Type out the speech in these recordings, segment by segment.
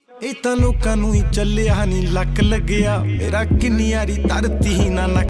ਇਹ ਤਾਂ ਲੋਕਾਂ ਨੂੰ ਹੀ ਚੱਲਿਆ ਨਹੀਂ ਲੱਕ ਲੱਗਿਆ ਮੇਰਾ ਕਿੰਨੀ ਯਾਰੀ ਧਰਤੀ ਹੀ ਨਾ ਨੱਕ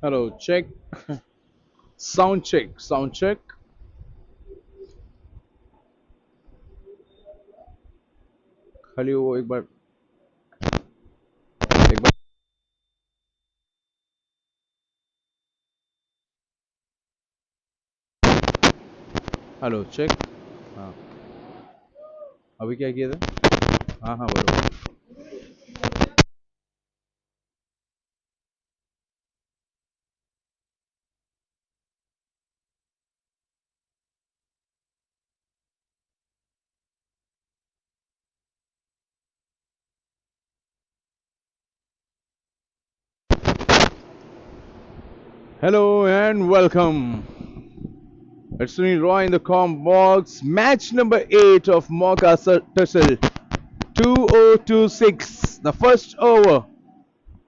Hello, check. Sound check, sound check. खाली वो एक बार हेलो चेक. हाँ, अभी क्या किया था? हाँ हाँ बरोबर. Hello and welcome. It's Sunil Roy in the com box. Match number 8 of Mauka Tussle. 2026. The first over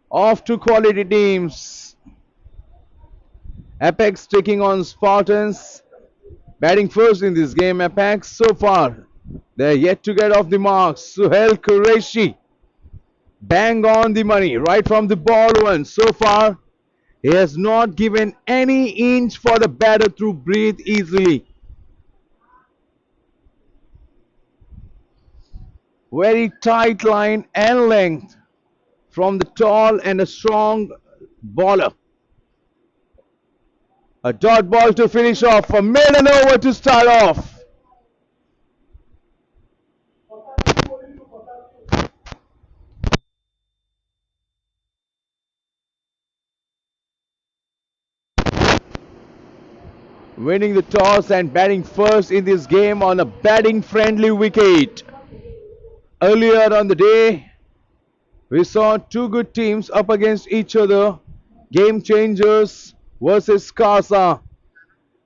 of two quality teams. Apex taking on Spartans. Batting first in this game, Apex so far. They're yet to get off the mark. Suhail Qureshi. Bang on the money right from the ball one. So far, he has not given any inch for the batter to breathe easily. Very tight line and length from the tall and a strong bowler. A dot ball to finish off. A maiden over to start off. Winning the toss and batting first in this game on a batting friendly wicket. Earlier on the day, we saw two good teams up against each other. Game changers versus Casa.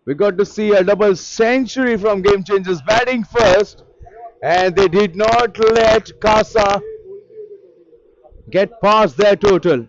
We got to see a double century from Game Changers batting first, and they did not let Casa get past their total.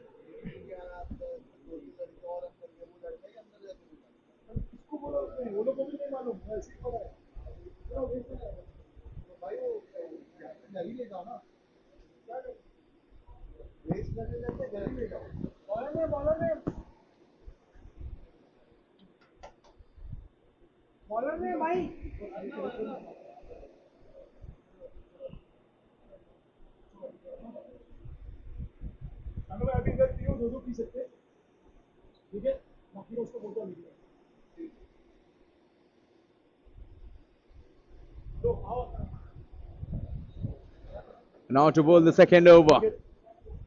Now to bowl the second over.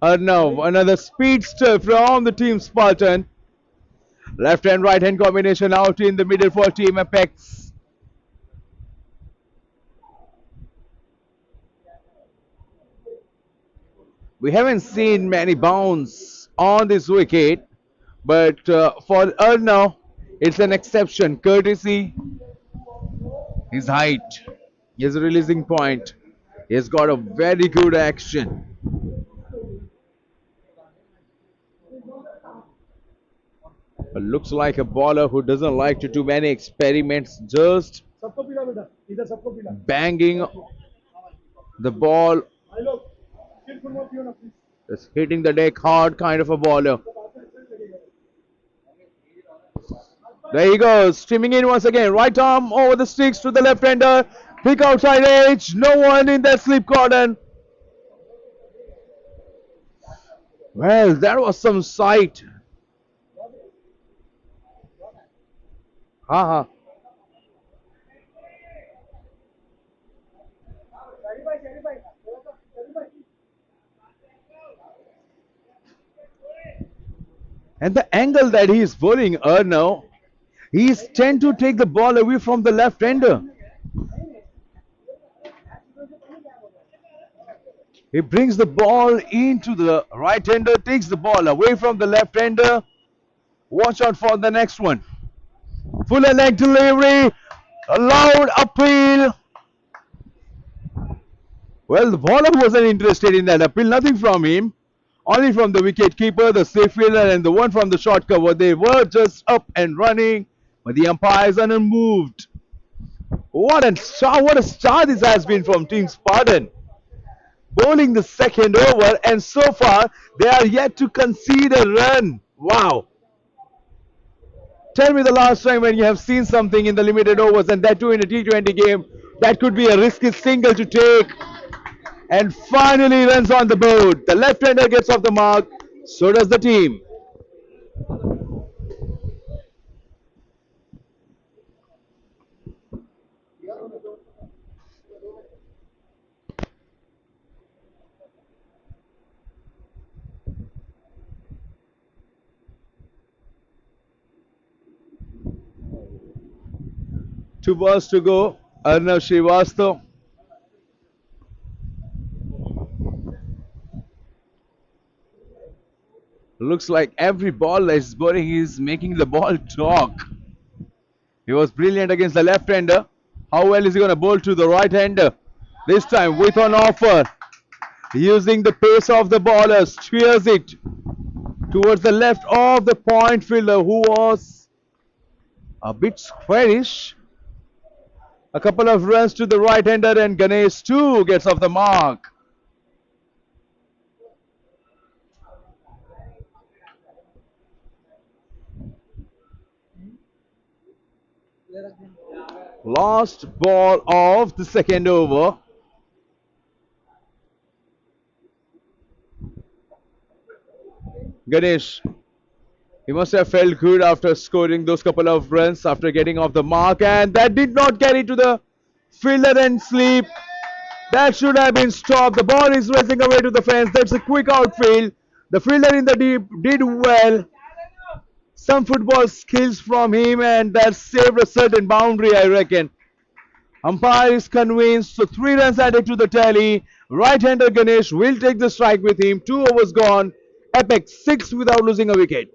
Now another speedster from the team Spartan. Left and right hand combination out in the middle for Team Apex. We haven't seen many bounds on this wicket, but for Arnav, it's an exception. Courtesy, his height, his releasing point. He's got a very good action. Looks like a bowler who doesn't like to do many experiments, just banging the ball, just hitting the deck hard kind of a bowler. There he goes, streaming in once again. Right arm over the sticks to the left-hander. Pick outside edge. No one in that slip cordon. Well, that was some sight. Haha. And the angle that he is bowling now, he's tend to take the ball away from the left-hander. He brings the ball into the right-hander, takes the ball away from the left-hander. Watch out for the next one. Fuller leg delivery, a loud appeal. Well, the bowler wasn't interested in that appeal, nothing from him. Only from the wicket keeper, the safe fielder, and the one from the short cover. They were just up and running, but the umpires are unmoved. What a start this has been from Team Spartan. Bowling the second over, and so far they are yet to concede a run. Wow. Tell me the last time when you have seen something in the limited overs, and that too in a T20 game, that could be a risky single to take. And finally runs on the board. The left-hander gets off the mark. So does the team. Two balls to go. Arnav Srivastav. Looks like every ball that is bowling is making the ball talk. He was brilliant against the left-hander. How well is he going to bowl to the right-hander? This time with an offer. Using the pace of the bowler, steers it towards the left of the point fielder, who was a bit squarish. A couple of runs to the right-hander, and Ganesh too gets off the mark. Last ball of the second over. Ganesh, he must have felt good after scoring those couple of runs after getting off the mark, and that did not carry to the fielder and sleep. That should have been stopped. The ball is racing away to the fence. That's a quick outfield. The fielder in the deep did well. Some football skills from him, and that saved a certain boundary, I reckon. Umpire is convinced, so 3 runs added to the tally. Right-hander Ganesh will take the strike with him. 2 overs gone. Apex 6 without losing a wicket.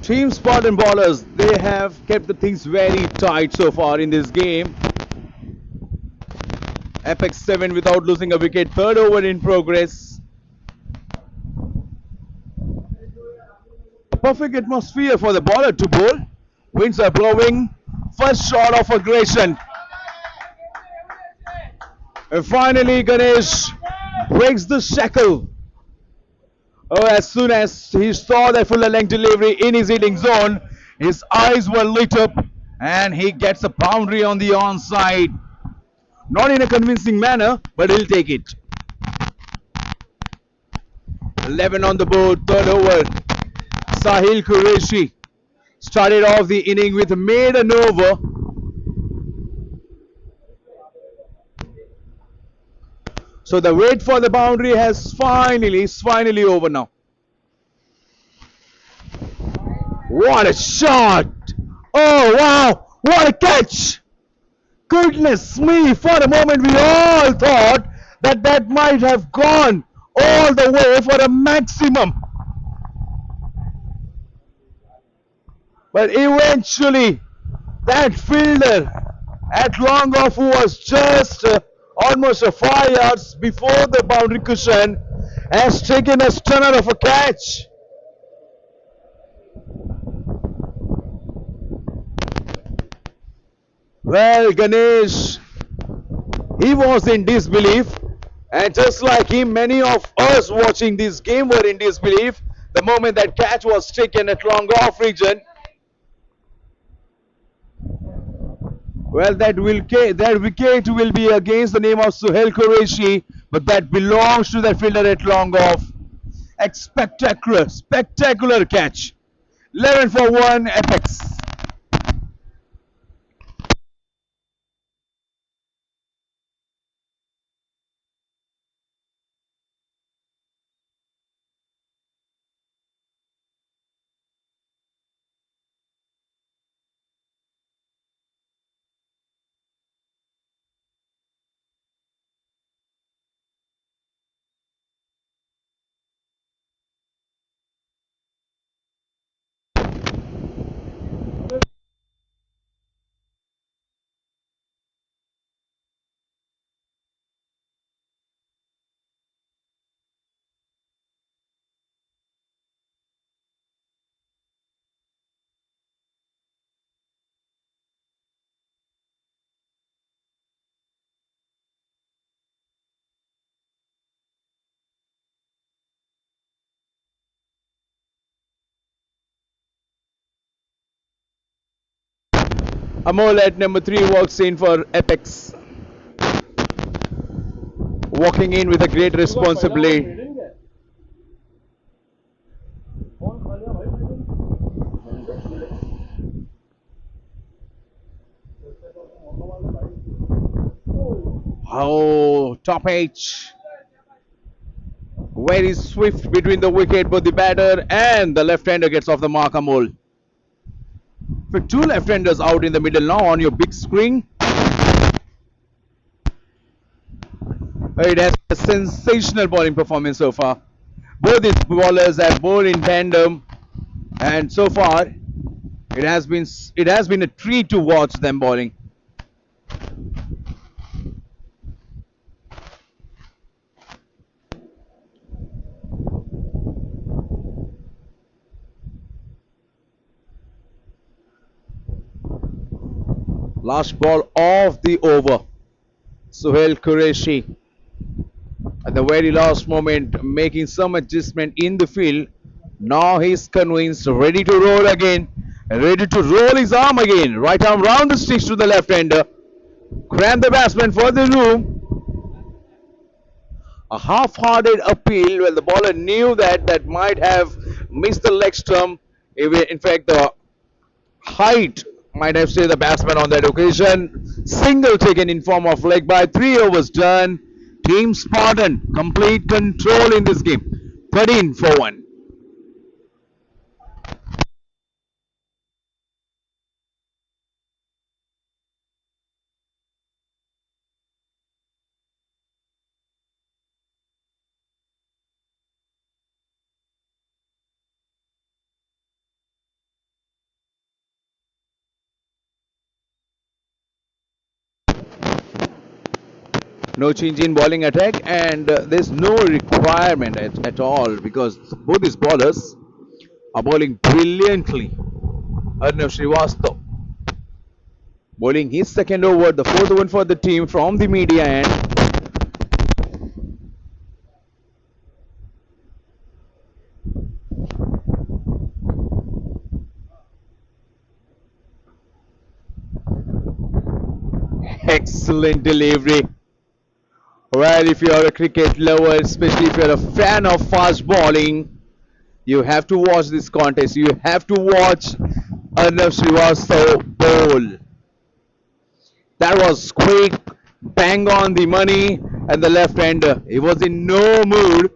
Team Spartan bowlers, they have kept the things very tight so far in this game. Apex 7 without losing a wicket. 3rd over in progress. A perfect atmosphere for the bowler to bowl. Winds are blowing. First shot of aggression. And finally Ganesh breaks the shackle. Oh, as soon as he saw that fuller length delivery in his hitting zone, his eyes were lit up and he gets a boundary on the onside. Not in a convincing manner, but he'll take it. 11 on the board, third over. Sahil Qureshi started off the inning with a maiden over. So the wait for the boundary is finally over now. What a shot! Oh wow! What a catch! Goodness me! For a moment we all thought that that might have gone all the way for a maximum. But eventually that fielder at long off, who was just almost 5 yards before the boundary cushion, has taken a stunner of a catch. Well, Ganesh, he was in disbelief, and just like him, many of us watching this game were in disbelief the moment that catch was taken at long off region. Well, that wicket will be against the name of Suhail Qureshi, but that belongs to that fielder at long off. A spectacular catch. 11 for 1, apex. Amol at number 3 walks in for apex. Walking in with a great responsibility. Oh, top edge. Very swift between the wicket, both the batter and the left-hander gets off the mark, Amol. For 2 left-handers out in the middle now on your big screen. It has a sensational bowling performance so far. Both these bowlers have bowled in tandem, and so far it has been a treat to watch them bowling. Last ball of the over. Suhail Qureshi at the very last moment making some adjustment in the field. Now he's convinced, ready to roll again, ready to roll his arm again. Right arm round the sticks to the left hander. Cram the batsman for the room. A half-hearted appeal. Well, the bowler knew that might have missed the leg stump. In fact, the height might have saved the batsman on that occasion. Single taken in form of leg by. 3 overs done. Team Spartan complete control in this game. 13 for 1. No change in bowling attack, and there's no requirement at all because both these bowlers are bowling brilliantly. Arnav Srivastav bowling his second over, the 4th one for the team from the media end. Excellent delivery. Well, if you are a cricket lover, especially if you are a fan of fast bowling, you have to watch this contest. You have to watch Arnav Srivastav bowl. That was quick, bang on the money, and the left-hander. He was in no mood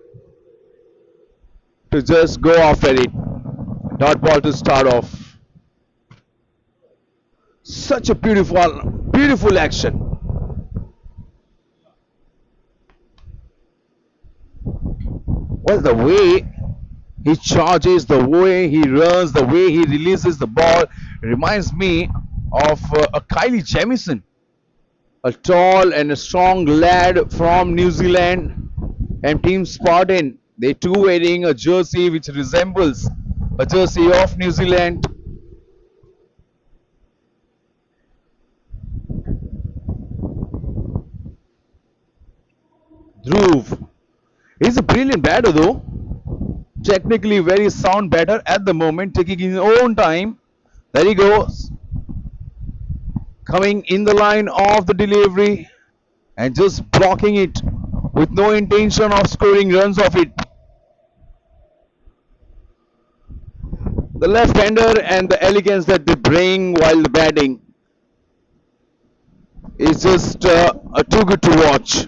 to just go after it. Dot ball to start off. Such a beautiful action. Well, the way he charges, the way he runs, the way he releases the ball reminds me of a Kylie Jamison, a tall and a strong lad from New Zealand, and Team Spartan. They too wearing a jersey which resembles a jersey of New Zealand. Dhruv. He's a brilliant batter though. Technically very sound batter at the moment, taking his own time. There he goes. Coming in the line of the delivery and just blocking it with no intention of scoring runs off it. The left-hander and the elegance that they bring while batting is just too good to watch.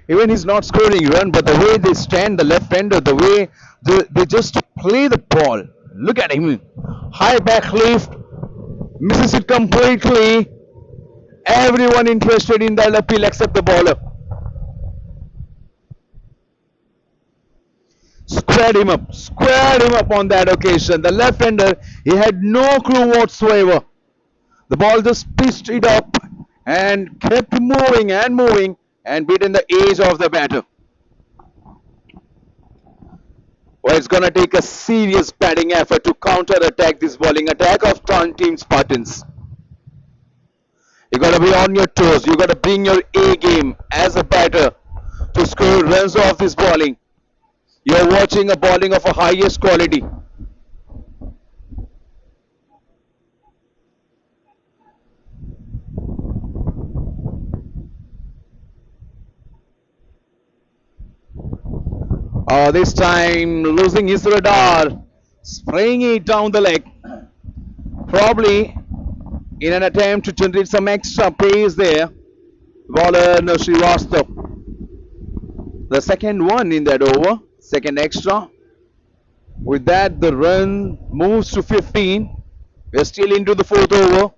Even he's not scoring run, but the way they stand, the left-hander, the way they just play the ball. Look at him. High back lift, misses it completely. Everyone interested in that appeal except the bowler. Squared him up on that occasion. The left-hander, he had no clue whatsoever. The ball just pitched it up and kept moving and moving and beaten the edge of the batter. Well, it's going to take a serious batting effort to counter-attack this bowling attack of Team Spartans. You got to be on your toes. You got to bring your A game as a batter to score runs off this bowling. You're watching a bowling of a highest quality. This time losing his radar, spraying it down the leg, probably in an attempt to generate some extra pace there. Bowler Srivastav, the second one in that over, second extra. With that, the run moves to 15. We're still into the fourth over.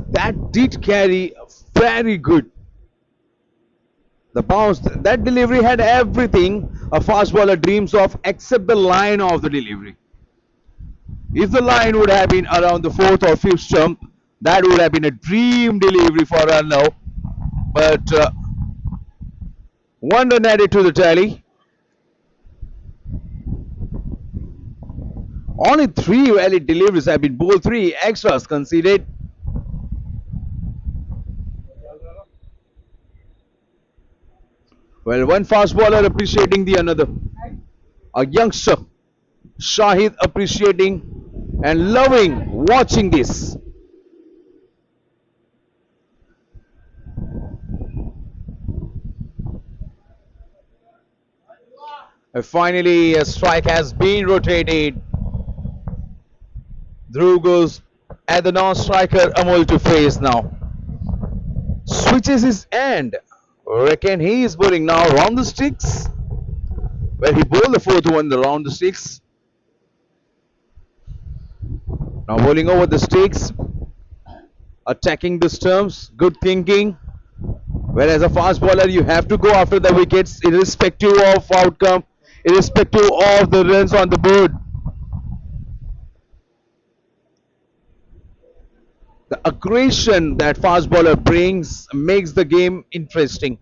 That did carry very good. The bounce, that delivery had everything a fast bowler dreams of except the line of the delivery. If the line would have been around the fourth or fifth stump, that would have been a dream delivery for Arnav. But one run added to the tally. Only 3 valid deliveries have been bowled, 3 extras conceded. Well, one fast bowler appreciating the another. A youngster, Shahid, appreciating and loving watching this. Finally, a strike has been rotated. Dhruv goes at the non-striker Amol to face now. Switches his end. Reckon he is bowling now round the sticks. Well, he bowled the fourth one round the sticks. Now bowling over the sticks, attacking the stumps. Good thinking. Whereas a fast bowler, you have to go after the wickets, irrespective of outcome, irrespective of the runs on the board. The aggression that fast bowler brings makes the game interesting.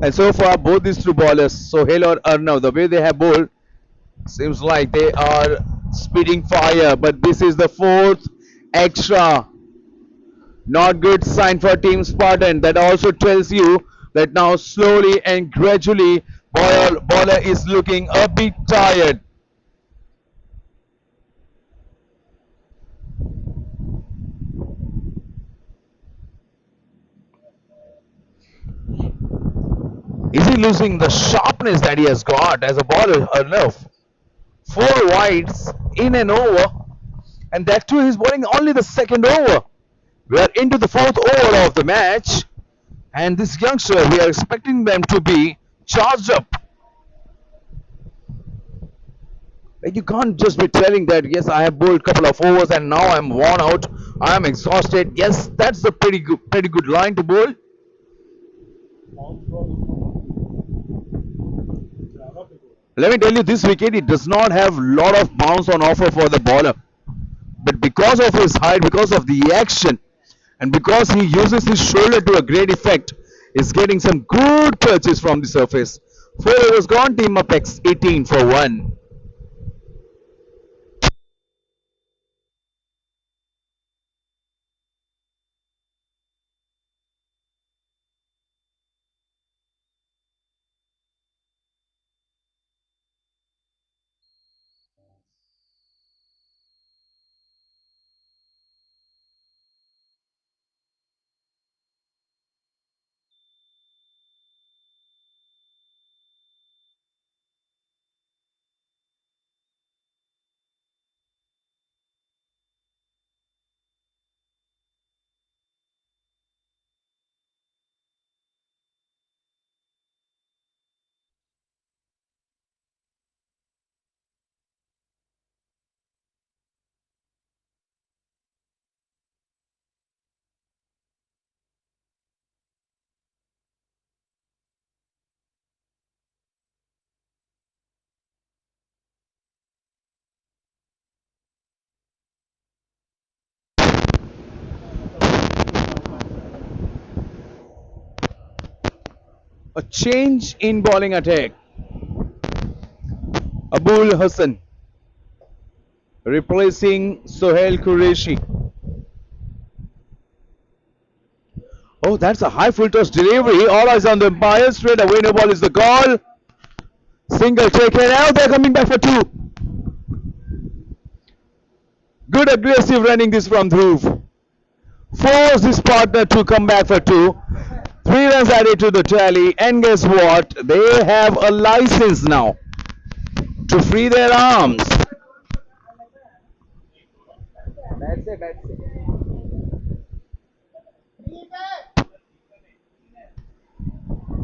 And so far, both these two bowlers, Sohail or Arnav, the way they have bowled, seems like they are spitting fire. But this is the fourth Extra. Not good sign for Team Spartan. That also tells you that now slowly and gradually bowler is looking a bit tired. Is he losing the sharpness that he has got as a bowler or no? Four wides in an over, and that too he's bowling only the second over. We are into the fourth over of the match, and this youngster, we are expecting them to be charged up. Like, you can't just be telling that, yes, I have bowled a couple of overs and now I'm worn out, I am exhausted. Yes, that's a pretty good line to bowl. Let me tell you, this wicket, it does not have a lot of bounce on offer for the bowler. But because of his height, because of the action, and because he uses his shoulder to a great effect, is getting some good touches from the surface. 4 overs gone, team Apex 18 for 1. A change in bowling attack. Abul Hassan replacing Sohail Qureshi. Oh, that's a high full toss delivery. All eyes on the umpire. Straight away, no ball is the call. Single taken out. They're coming back for 2. Good aggressive running this from Dhruv. Force his partner to come back for 2. 3 runs added to the tally. And guess what? They have a license now to free their arms. That's it.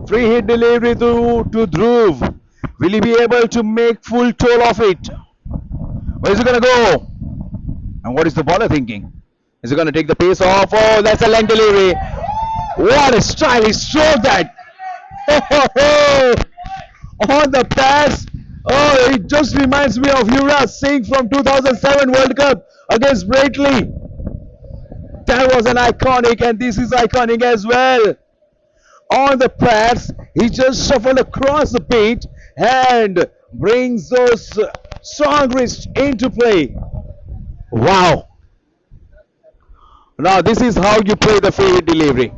3-hit delivery to Dhruv. Will he be able to make full toll of it? Where is he going to go? And what is the bowler thinking? Is he going to take the pace off? Oh, that's a length delivery. What a stylish stroke that. On the pass. Oh, it just reminds me of Yuvraj Singh from 2007 World Cup against Braithwaite. That was an iconic, and this is iconic as well. On the pass, he just shuffled across the pitch and brings those strong wrists into play. Wow. Now this is how you play the free-hit delivery.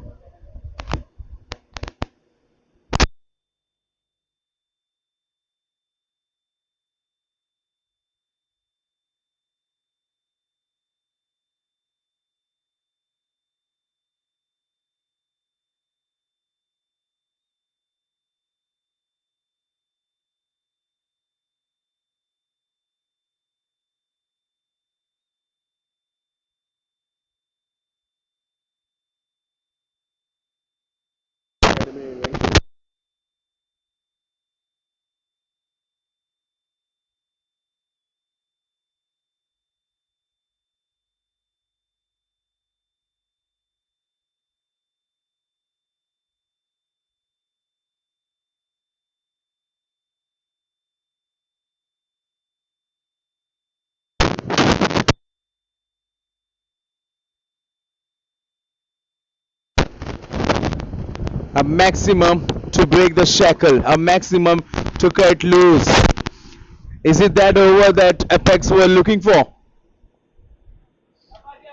A maximum to break the shackle, a maximum to cut loose. Is it that over that Apex were looking for?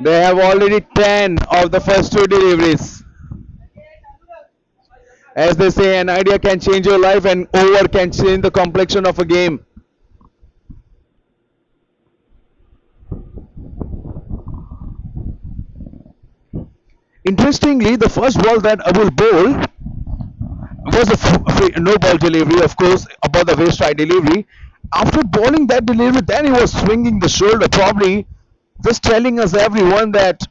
They have already 10 of the first two deliveries. As they say, an idea can change your life and over can change the complexion of a game. Interestingly, the first ball that Abul bowled was a no ball delivery, of course, above the waist right delivery. After bowling that delivery, then he was swinging the shoulder, probably just telling us everyone that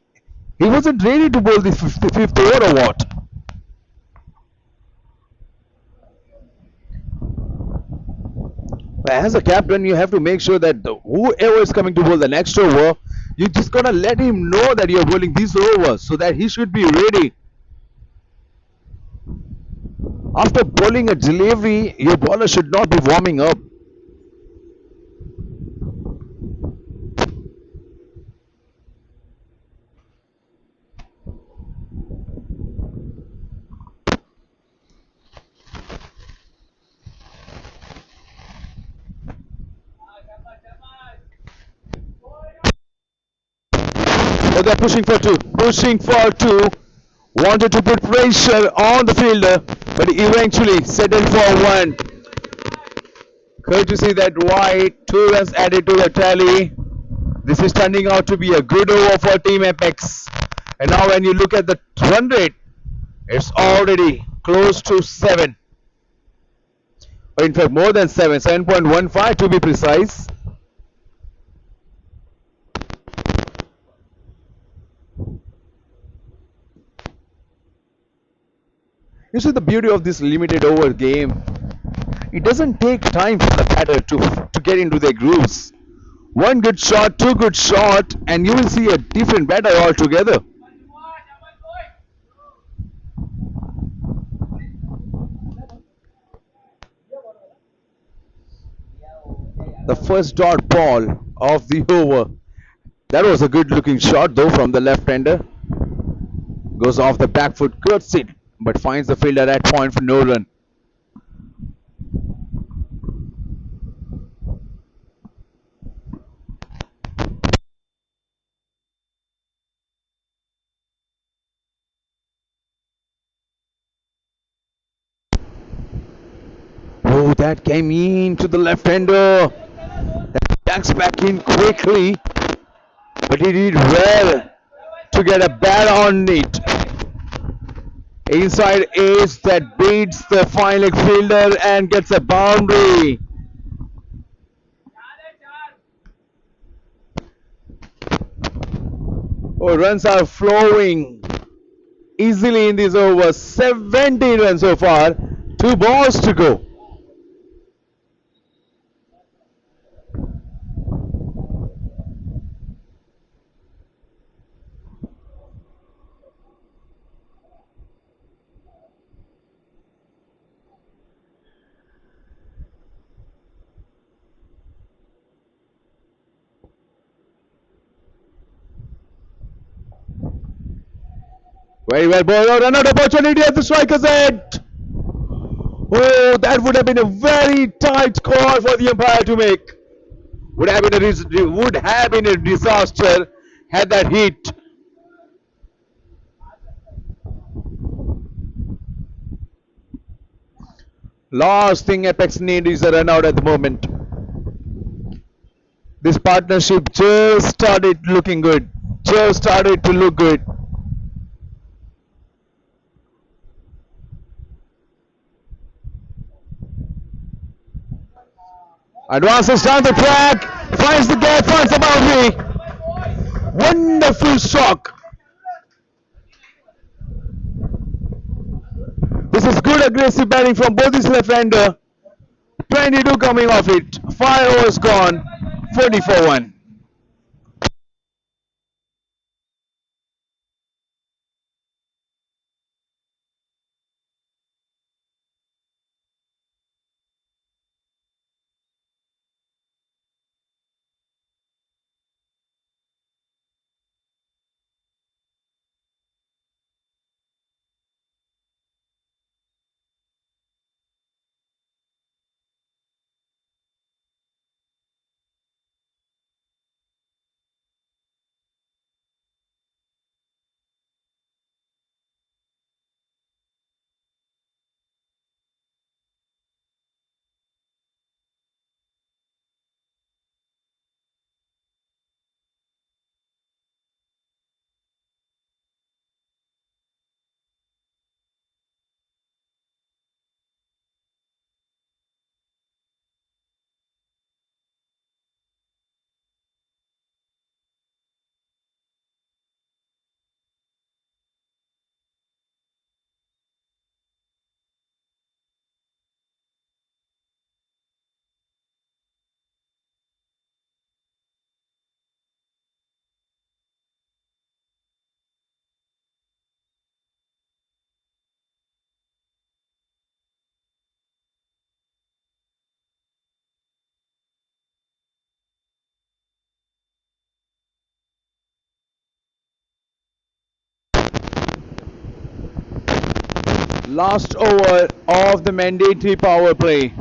he wasn't ready to bowl the 55th over or what. As a captain, you have to make sure that whoever is coming to bowl the next over, you just gotta let him know that you're bowling this over so that he should be ready. After bowling a delivery, your bowler should not be warming up. Oh, they're pushing for two. Pushing for two. Wanted to put pressure on the fielder, but eventually settled for one. Courtesy that wide, 2 runs added to the tally. This is turning out to be a good over for Team Apex. And now when you look at the run rate, it's already close to 7. Or in fact more than 7, 7.15 to be precise. You see the beauty of this limited over game. It doesn't take time for the batter to get into their grooves. One good shot, two good shot, and you will see a different batter altogether. The first dot ball of the over. That was a good looking shot though from the left hander. Goes off the back foot, curtsied, but finds the fielder at point for no run. Oh, that came in to the left hander. That backs back in quickly, but he did well to get a bat on it. Inside ace that beats the fine leg fielder and gets a boundary. Oh, runs are flowing easily in this over. 17 runs so far. 2 balls to go. Very well bowled out. Another opportunity at the striker's end. Oh, that would have been a very tight call for the umpire to make. Would have been a disaster had that hit. Last thing Apex need is a run out at the moment. This partnership just started looking good. Just started to look good. Advances down the track, finds the gap, finds the boundary. Wonderful shock. This is good aggressive batting from both his left-hander. 22 coming off it. 5 overs gone. 44-1. Last over of the mandatory power play.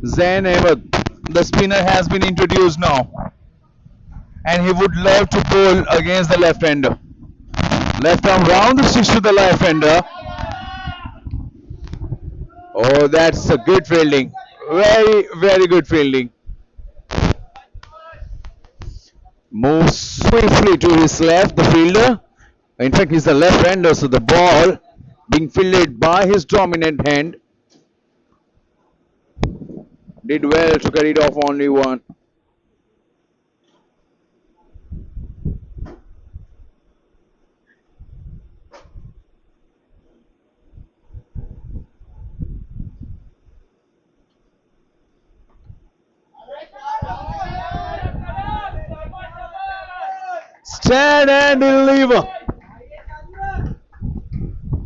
Zain Ahmed, the spinner, has been introduced now, and he would love to bowl against the left-hander. Left arm round the six to the left-hander. Oh, that's a good fielding. Very, very good fielding. Moves swiftly to his left, the fielder. In fact, he's the left-hander, so the ball being fielded by his dominant hand. Did well to carry it off only one. Stand and deliver.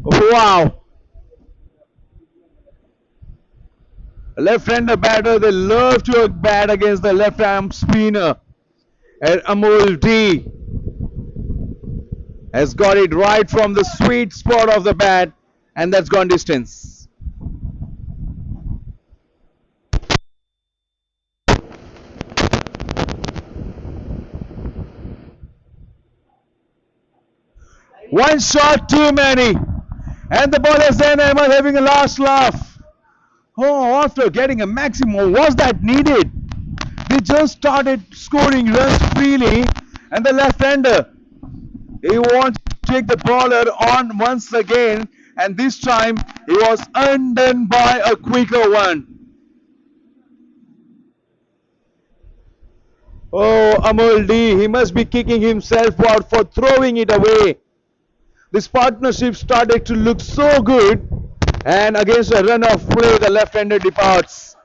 Wow. Left-hander batter, they love to bat against the left-arm spinner. And Amol D has got it right from the sweet spot of the bat, and that's gone distance. One shot too many, and the bowler Zain Ahmed having a last laugh. Oh, after getting a maximum, was that needed? They just started scoring runs freely, and the left-hander, he wants to take the bowler on once again, and this time he was undone by a quicker one. Oh, Amol D, he must be kicking himself out for throwing it away. This partnership started to look so good, and against a run of play, the left-hander departs.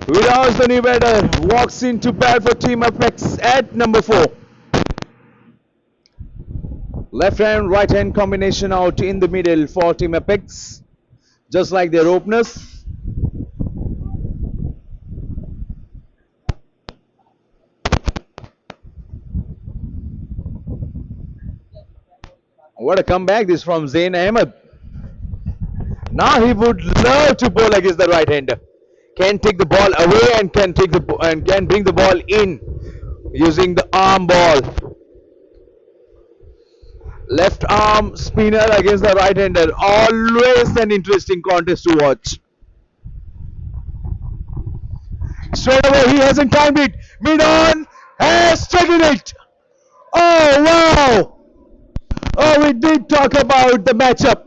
Viraj, the new batter, walks into bat for Team Apex at number 4. Left hand, right hand combination out in the middle for Team Apex, just like their openers. What a comeback this from Zain Ahmed. Now he would love to bowl against the right hander. Can take the ball away and can bring the ball in using the arm ball. Left arm spinner against the right hander. Always an interesting contest to watch. Straight away, he hasn't timed it. Mid on, has taken it. Oh wow! Oh, we did talk about the matchup.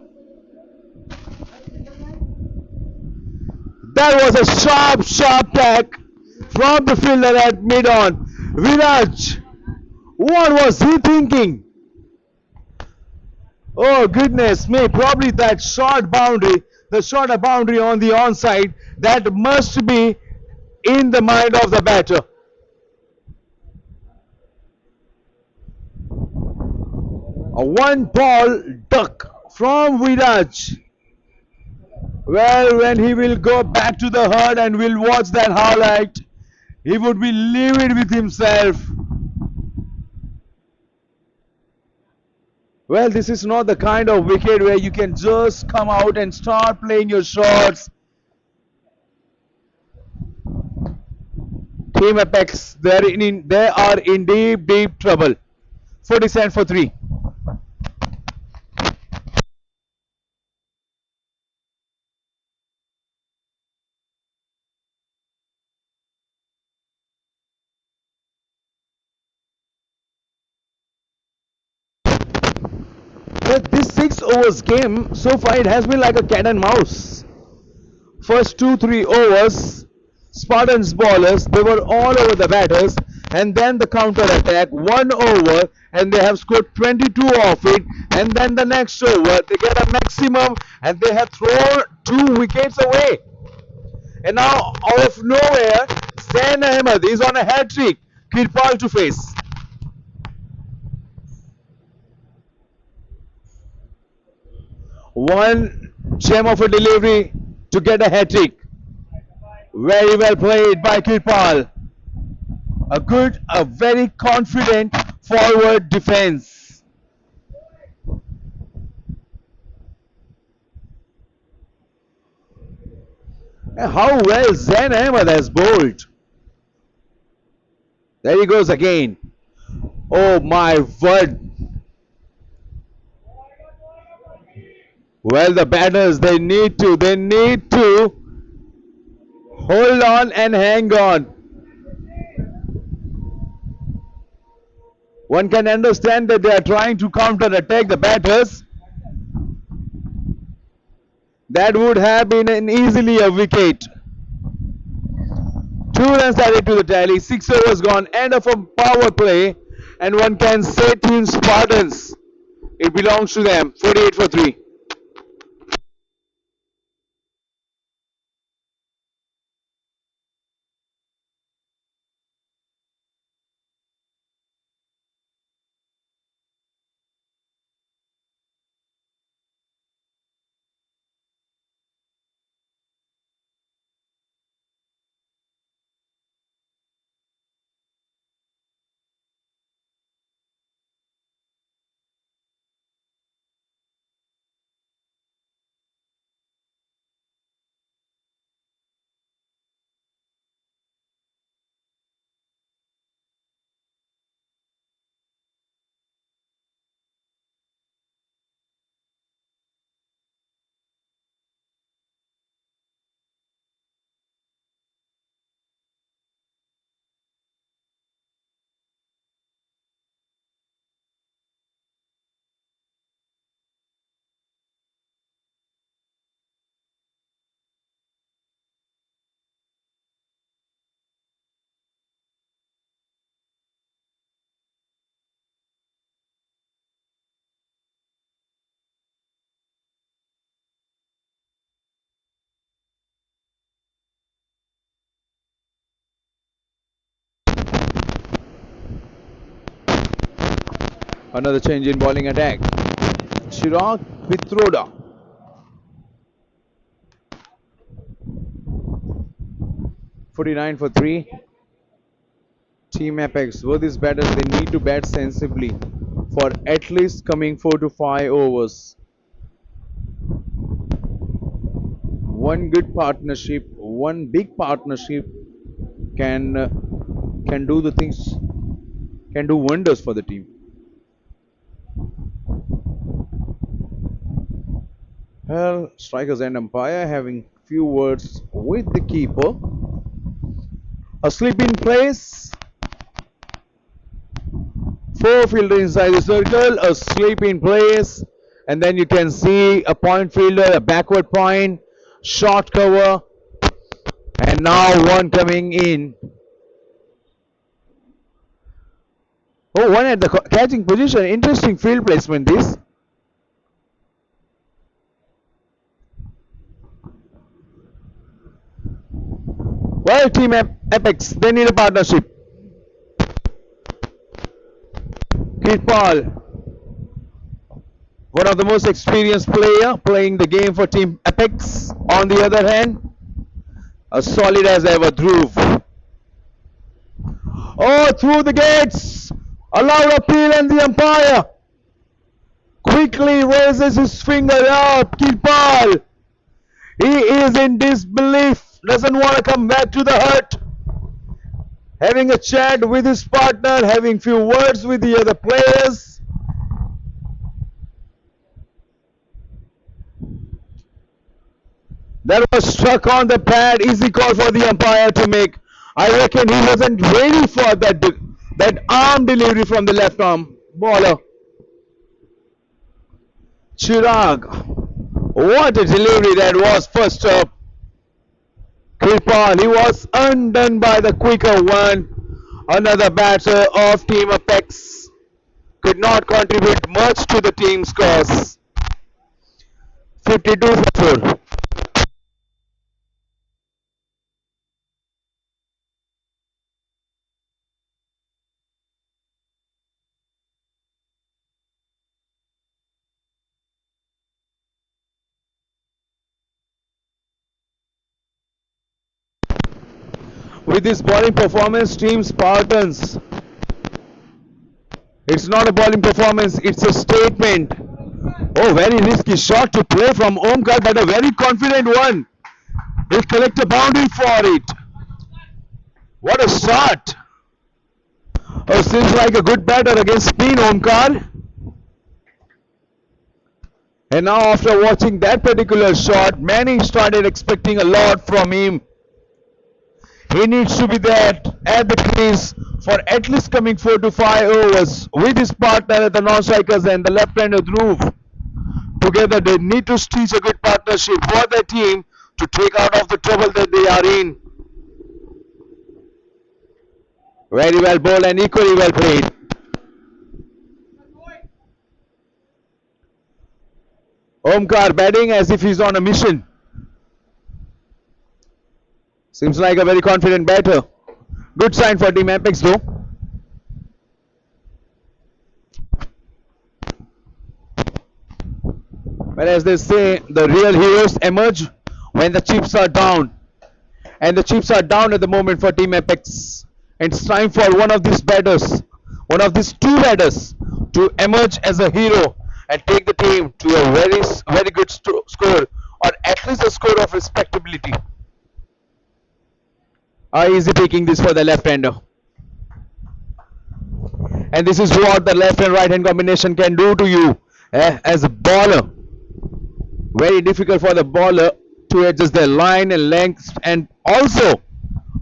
That was a sharp tag from the fielder at mid-on. Viraj What was he thinking? Oh goodness me, probably that short boundary, the shorter boundary on the onside, that must be in the mind of the batter. A one ball duck from Viraj. Well, when he will go back to the herd and will watch that highlight, he would be livid with himself. Well, this is not the kind of wicket where you can just come out and start playing your shots. Team Apex, they are in deep, deep trouble. 47 for 3. But this 6 overs game, so far it has been like a cat and mouse. First 2-3 overs, Spartans bowlers, they were all over the batters, and then the counter attack, 1 over, and they have scored 22 off it, and then the next over, they get a maximum, and they have thrown 2 wickets away. And now, out of nowhere, Zain Ahmed is on a hat trick. Kirpal to face. One gem of a delivery to get a hat trick. Very well played by Kirpal. A very confident forward defense. And how well Zain Ahmed has bowled. There he goes again. Oh my word. Well, the batters, they need to hold on and hang on. One can understand that they are trying to counter-attack the batters. That would have been easily a wicket. 2 runs added to the tally, 6 overs gone, end of a power play, and one can say Team Spartans, it belongs to them. 48 for 3. Another change in bowling attack. Chirag Pitroda. (49 for 3). Team Apex, both these batters, they need to bat sensibly for at least coming 4 to 5 overs. One good partnership, one big partnership can do the things, can do wonders for the team. Well, strikers and umpire having few words with the keeper. A slip in place. 4 fielder inside the circle, a slip in place, and then you can see a point fielder, a backward point, short cover, and now one coming in. Oh, one at the catching position. Interesting field placement this. Well, Team Apex, they need a partnership. Kirpal, one of the most experienced player playing the game for Team Apex. On the other hand, a solid as ever Dhruv. Oh, through the gates! A loud appeal and the umpire quickly raises his finger up. Kirpal, he is in disbelief, doesn't want to come back to the hut. Having a chat with his partner, having few words with the other players. That was struck on the pad. Easy call for the umpire to make. I reckon he wasn't ready for that arm delivery from the left arm bowler. Chirag. What a delivery that was first up. Kirpal, he was undone by the quicker one. Another batter of Team Apex could not contribute much to the team scores. 52 for 4. With this bowling performance, Team Spartans, it's not a bowling performance, it's a statement. Oh, very risky shot to play from Omkar, but a very confident one. He'll collect a boundary for it. What a shot! Oh, seems like a good batter against spin, Omkar. And now after watching that particular shot, Manning started expecting a lot from him. He needs to be there at the crease for at least coming 4 to 5 overs with his partner at the non-strikers and the left-hander Dhruv. Together they need to stitch a good partnership for their team to take out of the trouble that they are in. Very well bowled and equally well played. Omkar batting as if he's on a mission. Seems like a very confident batter. Good sign for Team Apex though. But as they say, the real heroes emerge when the chips are down. And the chips are down at the moment for Team Apex. It's time for one of these batters, one of these two batters, to emerge as a hero and take the team to a very good score, or at least a score of respectability. Easy picking this for the left-hander. And this is what the left and right hand combination can do to you as a bowler. Very difficult for the bowler to adjust their line and length, and also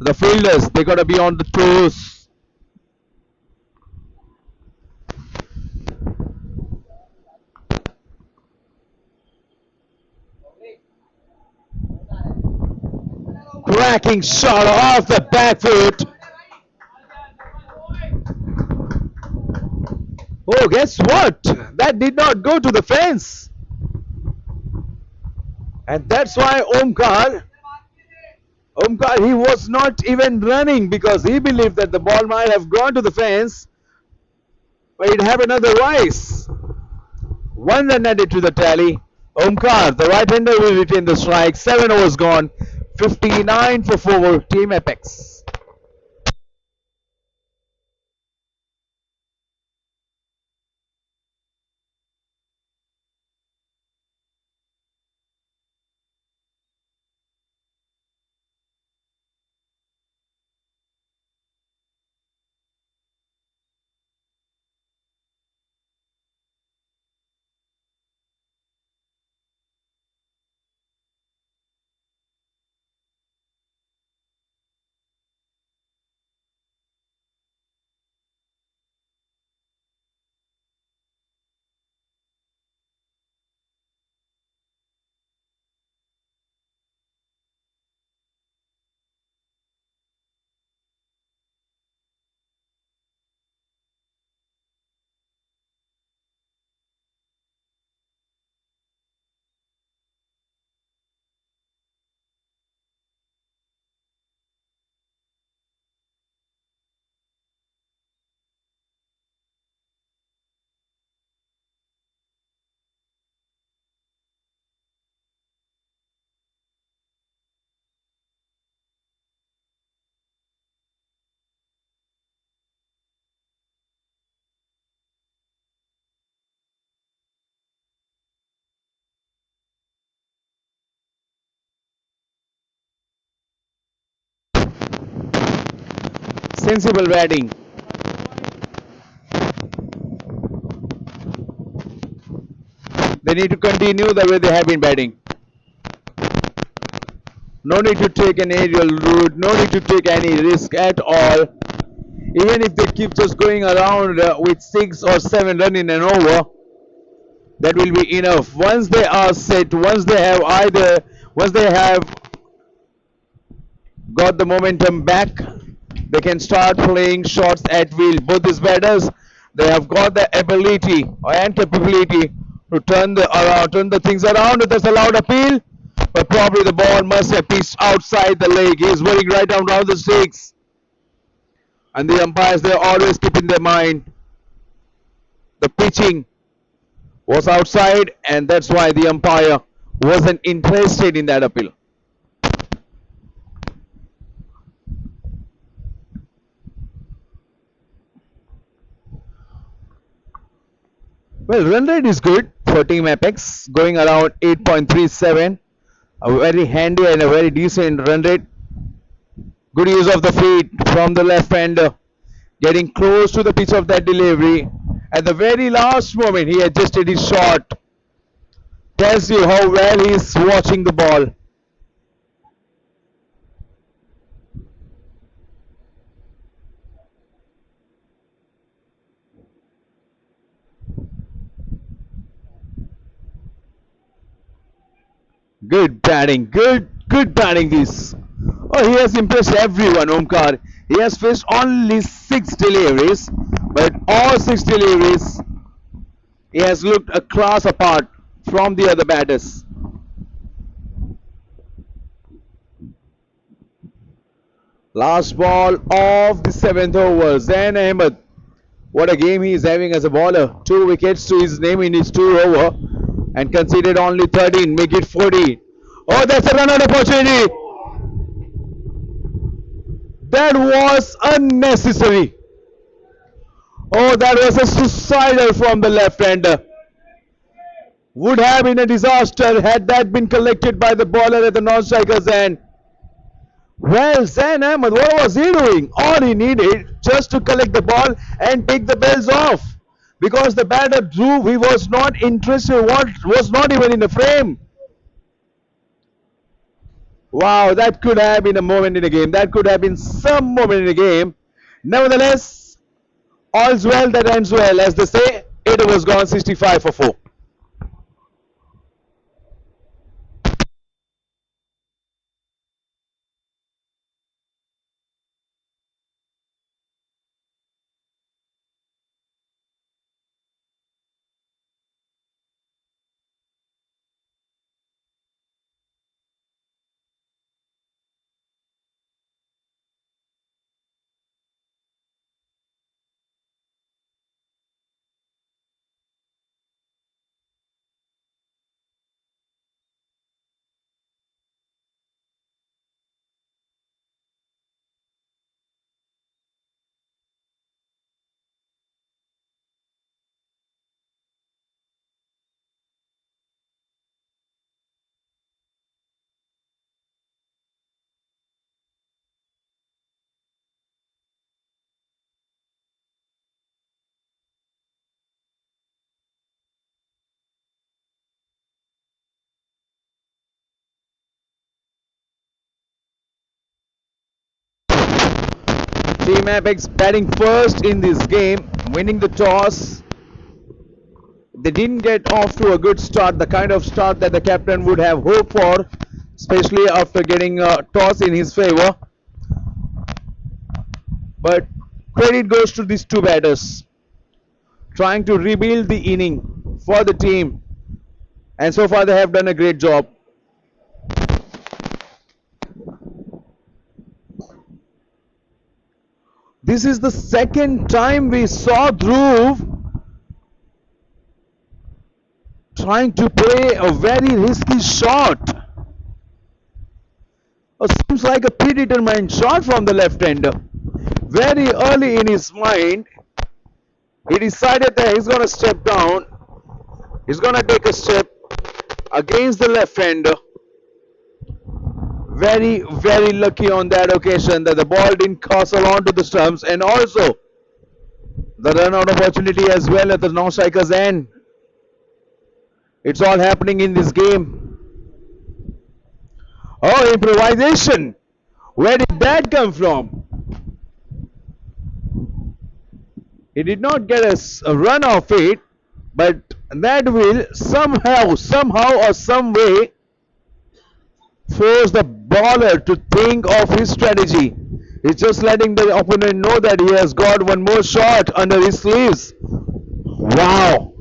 the fielders, they got to be on the toes. Cracking shot off the back foot. Oh, guess what? That did not go to the fence. And that's why Omkar, he was not even running because he believed that the ball might have gone to the fence, but it happened otherwise. One run added to the tally. Omkar, the right-hander, will retain the strike. 7 overs gone. 59 for 4, Team Apex. sensible batting. They need to continue the way they have been batting. No need to take an aerial route, no need to take any risk at all. Even if they keep just going around with 6 or 7 runs in an over, that will be enough. Once they are set, once they have got the momentum back, they can start playing shots at will. Both these batters, they have got the ability and capability to turn the things around. That's a loud appeal, but probably the ball must have pitched outside the leg. He is running right down the stakes, and the umpires, they always keep in their mind the pitching was outside, and that's why the umpire wasn't interested in that appeal. Well, run rate is good for Team Apex, going around 8.37. A very handy and a very decent run rate. Good use of the feet from the left-hander, getting close to the pitch of that delivery. At the very last moment, he adjusted his shot. Tells you how well he is watching the ball. Good batting, good batting this. Oh, he has impressed everyone, Omkar. He has faced only 6 deliveries, but all 6 deliveries, he has looked a class apart from the other batters. Last ball of the 7th over, Zain Ahmed. What a game he is having as a bowler. 2 wickets to his name in his 2 over, and conceded only 13, make it 40. Oh, that's a run-out opportunity. That was unnecessary. Oh, that was a suicidal from the left-hander. Would have been a disaster had that been collected by the bowler at the non-striker's end. Well, Zain Ahmed, what was he doing? All he needed just to collect the ball and take the bells off. Because the batter drew, he was not interested, was not even in the frame. Wow, that could have been a moment in the game. That could have been some moment in the game. Nevertheless, all's well that ends well. As they say, 8 overs gone, 65 for 4. Team Apex batting first in this game, winning the toss. They didn't get off to a good start, the kind of start that the captain would have hoped for, especially after getting a toss in his favor. But credit goes to these 2 batters, trying to rebuild the inning for the team, and so far they have done a great job. This is the second time we saw Dhruv trying to play a very risky shot. Seems like a predetermined shot from the left-hander. Very early in his mind, he decided that he's going to step down. He's going to take a step against the left-hander. Very, very lucky on that occasion that the ball didn't castle onto the stumps, and also the run out opportunity as well at the non-striker's end. It's all happening in this game. Oh, improvisation! Where did that come from? He did not get a run off it, but that will somehow or some way force the bowler to think of his strategy. He's just letting the opponent know that he has got one more shot under his sleeves. Wow.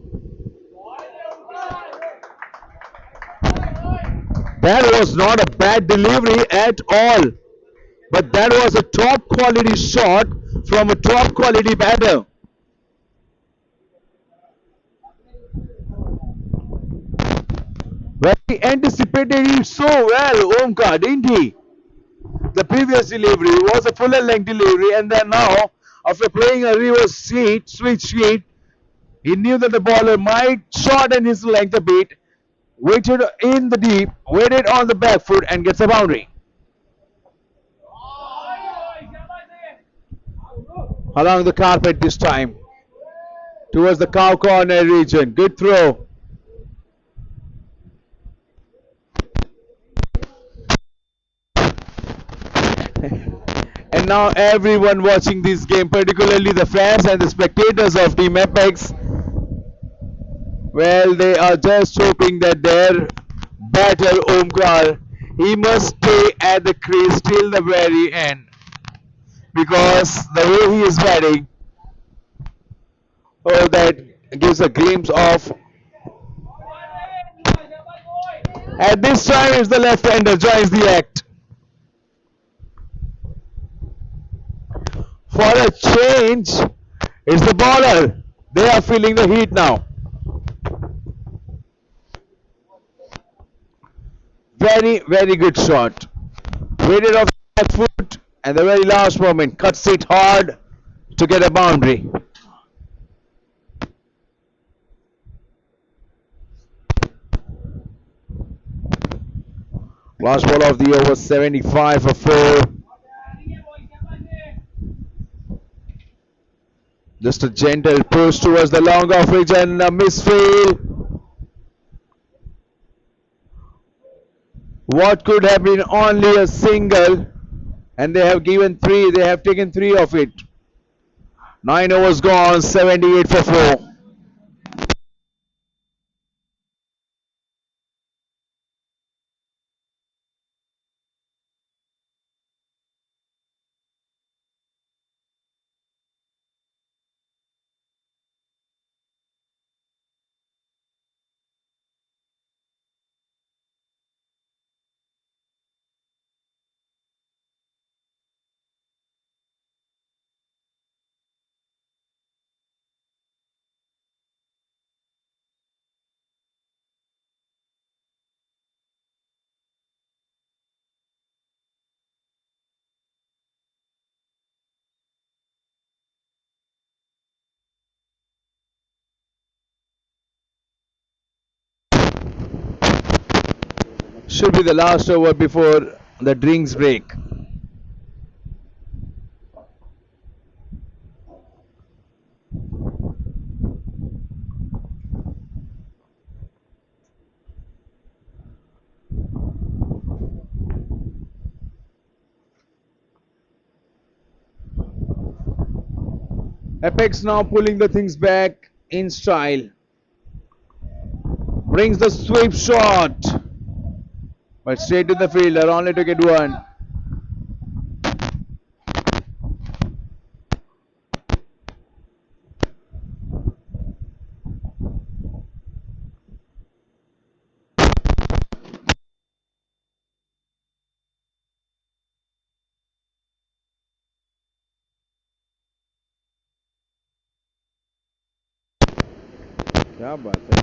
That was not a bad delivery at all. But that was a top quality shot from a top quality batter. Well, he anticipated it so well, Omkar, didn't he? The previous delivery was a fuller length delivery, and then now, after playing a reverse switch sheet, he knew that the bowler might shorten his length a bit, waited in the deep, waited on the back foot, and gets a boundary. Along the carpet this time, towards the cow corner region. Good throw. And now everyone watching this game, particularly the fans and the spectators of Team Apex, well, they are just hoping that their batter Omkar, he must stay at the crease till the very end, because the way he is batting, oh, that gives a glimpse of. At this time, it's the left-hander joins the act. For a change, it's the bowler. They are feeling the heat now. Very, very good shot. Waited off the back foot, and the very last moment cuts it hard to get a boundary. Last ball of the over, 75 for 4. Just a gentle push towards the long off ridge and a misfield. What could have been only a single, and they have given 3. They have taken 3 of it. 9 overs gone, 78 for 4. Should be the last over before the drinks break. Apex now pulling the things back in style. Brings the sweep shot, but straight to the fielder, only to get one. क्या बात है.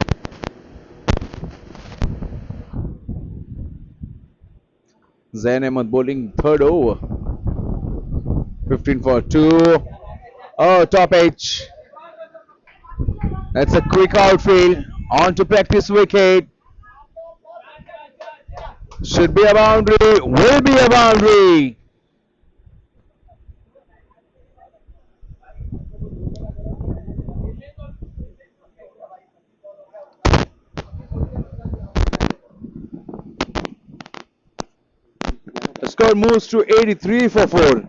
Zain Ahmed bowling third over. 15 for 2. Oh, top edge. That's a quick outfield. On to practice wicket. Should be a boundary. Will be a boundary. The score moves to 83 for 4.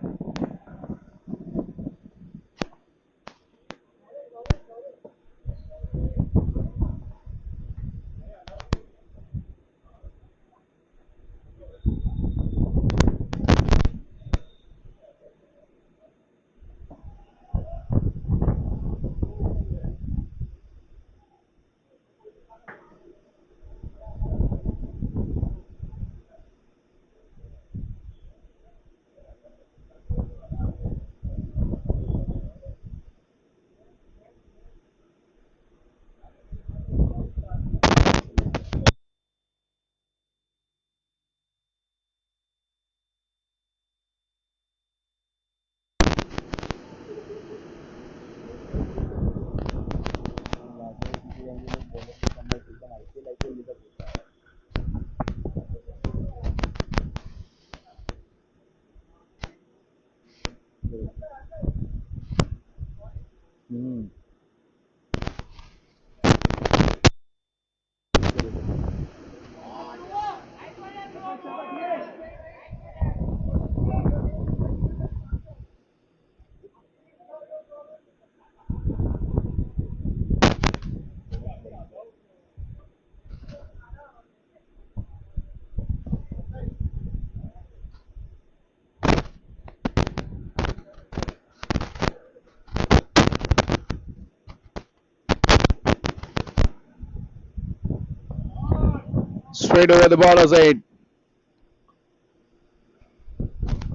Straight over the bowler's head.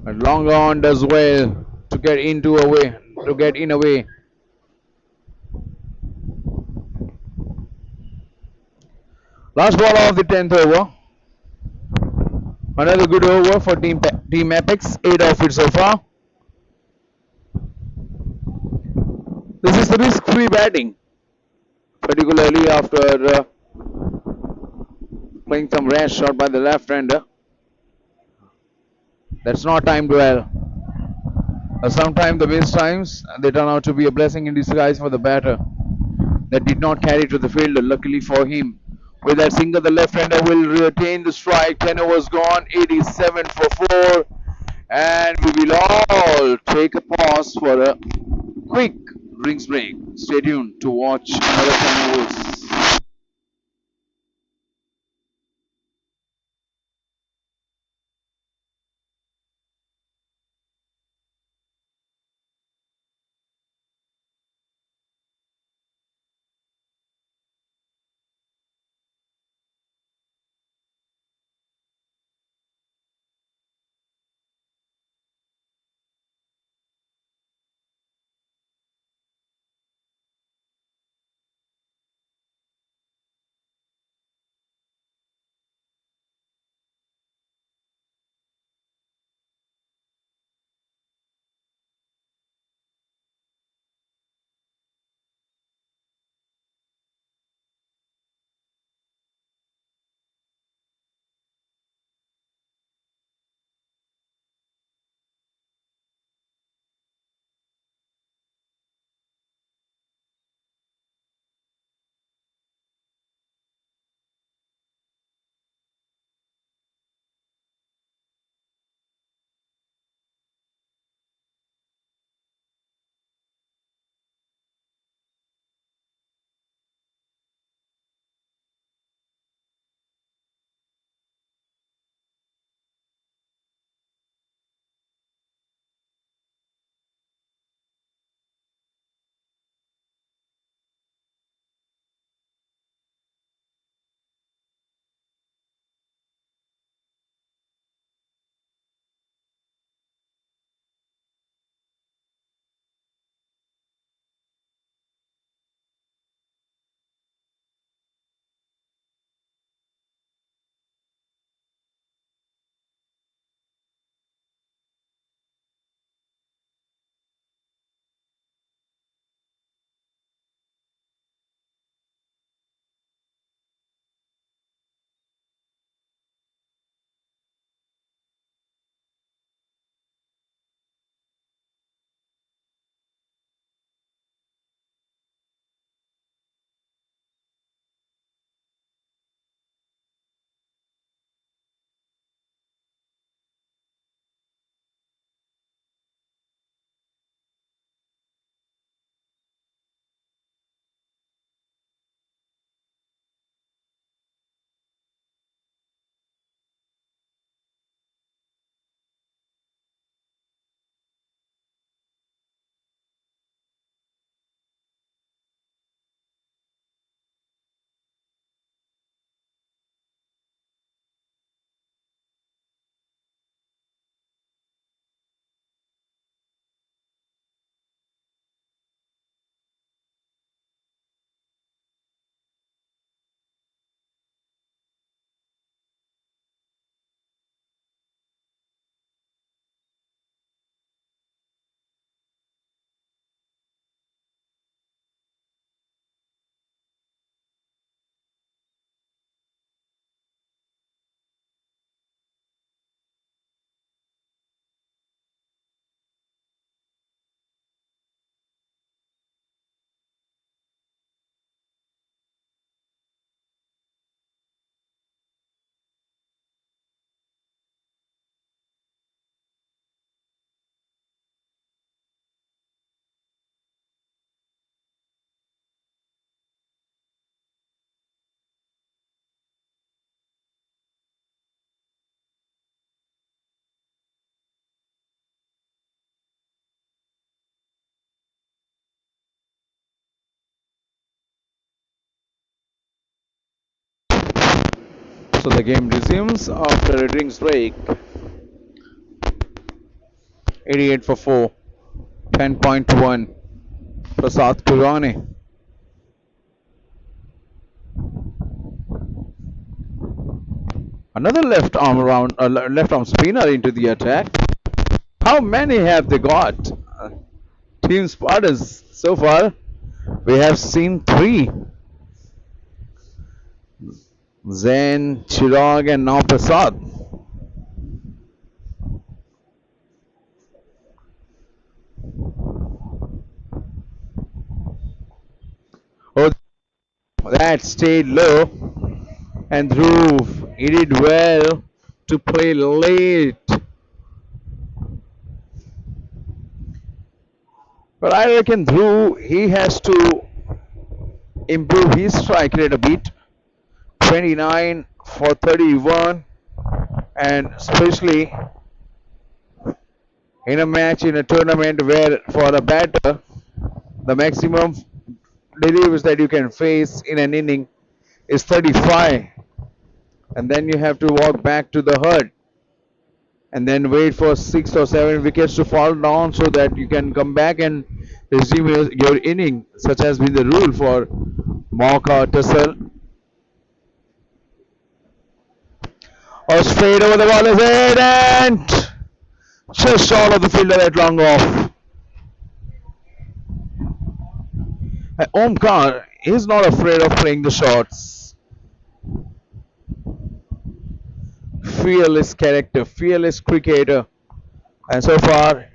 And long on does well to get into a way, to get in a way. Last ball of the 10th over. Another good over for Team Apex. 8 off it so far. This is the risk-free batting, particularly after playing some rash shot by the left-hander. That's not time well. Sometimes the best times they turn out to be a blessing in disguise for the batter. That did not carry to the fielder. Luckily for him, with that single, the left-hander will retain the strike. 10 overs gone. 87 for 4, and we will all take a pause for a quick drinks break. Stay tuned to watch another 10 overs. So the game resumes after a drinks break. 88 for 4. 10.1. Prasad Purane. Another left arm spinner into the attack. How many have they got? Team Spartans so far. We have seen 3. Zain, Chirag, and now Prasad. Oh, that stayed low. And Dhruv, he did well to play late. But I reckon Dhruv, he has to improve his strike rate a bit. 29 for 31, and especially in a match in a tournament where for a batter the maximum deliveries that you can face in an inning is 35, and then you have to walk back to the hut and then wait for 6 or 7 wickets to fall down so that you can come back and resume your inning, such has been the rule for Mauka, Tussle. Oh, straight over the ball is it, and just short of the fielder at long off. Omkar is not afraid of playing the shots. Fearless character, fearless cricketer, and so far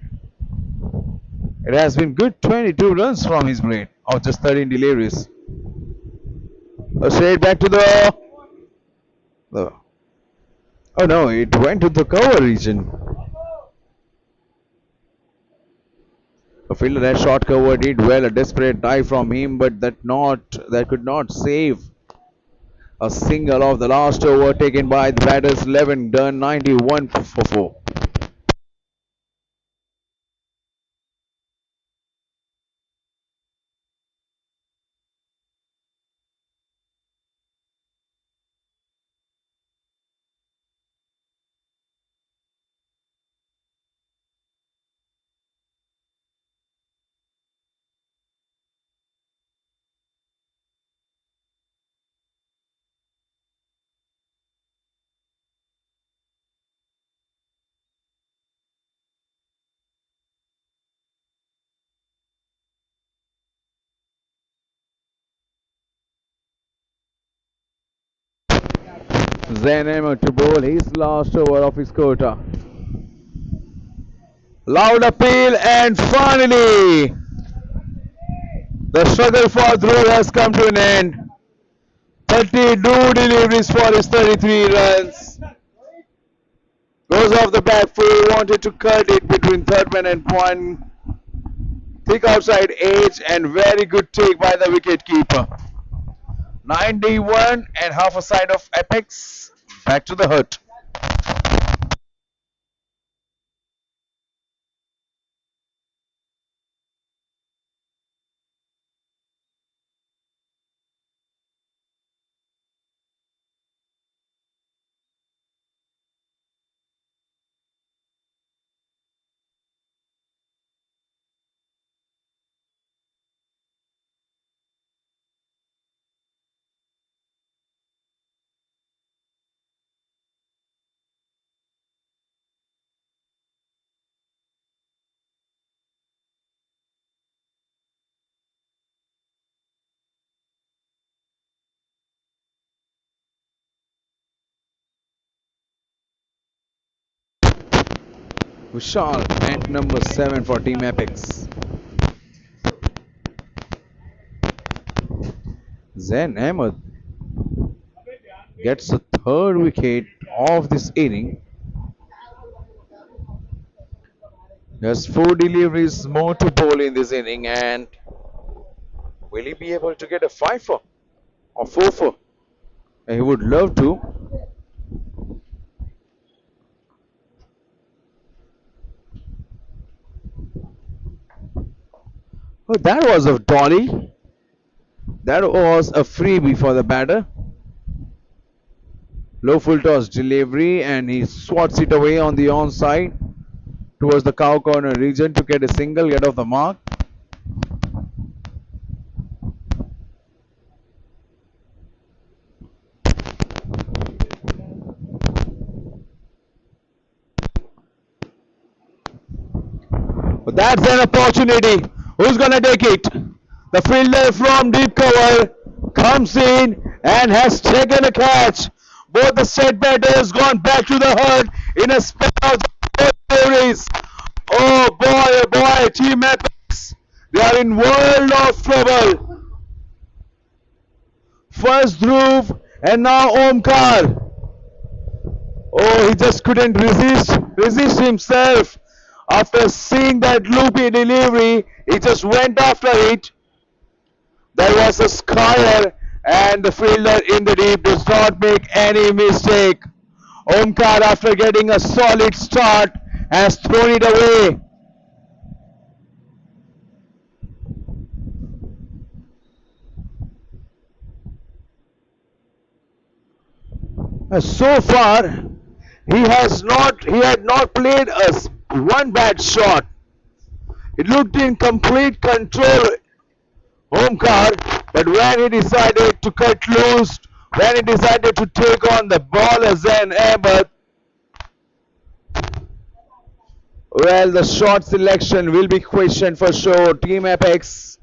it has been good 22 runs from his blade of just 13 deliveries. Straight back to the oh no, it went to the cover region. The fielder that short cover did well, a desperate dive from him, but that could not save a single of the last over taken by the batters. 11 done, 91 for 4. Zainema to bowl his last over of his quota. Loud appeal, and finally the struggle for Dhruv has come to an end. 32 deliveries for his 33 runs. Goes off the back foot, wanted to cut it between third man and point. Thick outside edge and very good take by the wicket keeper. 91 and half a side of apex. Back to the hut. Vishal at number 7 for Team Apex. Zain Ahmed gets the third wicket of this inning. There's 4 deliveries more to bowl in this inning, and will he be able to get a 5-4 or 4-4? He would love to. Oh, that was a dolly. That was a freebie for the batter. Low full toss delivery, and he swats it away on the onside towards the cow corner region to get a single, get off the mark. But that's an opportunity. Who's gonna take it? The fielder from deep cover comes in and has taken a catch. Both the set batters gone back to the herd in a spell of deliveries. Oh boy, Team Apex. They are in world of trouble. First Dhruv and now Omkar. Oh, he just couldn't resist himself. After seeing that loopy delivery, he just went after it. There was a scare, and the fielder in the deep does not make any mistake. Omkar, after getting a solid start, has thrown it away. So far, he had not played one bad shot. It looked in complete control, Omkar, but when he decided to cut loose, when he decided to take on the ball Zain Ahmed, well, the shot selection will be questioned for sure. Team Apex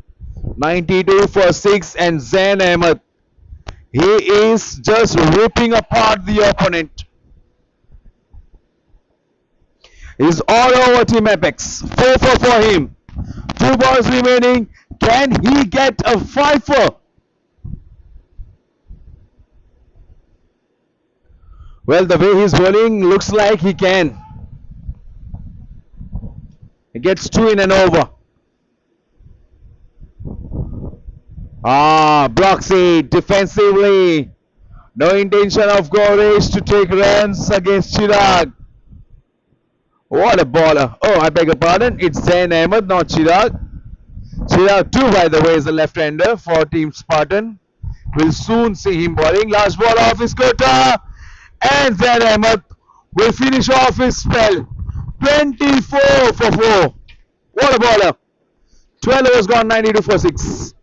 92 for 6, and Zain Ahmed, he is just ripping apart the opponent. He's all over Team Apex. 4-4 for him. 2 balls remaining. Can he get a 5-4? Well, the way he's bowling looks like he can. He gets 2 in and over. Blocks it defensively. No intention of Goresh to take runs against Chirag. What a baller. Oh, I beg your pardon. It's Zain Ahmed, not Chirag. Chirag too, by the way, is a left-hander for Team Spartan. We'll soon see him bowling. Last ball off his quota. And Zain Ahmed will finish off his spell. 24 for 4. What a baller. 12 overs gone, 92 for 6.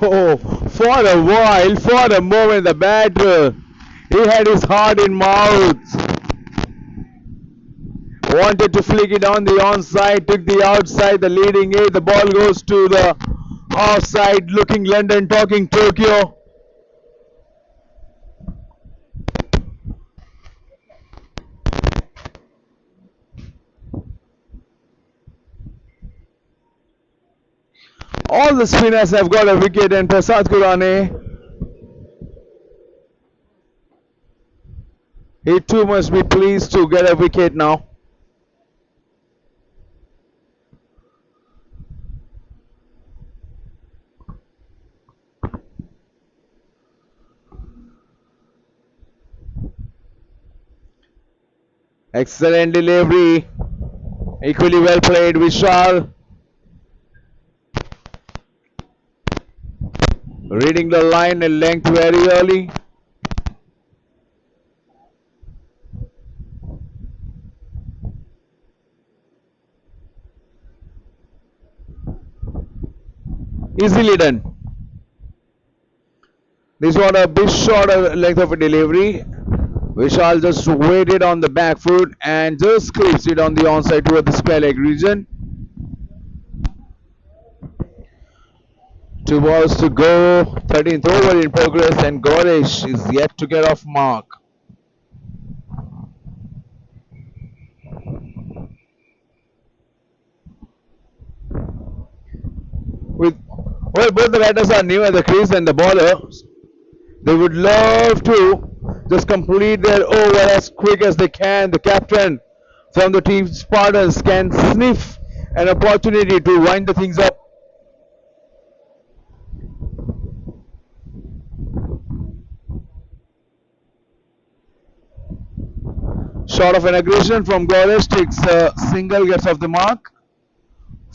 Oh, for a while, for a moment, the batter, he had his heart in mouth. Wanted to flick it on the onside, took the outside, the leading edge. The ball goes to the offside, looking London, talking Tokyo. All the spinners have got a wicket, and Prasad Kurane, he too must be pleased to get a wicket now. Excellent delivery. Equally well played, Vishal. Reading the line and length very early. Easily done. This was a bit shorter length of a delivery. Vishal just waited on the back foot and just clips it on the onside toward the square leg region. Two balls to go. 13th over in progress, and Goresh is yet to get off mark. With both the batters are new at the crease, and the bowlers, they would love to just complete their over as quick as they can. The captain from the team Spartans can sniff an opportunity to wind the things up. Short of an aggression from Goresh, takes a single, gets off the mark.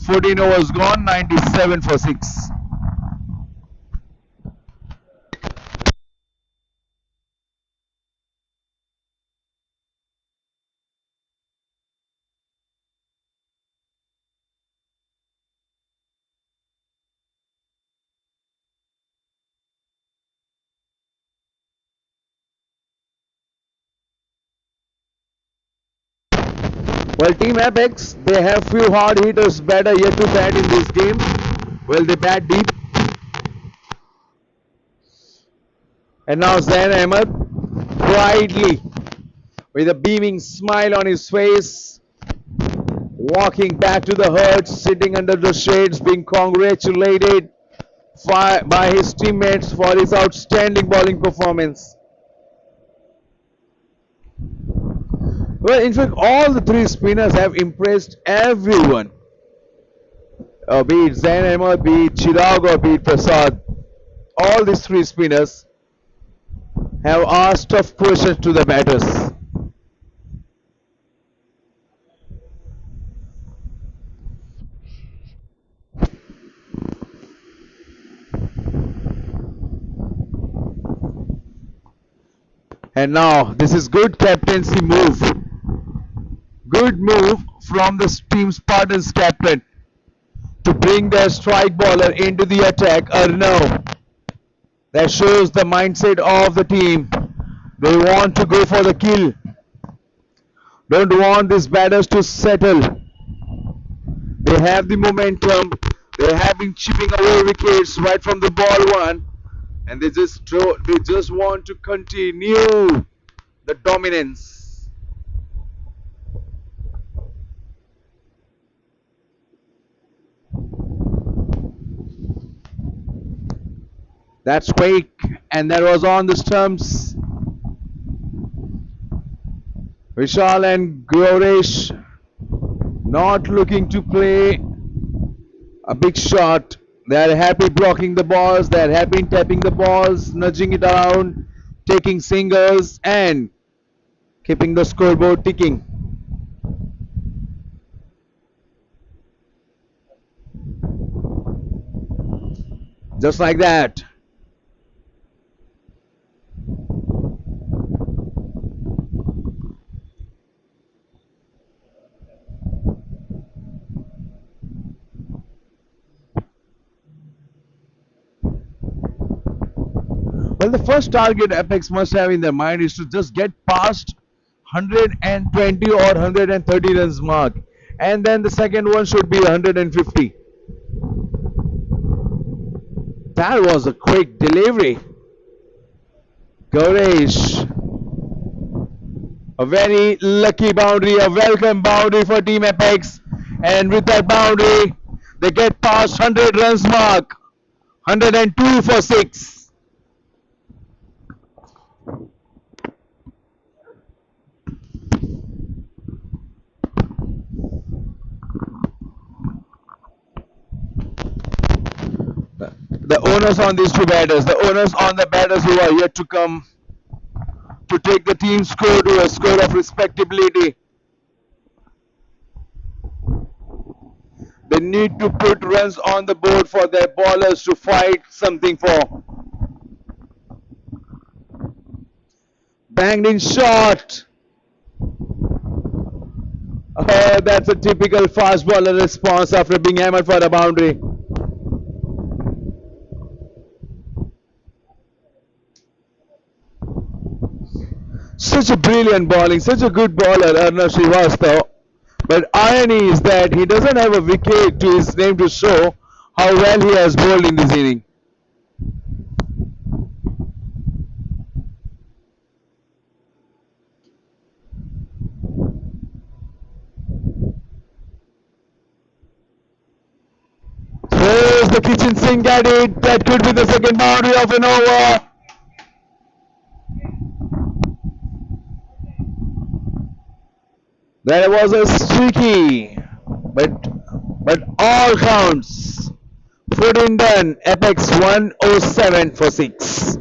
14 overs gone, 97 for 6. Well, Team Apex, they have few hard hitters better yet to bat in this game. Well, they bat deep. And now Zain Ahmed, brightly, with a beaming smile on his face, walking back to the herd, sitting under the shades, being congratulated by his teammates for his outstanding bowling performance. Well, in fact, all the three spinners have impressed everyone. Be it Zain Ahmed, be it Chirag, or be it Prasad. All these three spinners have asked tough questions to the batters. And now, this is good captaincy move. Good move from the team Spartans captain to bring their strike bowler into the attack, Arnav. That shows the mindset of the team. They want to go for the kill. Don't want these batters to settle. They have the momentum. They have been chipping away wickets right from the ball one, and they just want to continue the dominance. That's quick, and that was on the stumps. Vishal and Goresh not looking to play a big shot. They're happy blocking the balls. They're happy tapping the balls, nudging it around, taking singles, and keeping the scoreboard ticking. Just like that. Well, the first target Apex must have in their mind is to just get past 120 or 130 runs mark, and then the second one should be 150. That was a quick delivery. Goresh, a very lucky boundary, a welcome boundary for Team Apex, and with that boundary they get past 100 runs mark. 102 for 6. The onus on these two batters, the onus on the batters who are yet to come to take the team score to a score of respectability. They need to put runs on the board for their bowlers to fight something for. Banged in shot. Oh, that's a typical fast bowler response after being hammered for a boundary. Such a brilliant bowling, such a good bowler, Arnav Srivastava. But irony is that he doesn't have a wicket to his name to show how well he has bowled in this inning. Throws the kitchen sink at it. That could be the second boundary of an over. That was a streaky, but all counts. 14 done. Apex 107 for 6.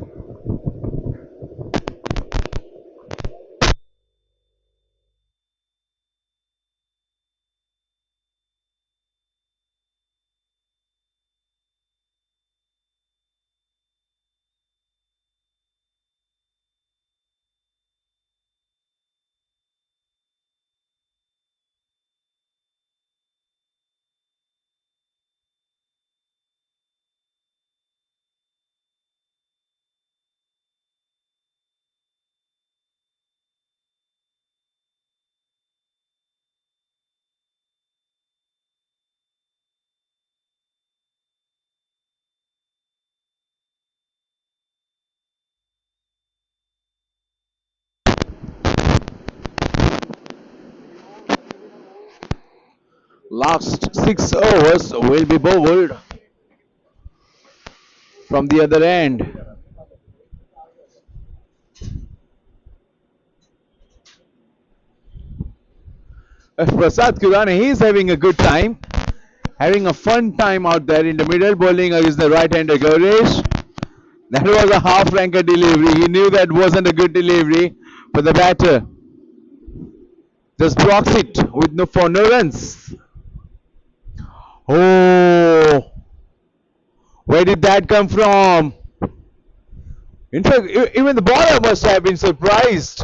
Last 6 overs will be bowled from the other end. Prasad Kurane, he is having a good time, having a fun time out there in the middle, bowling against the right-hander Gaurish. That was a half-ranker delivery. He knew that wasn't a good delivery, but the batter just blocks it with no runs. Oh, where did that come from? In fact, even the bowler must have been surprised.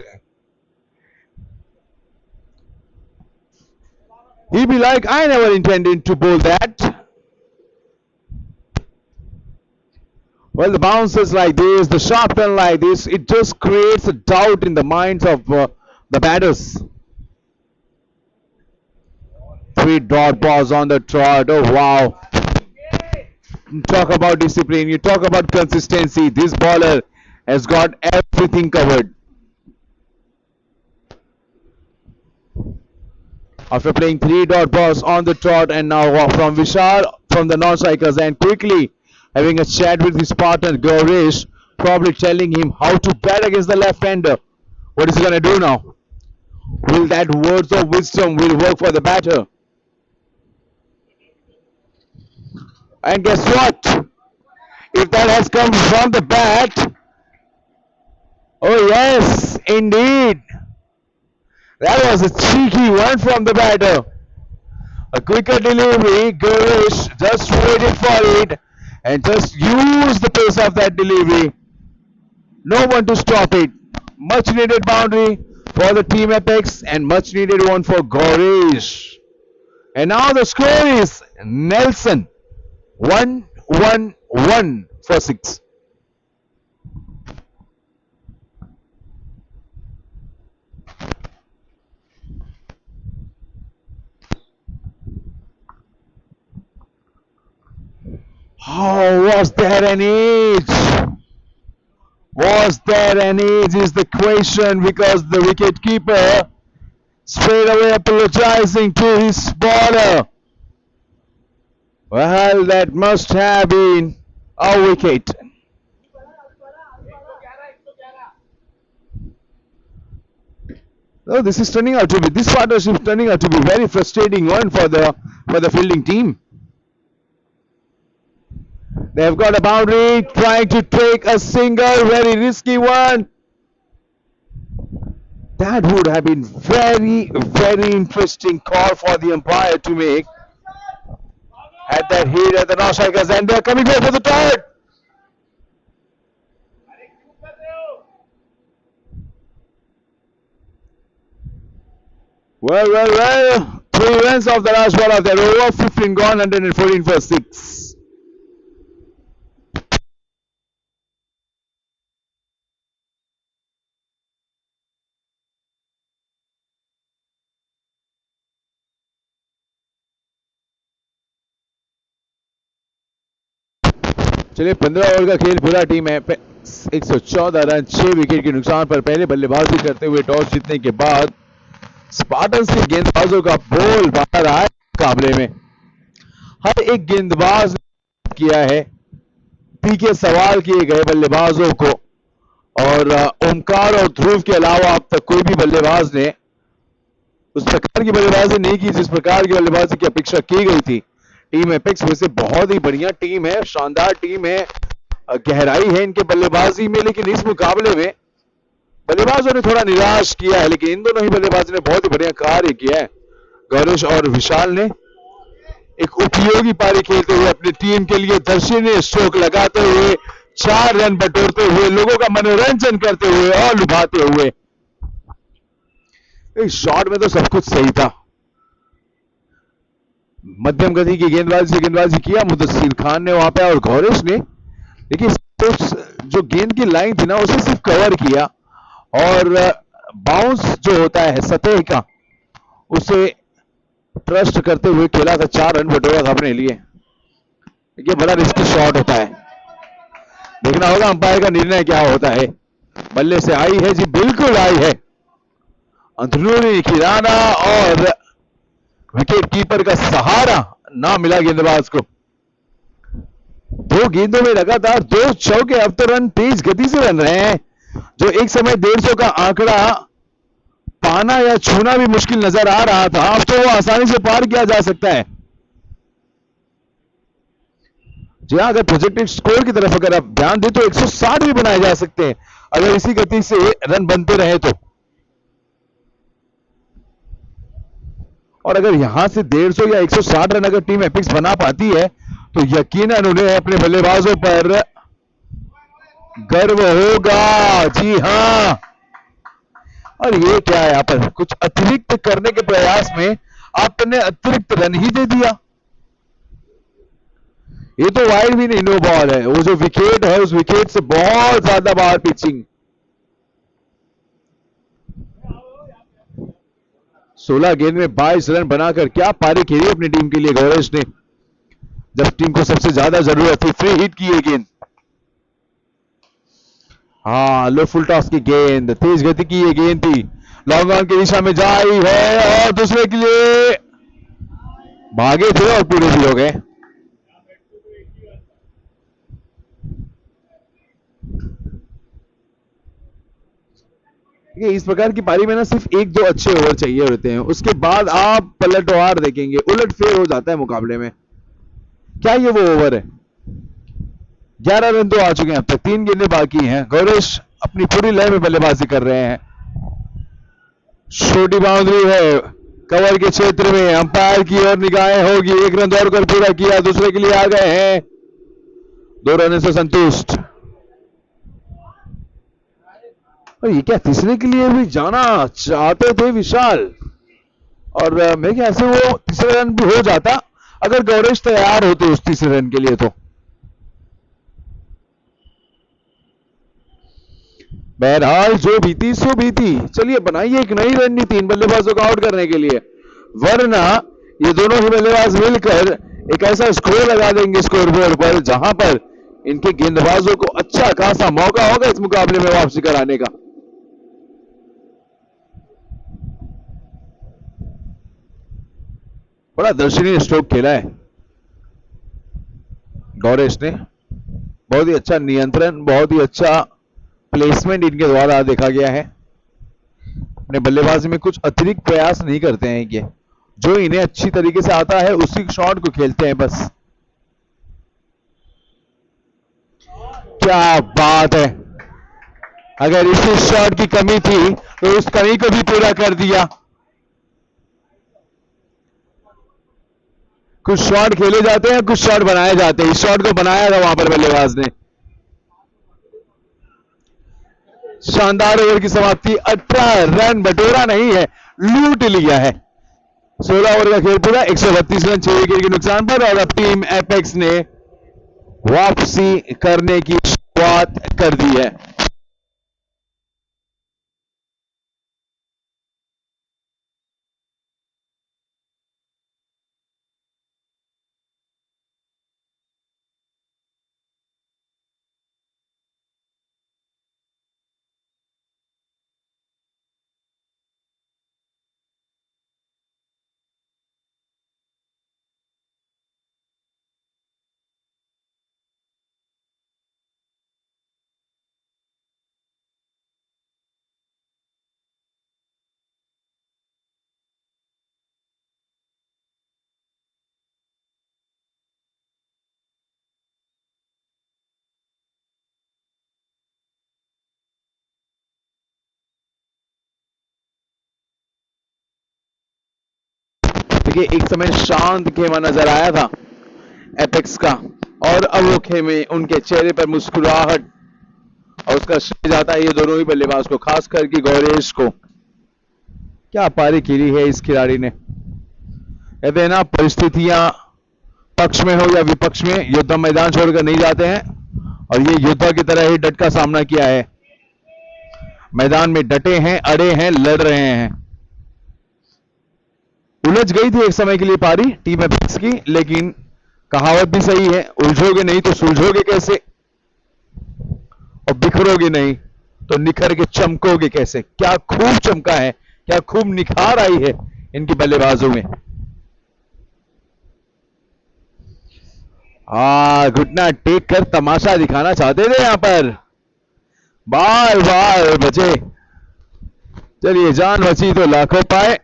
He'd be like, I never intended to bowl that. Well, the bounces like this, the sharp turn like this, it just creates a doubt in the minds of the batters. 3 dot balls on the trot. Oh, wow. You talk about discipline, you talk about consistency. This bowler has got everything covered. After playing 3 dot balls on the trot, and now from Vishal from the non-strikers, and quickly having a chat with his partner Gaurish, probably telling him how to bat against the left-hander. What is he gonna do now? Will that words of wisdom will work for the batter? And guess what? If that has come from the bat, oh yes, indeed, that was a cheeky one from the batter. A quicker delivery, Gaurish just waited for it and just used the pace of that delivery. No one to stop it. Much needed boundary for the team Apex and much needed one for Gaurish. And now the score is Nelson 1-1-1 for 6. Oh, was there an edge? Was there an edge is the question, because the wicket keeper straight away apologizing to his bowler. Well, that must have been a wicket. Oh, this partnership is turning out to be very frustrating one for the fielding team. They've got a boundary, trying to take a single, very risky one. That would have been very, very interesting call for the umpire to make. Had that hit at the non-strikers, and they're coming here for the third. Well. 3 runs off the last ball of their over. 15 gone, 114 for 6. चलिए 15 over का खेल पूरा। Team है 114 run 6 wicket के नुकसान पर पहले बल्लेबाजी करते हुए टॉस जीतने के बाद स्पार्टन्स के गेंदबाजों का बोल बाहर आया मुकाबले में। हर एक गेंदबाज ने किया है, पीके सवाल किए गए बल्लेबाजों को, और ओमकार और ध्रुव के अलावा अब तक कोई भी बल्लेबाज ने उस प्रकार की बल्लेबाजी नहीं की जिस प्रकार की बल्लेबाजी की अपेक्षा की गई थी। टीम एपेक्स वैसे बहुत ही बढ़िया टीम है, शानदार टीम है, गहराई है इनके बल्लेबाजी में, लेकिन इस मुकाबले में बल्लेबाजों ने थोड़ा निराश किया है। लेकिन इन दोनों ही बल्लेबाजों ने बहुत ही बढ़िया कार्य किया है। गौरेश और विशाल ने एक उपयोगी पारी खेलते हुए अपनी टीम के लिए दर्शनीय स्ट्रोक लगाते हुए 4 रन बटोरते हुए लोगों का मनोरंजन करते हुए और लुभाते हुए। इस शॉट में तो सब कुछ सही था। मध्यम गति की गेंदबाजी किया मुदस्सिर खान ने वहां पे, और गौरेश ने देखिए जो गेंद की लाइन थी ना उसे सिर्फ कवर किया, और बाउंस जो होता है सतह का उसे ट्रस्ट करते हुए खेला था। 4 रन बटोरा था अपने लिए। ये बड़ा रिस्की शॉट होता है, देखना होगा अंपायर का निर्णय क्या होता है। बल्ले से आई है जी, बिल्कुल आई है, अंदरूनी खिलाना, और विकेट कीपर का सहारा ना मिला गेंदबाज को। 2 गेंदों में लगातार 2 चौके। अब तो रन तेज गति से बन रहे हैं। जो एक समय 150 का आंकड़ा पाना या छूना भी मुश्किल नजर आ रहा था, अब तो वो आसानी से पार किया जा सकता है। जी हाँ, अगर प्रोजेक्टेड स्कोर की तरफ अगर आप ध्यान दें तो 160 भी बनाए जा सकते हैं अगर इसी गति से रन बनते रहे तो। और अगर यहां से 150 या 160 रन अगर टीम एपिक्स बना पाती है तो यकीनन उन्हें अपने बल्लेबाजों पर गर्व होगा। जी हां, और ये क्या है, यहाँ पर कुछ अतिरिक्त करने के प्रयास में आपने अतिरिक्त रन ही दे दिया। ये तो वाइड भी नहीं, नो बॉल है। वो जो विकेट है उस विकेट से बहुत ज्यादा बाहर पिचिंग। 16 गेंद में 22 रन बनाकर क्या पारी खेली अपनी टीम के लिए गौरेश ने, जब टीम को सबसे ज्यादा जरूरत थी। फ्री हिट की ये गेंद, हाँ लो फुल टॉस की गेंद, तेज गति की ये गेंद थी, लॉन्ग ऑन की दिशा में जाई है और दूसरे के लिए भागे थे और पूरे भी हो गए। इस प्रकार की पारी में ना सिर्फ 1-2 अच्छे ओवर चाहिए होते हैं, उसके बाद आप पलटवार देखेंगे, उलटफेर हो जाता है मुकाबले में। क्या ये वो ओवर है? 11 रन तो आ चुके हैं अब तक, 3 गेंदें बाकी हैं। गौरेश अपनी पूरी लय में बल्लेबाजी कर रहे हैं। छोटी बाउंड्री है कवर के क्षेत्र में, अंपायर की ओर निगाहें होगी। 1 रन दौड़कर पूरा किया, दूसरे के लिए आ गए हैं, 2 रन से संतुष्ट। और ये क्या, तीसरे के लिए भी जाना चाहते थे विशाल, और मेरे ख्याल से वो तीसरे रन भी हो जाता अगर गौरेश तैयार होते उस तीसरे रन के लिए। तो बहरहाल जो बीती सो बीती। चलिए बनाइए एक नई रणनीति इन बल्लेबाजों को आउट करने के लिए, वरना ये दोनों ही बल्लेबाज मिलकर एक ऐसा स्कोर लगा देंगे स्कोरबोर्ड पर जहां पर इनके गेंदबाजों को अच्छा खासा मौका होगा इस मुकाबले में वापसी कराने का। बड़ा दर्शनीय स्ट्रोक खेला है गौरेश ने, बहुत ही अच्छा नियंत्रण, बहुत ही अच्छा प्लेसमेंट इनके द्वारा देखा गया है। अपने बल्लेबाजी में कुछ अतिरिक्त प्रयास नहीं करते हैं ये, जो इन्हें अच्छी तरीके से आता है उसी शॉट को खेलते हैं बस। क्या बात है, अगर इसी शॉट की कमी थी तो उस कमी को भी पूरा कर दिया। कुछ शॉट खेले जाते हैं, कुछ शॉट बनाए जाते हैं, इस शॉट को बनाया था वहां पर बल्लेबाज ने। शानदार ओवर की समाप्ति, 18 रन बटोरा नहीं है, लूट लिया है। 16 ओवर का खेल पूरा, 132 रन 6 विकेट के नुकसान पर, और अब टीम एपेक्स ने वापसी करने की शुरुआत कर दी है। देखिए एक समय शांत खेमा नजर आया था एपेक्स का, और अब वो खेमे उनके चेहरे पर मुस्कुराहट, और उसका श्रेय जाता है ये दोनों ही बल्लेबाज को, खास करके गौरेश को। क्या पारी खेली है इस खिलाड़ी ने। कहते हैं ना, परिस्थितियां पक्ष में हो या विपक्ष में, योद्धा मैदान छोड़कर नहीं जाते हैं, और ये योद्धा की तरह ही डट का सामना किया है। मैदान में डटे हैं, अड़े हैं, लड़ रहे हैं। उलझ गई थी एक समय के लिए पारी टीम एपेक्स की, लेकिन कहावत भी सही है, उलझोगे नहीं तो सुलझोगे कैसे, और बिखरोगे नहीं तो निखर के चमकोगे कैसे। क्या खूब चमका है, क्या खूब निखार आई है इनकी बल्लेबाजों में। घुटना टेक कर तमाशा दिखाना चाहते थे यहां पर, बार बार बचे। चलिए, जान बची तो लाखों पाए,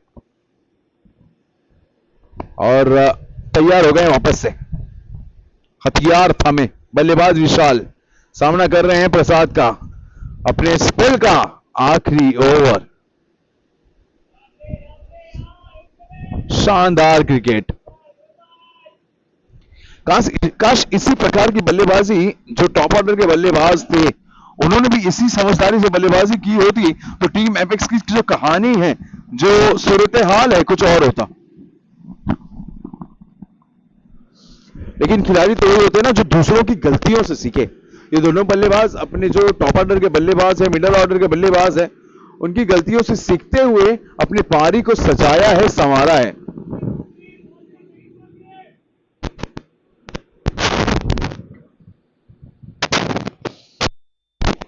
और तैयार हो गए वापस से। हथियार थामे बल्लेबाज विशाल सामना कर रहे हैं प्रसाद का, अपने स्पेल का आखिरी ओवर। शानदार क्रिकेट। काश इसी प्रकार की बल्लेबाजी जो टॉप ऑर्डर के बल्लेबाज थे, उन्होंने भी इसी समझदारी से बल्लेबाजी की होती, तो टीम एपेक्स की जो कहानी है, जो सूरत हाल है, कुछ और होता। लेकिन खिलाड़ी तो वही होते हैं ना जो दूसरों की गलतियों से सीखे। ये दोनों बल्लेबाज अपने जो टॉप ऑर्डर के बल्लेबाज है, मिडिल ऑर्डर के बल्लेबाज है, उनकी गलतियों से सीखते हुए अपनी पारी को सजाया है, संवारा है।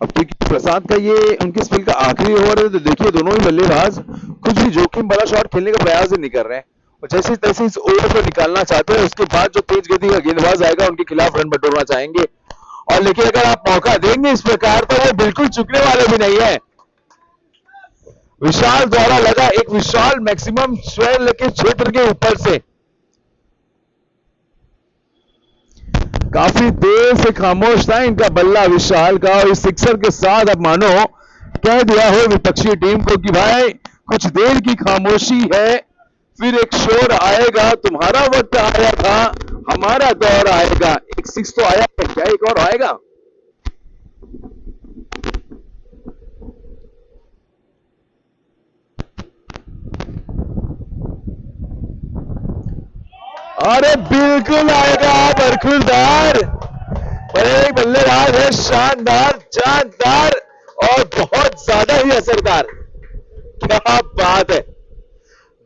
अब क्योंकि प्रसाद का ये उनके स्पेल का आखिरी ओवर है, तो देखिए दोनों ही बल्लेबाज कुछ भी जोखिम भरा शॉट खेलने का प्रयास ही नहीं कर रहे हैं, और जैसे तैसे इस ओवर को निकालना चाहते हैं। उसके बाद जो तेज गति का गेंदबाज आएगा उनके खिलाफ रन बटोरना चाहेंगे, और लेकिन अगर आप मौका देंगे इस प्रकार, तो वो बिल्कुल चुकने वाले भी नहीं है। विशाल द्वारा लगा एक विशाल मैक्सिमम स्वेल के क्षेत्र के ऊपर से काफी देर से खामोश था इनका बल्ला विशाल का, और इस सिक्सर के साथ अब मानो कह दिया हो विपक्षी टीम को कि भाई कुछ देर की खामोशी है, फिर एक शोर आएगा, तुम्हारा वक्त आया था, हमारा दौर आएगा। एक सिक्स तो आया है, क्या एक और आएगा? अरे बिल्कुल आएगा बरखुरदार, बड़े बल्लेबाज है, शानदार, जानदार, और बहुत ज्यादा ही असरदार। क्या बात है,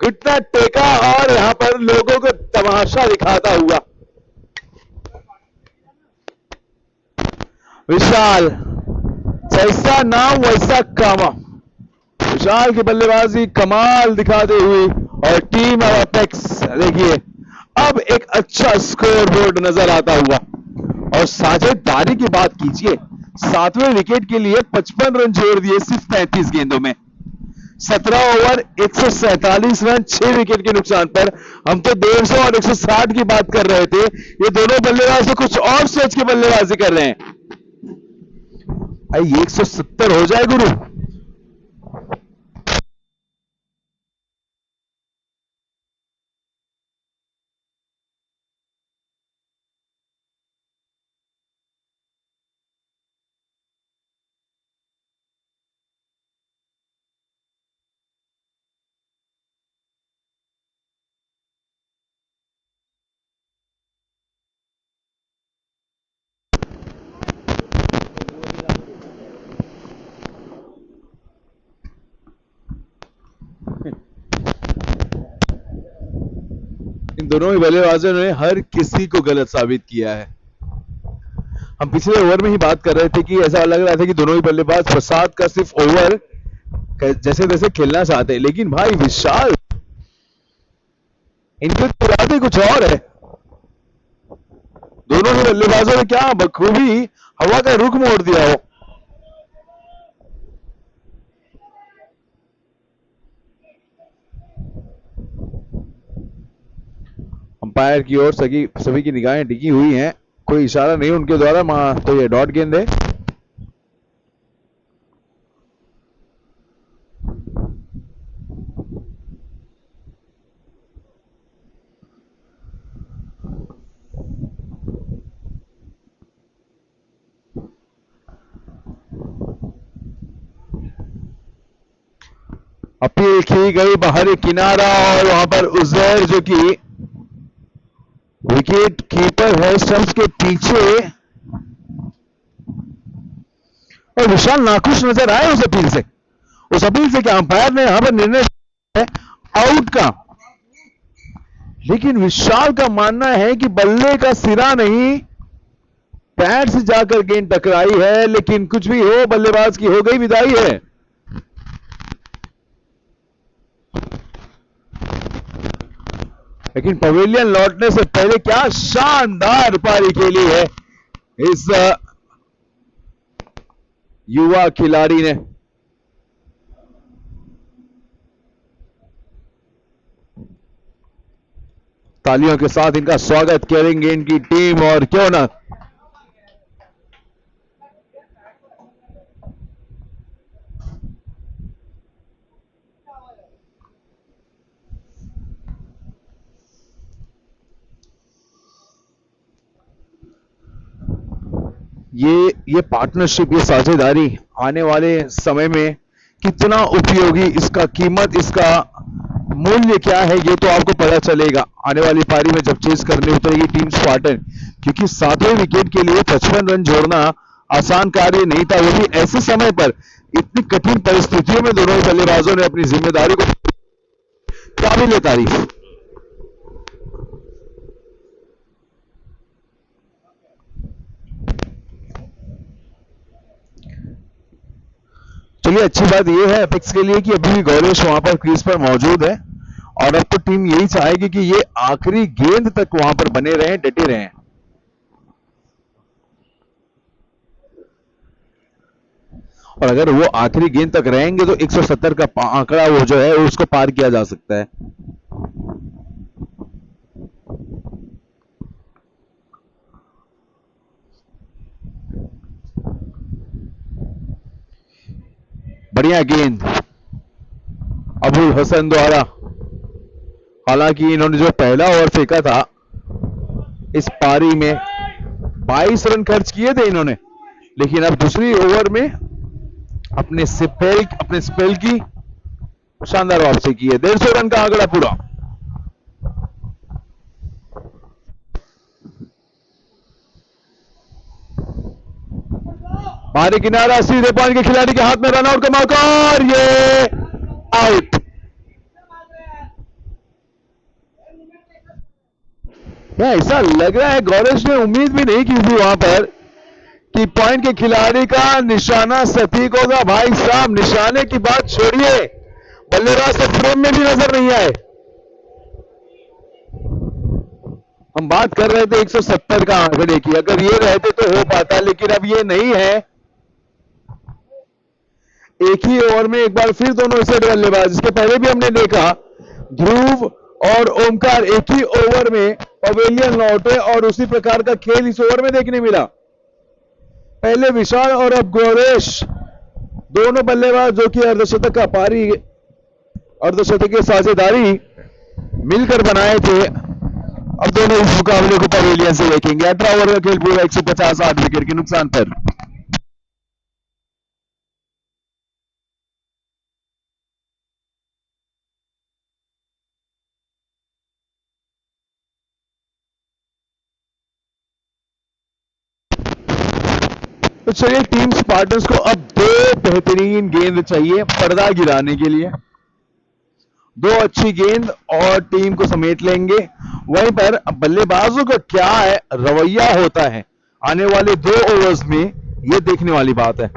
घुटना टेका और यहां पर लोगों को तमाशा दिखाता हुआ विशाल, जैसा नाम वैसा काम। विशाल की बल्लेबाजी कमाल दिखाते हुए, और टीम ऑफ एपेक्स देखिए अब एक अच्छा स्कोर बोर्ड नजर आता हुआ। और साझेदारी की बात कीजिए, 7वें विकेट के लिए 55 रन जोड़ दिए सिर्फ 35 गेंदों में, 17 ओवर 147 रन 6 विकेट के नुकसान पर। हम तो 150 और 160 की बात कर रहे थे, ये दोनों बल्लेबाज तो कुछ और सोच के बल्लेबाजी कर रहे हैं। ये 170 हो जाए गुरु। इन दोनों ही बल्लेबाजों ने हर किसी को गलत साबित किया है। हम पिछले ओवर में ही बात कर रहे थे कि ऐसा लग रहा था कि दोनों ही बल्लेबाज प्रसाद का सिर्फ ओवर जैसे तैसे खेलना चाहते हैं, लेकिन भाई विशाल, इनके इरादे कुछ और है। दोनों ही बल्लेबाजों ने क्या बखूबी हवा का रुख मोड़ दिया हो। अंपायर की ओर सभी की निगाहें टिकी हुई हैं, कोई इशारा नहीं उनके द्वारा, तो ये डॉट गेंद है। अपील की गई बाहरी किनारा और वहां पर उजैर जो कि विकेट कीपर है स्टंप्स के पीछे, और विशाल नाखुश नजर आए उस अपील से। उस अपील से क्या अंपायर ने यहां पर निर्णय है आउट का, लेकिन विशाल का मानना है कि बल्ले का सिरा नहीं, पैड से जाकर गेंद टकराई है। लेकिन कुछ भी हो, बल्लेबाज की हो गई विदाई है। लेकिन पवेलियन लौटने से पहले क्या शानदार पारी खेली है इस युवा खिलाड़ी ने। तालियों के साथ इनका स्वागत करेंगे इनकी टीम, और क्यों ना ये पार्टनरशिप, ये साझेदारी आने वाले समय में कितना उपयोगी, इसका कीमत, इसका मूल्य क्या है, ये तो आपको पता चलेगा आने वाली पारी में जब चेस करने उतरेगी टीम स्पार्टन। क्योंकि 7वें विकेट के लिए 55 रन जोड़ना आसान कार्य नहीं था, वो भी ऐसे समय पर, इतनी कठिन परिस्थितियों में दोनों बल्लेबाजों ने अपनी जिम्मेदारी को, काबिल तारीफ। चलिए, अच्छी बात यह है एपेक्स के लिए कि अभी भी गौरेश वहां पर क्रीज पर मौजूद है, और अब तो टीम यही चाहेगी कि ये आखिरी गेंद तक वहां पर बने रहें, डटे रहें। और अगर वो आखिरी गेंद तक रहेंगे तो 170 का आंकड़ा वो जो है उसको पार किया जा सकता है। बढ़िया गेंद अबुल हसन द्वारा। हालांकि इन्होंने जो पहला ओवर फेंका था इस पारी में 22 रन खर्च किए थे इन्होंने, लेकिन अब दूसरी ओवर में अपने स्पेल की शानदार वापसी की है। 150 रन का आंकड़ा पूरा। बाहरी किनारा, सीधे पॉइंट के खिलाड़ी के हाथ में रनआउट का मौका, और ये आउट। ऐसा लग रहा है गौरेश ने उम्मीद भी नहीं की थी वहां पर कि पॉइंट के खिलाड़ी का निशाना सटीक होगा। भाई साहब, निशाने की बात छोड़िए, बल्लेबाज तो फ्रेम में भी नजर नहीं आए। हम बात कर रहे थे 170 का आंकड़े की, अगर ये रहते तो हो पाता, लेकिन अब ये नहीं है। एक ही ओवर में एक बार फिर दोनों ऐसे बल्लेबाज, इसके पहले भी हमने देखा ध्रुव और ओमकार एक ही ओवर में पवेलियन लौटे, और उसी प्रकार का खेल इस ओवर में देखने मिला। पहले विशाल और अब गौरेश, दोनों बल्लेबाज जो कि अर्धशतक का पारी, अर्धशतक की साझेदारी मिलकर बनाए थे, अब दोनों इस मुकाबले को पवेलियन से देखेंगे। 18 ओवर का खेल पूरा 150 8 विकेट के नुकसान पर। तो चलिए, टीम स्पार्टन्स को अब 2 बेहतरीन गेंद चाहिए पर्दा गिराने के लिए। 2 अच्छी गेंद और टीम को समेट लेंगे। वहीं पर बल्लेबाजों का क्या है रवैया होता है आने वाले 2 ओवर्स में, यह देखने वाली बात है।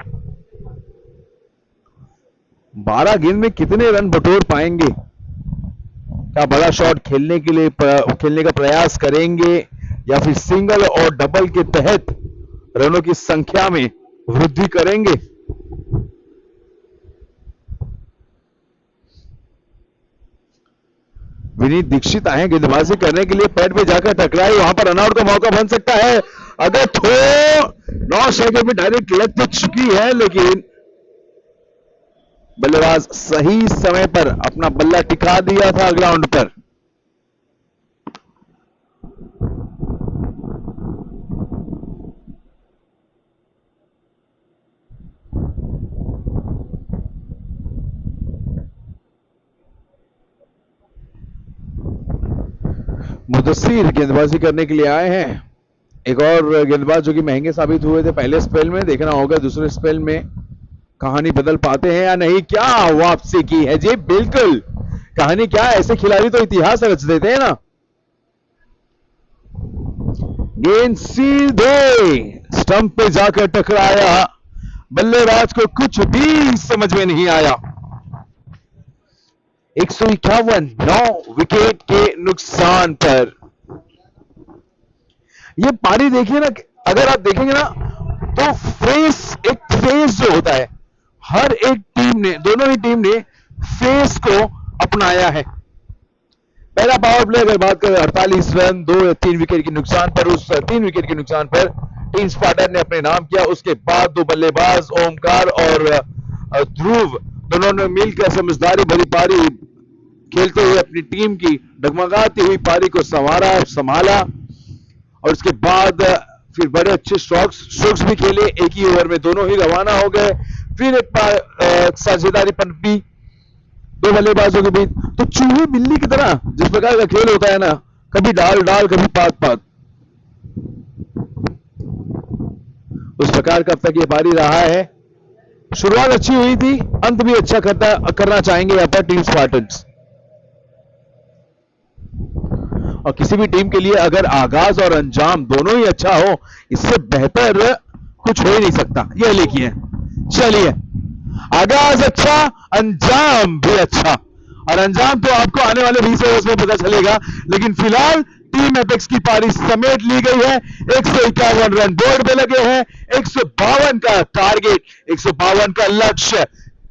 12 गेंद में कितने रन बटोर पाएंगे? क्या बड़ा शॉट खेलने का प्रयास करेंगे, या फिर सिंगल और डबल के तहत रनों की संख्या में वृद्धि करेंगे? विनीत दीक्षित आए गेंदबाजी करने के लिए, पैड पे जाकर टकराई, वहां पर रनआउट का मौका बन सकता है। अगर 9 सेकंड में डायरेक्ट लग तो चुकी है, लेकिन बल्लेबाज सही समय पर अपना बल्ला टिका दिया था ग्राउंड पर। मुदस्सिर गेंदबाजी करने के लिए आए हैं। एक और गेंदबाज जो कि महंगे साबित हुए थे पहले स्पेल में, देखना होगा दूसरे स्पेल में कहानी बदल पाते हैं या नहीं। क्या वापसी की है जी, बिल्कुल कहानी क्या, ऐसे खिलाड़ी तो इतिहास रच देते हैं ना। गेंद सीधे स्टंप पे जाकर टकराया, बल्लेबाज को कुछ भी समझ में नहीं आया। 151 9 विकेट के नुकसान पर। ये पारी देखिए ना, अगर आप देखेंगे ना तो एक फेस जो होता है, हर एक टीम ने, दोनों ही टीम ने फेस को अपनाया है। पहला पावर प्ले अगर बात करें 48 रन 2 या 3 विकेट के नुकसान पर, उस 3 विकेट के नुकसान पर टीम स्पार्टन ने अपने नाम किया। उसके बाद दो बल्लेबाज ओमकार और ध्रुव दोनों ने मिलकर समझदारी भरी पारी खेलते हुए अपनी टीम की डगमगाती हुई पारी को संभाला और उसके बाद फिर बड़े अच्छे स्ट्रोक्स भी खेले। एक ही ओवर में दोनों ही रवाना हो गए। फिर एक साझेदारी पनपी दो बल्लेबाजों के बीच। तो चूहे बिल्ली की तरह जिस प्रकार का खेल होता है ना, कभी डाल डाल कभी पात पात, उस प्रकार का अब तक ये पारी रहा है। शुरुआत अच्छी हुई थी, अंत भी अच्छा करना चाहेंगे यहाँ पर टीम स्पार्टन्स। और किसी भी टीम के लिए अगर आगाज और अंजाम दोनों ही अच्छा हो, इससे बेहतर कुछ हो ही नहीं सकता। ये लिखिए, चलिए, आगाज अच्छा, अंजाम भी अच्छा। और अंजाम तो आपको आने वाले 20 ओवर्स में पता चलेगा, लेकिन फिलहाल टीम एपेक्स की पारी समेट ली गई है। 151 रन बोर्ड पे लगे हैं, 152 का टारगेट, 152 का लक्ष्य।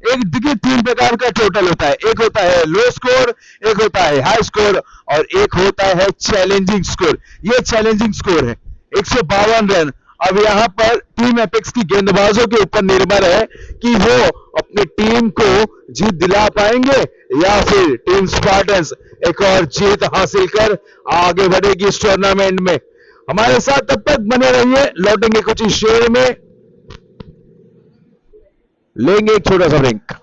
एक देखिए, तीन प्रकार का टोटल होता है, एक होता है लो स्कोर, एक होता है हाई स्कोर और एक होता है चैलेंजिंग स्कोर। ये चैलेंजिंग स्कोर है 152 रन। अब यहां पर टीम एपेक्स की गेंदबाजों के ऊपर निर्भर है कि वो अपनी टीम को जीत दिला पाएंगे या फिर टीम स्पार्टन्स एक और जीत हासिल कर आगे बढ़ेगी इस टूर्नामेंट में। हमारे साथ तब तक बने रहिए, लौटेंगे कुछ इस शेर में, लेंगे एक छोटा सा ब्रेक।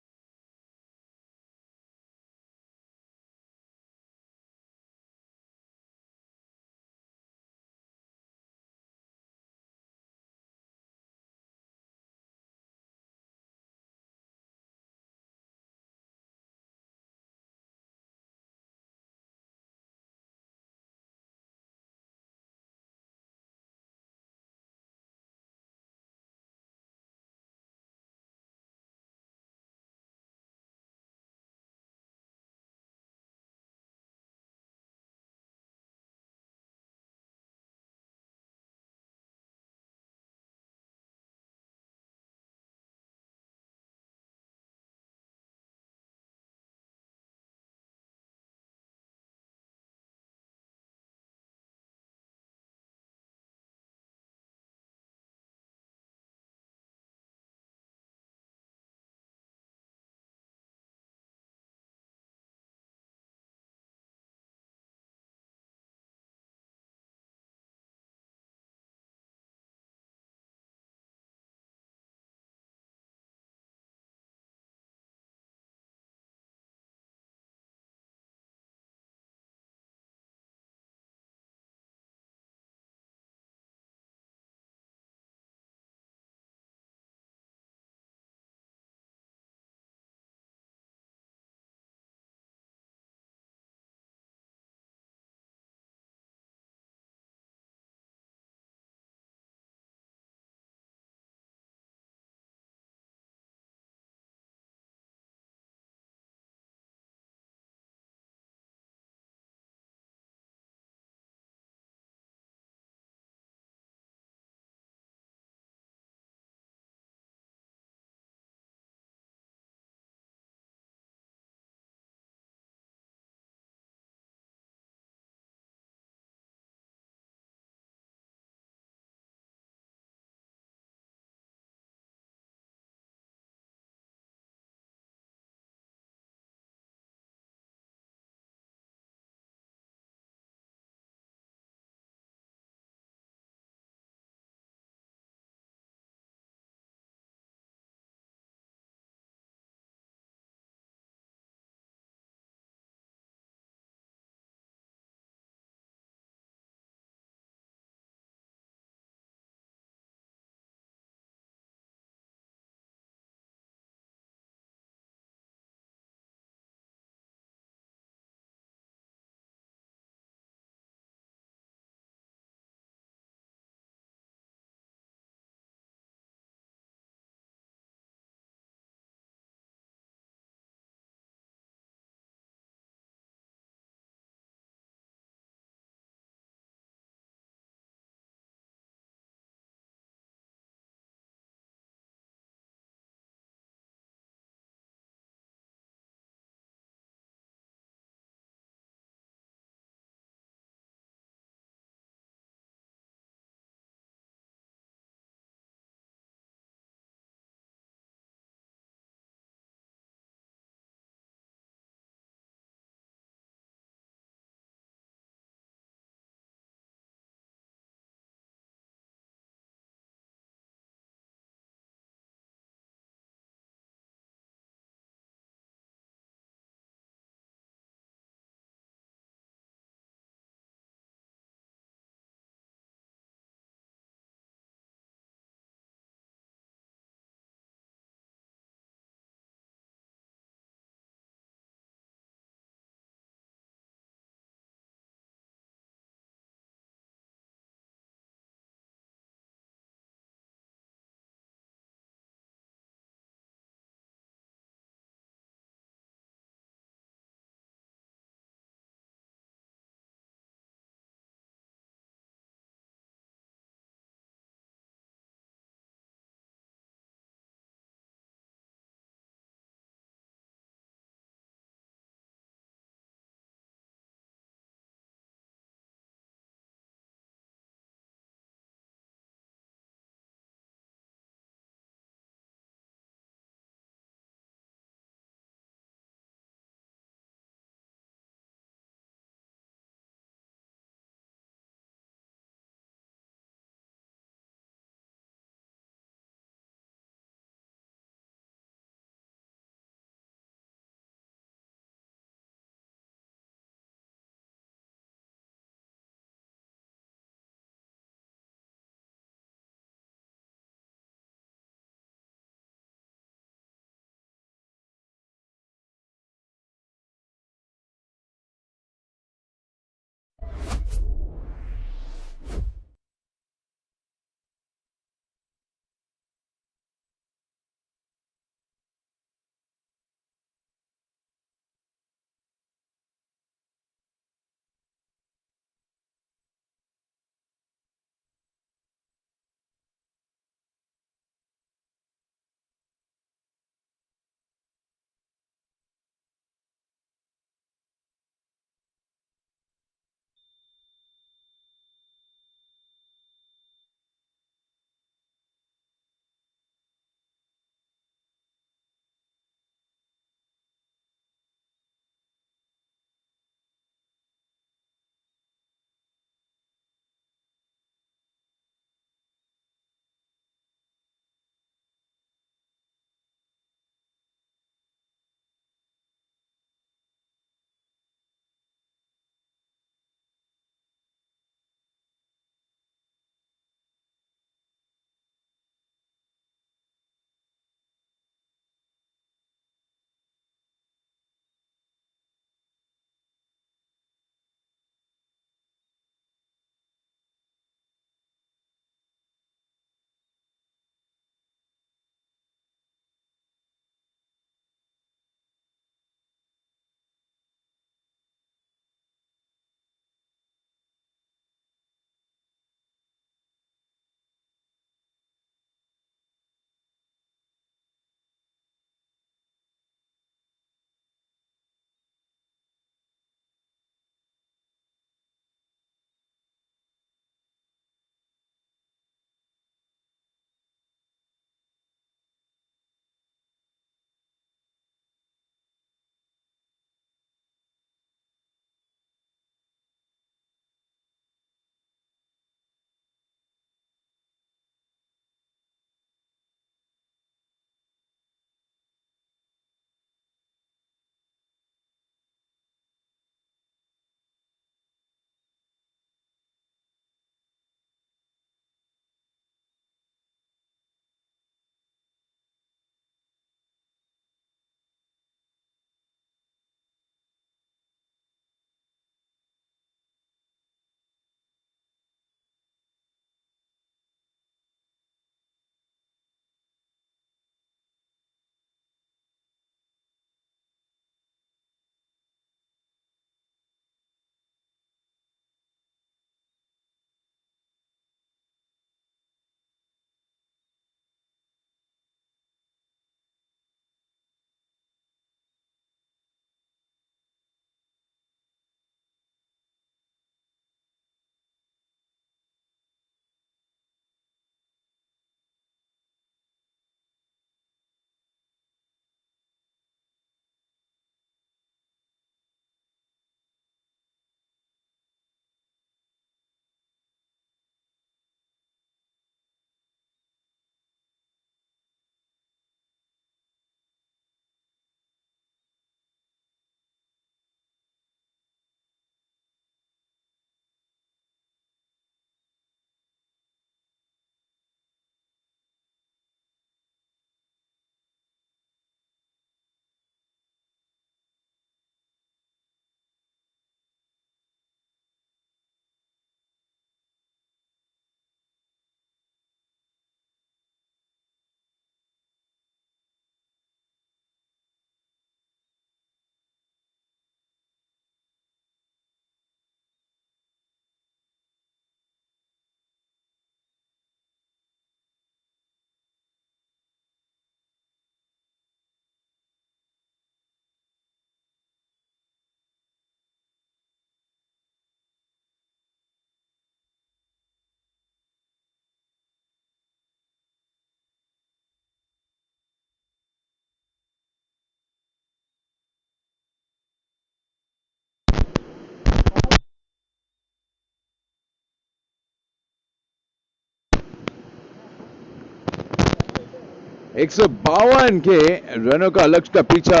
152 के रनों का लक्ष्य का पीछा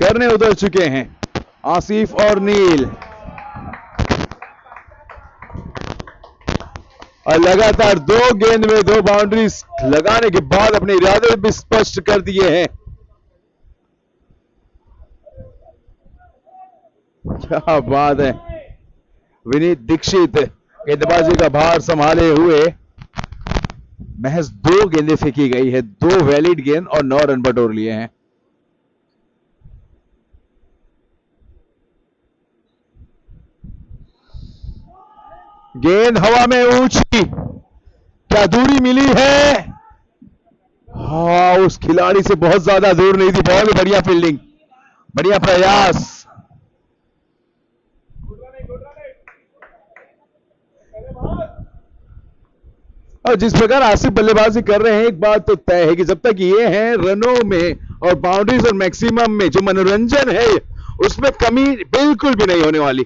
करने उतर चुके हैं आसिफ और नील। और लगातार 2 गेंद में 2 बाउंड्रीज लगाने के बाद अपने इरादे भी स्पष्ट कर दिए हैं। क्या बात है। विनीत दीक्षित गेंदबाजी का भार संभाले हुए महज 2 गेंदें फेंकी गई है, 2 वैलिड गेंद और 9 रन बटोर लिए हैं। गेंद हवा में ऊंची, क्या दूरी मिली है? हाँ, उस खिलाड़ी से बहुत ज्यादा दूर नहीं थी। बहुत बढ़िया फील्डिंग, बढ़िया प्रयास। और जिस प्रकार आसिफ बल्लेबाजी कर रहे हैं, एक बात तो तय है कि जब तक ये हैं रनों में और बाउंड्रीज और मैक्सिमम में जो मनोरंजन है उसमें कमी बिल्कुल भी नहीं होने वाली।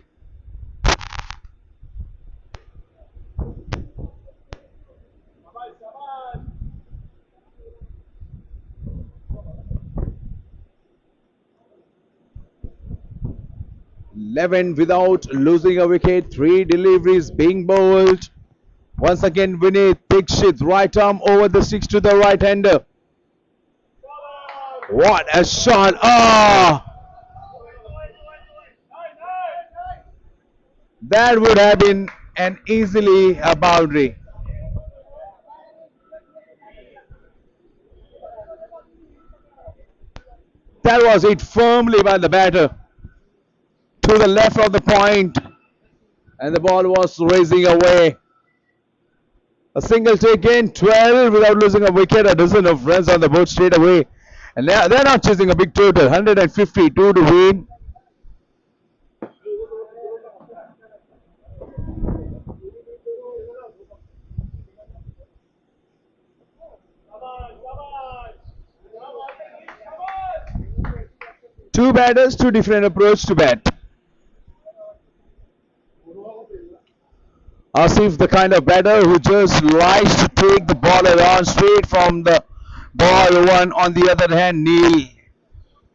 Eleven without losing a wicket, 3 deliveries being bowled. Once again, Vinay Dixit, right arm over the six to the right hander. What a shot! Ah! That would have been an easily a boundary. That was hit firmly by the batter to the left of the point, and the ball was racing away. A single take in, 12 without losing a wicket, a dozen of runs on the board straight away. And they're not chasing a big total, 152 to win. Two batters, two different approach to bat. Asif, the kind of batter who just likes to take the ball around straight from the ball one. On the other hand, Neil,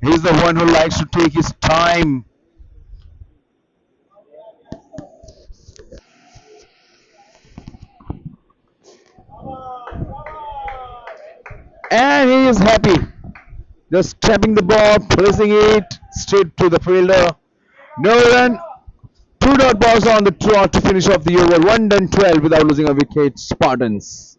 he's the one who likes to take his time. And he is happy. Just tapping the ball, placing it straight to the fielder. No run. 2 dot balls on the trot to finish off the over. 1 done 12 without losing a wicket. Spartans.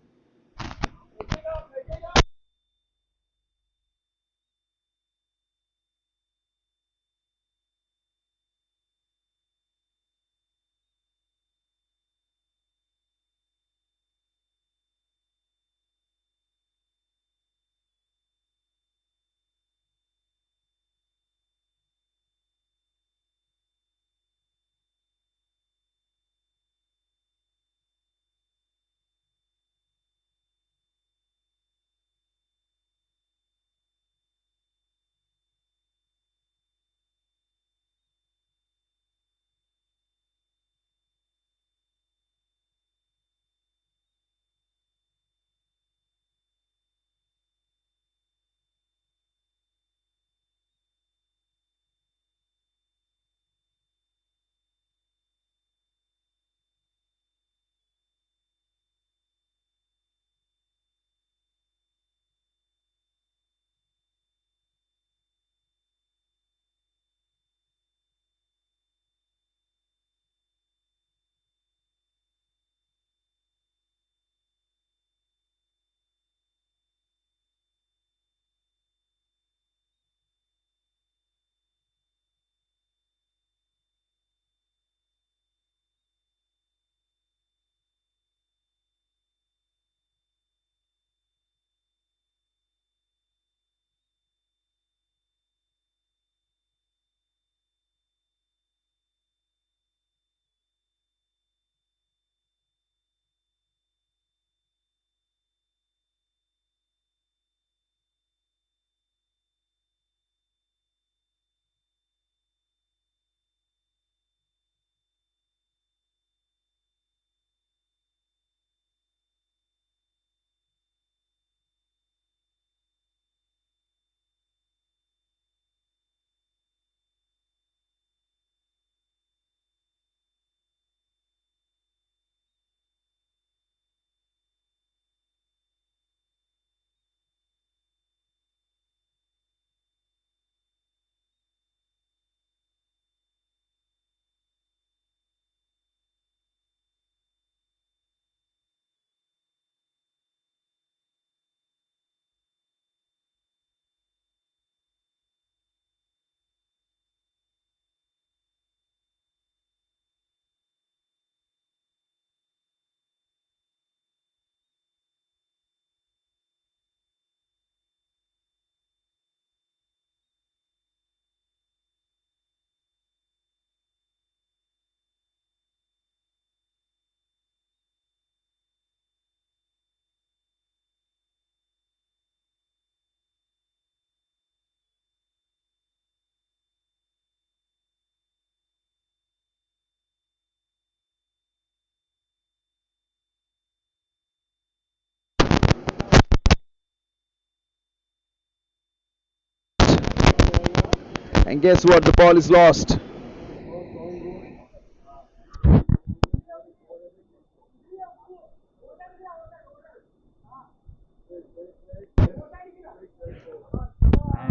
And guess what? The ball is lost. And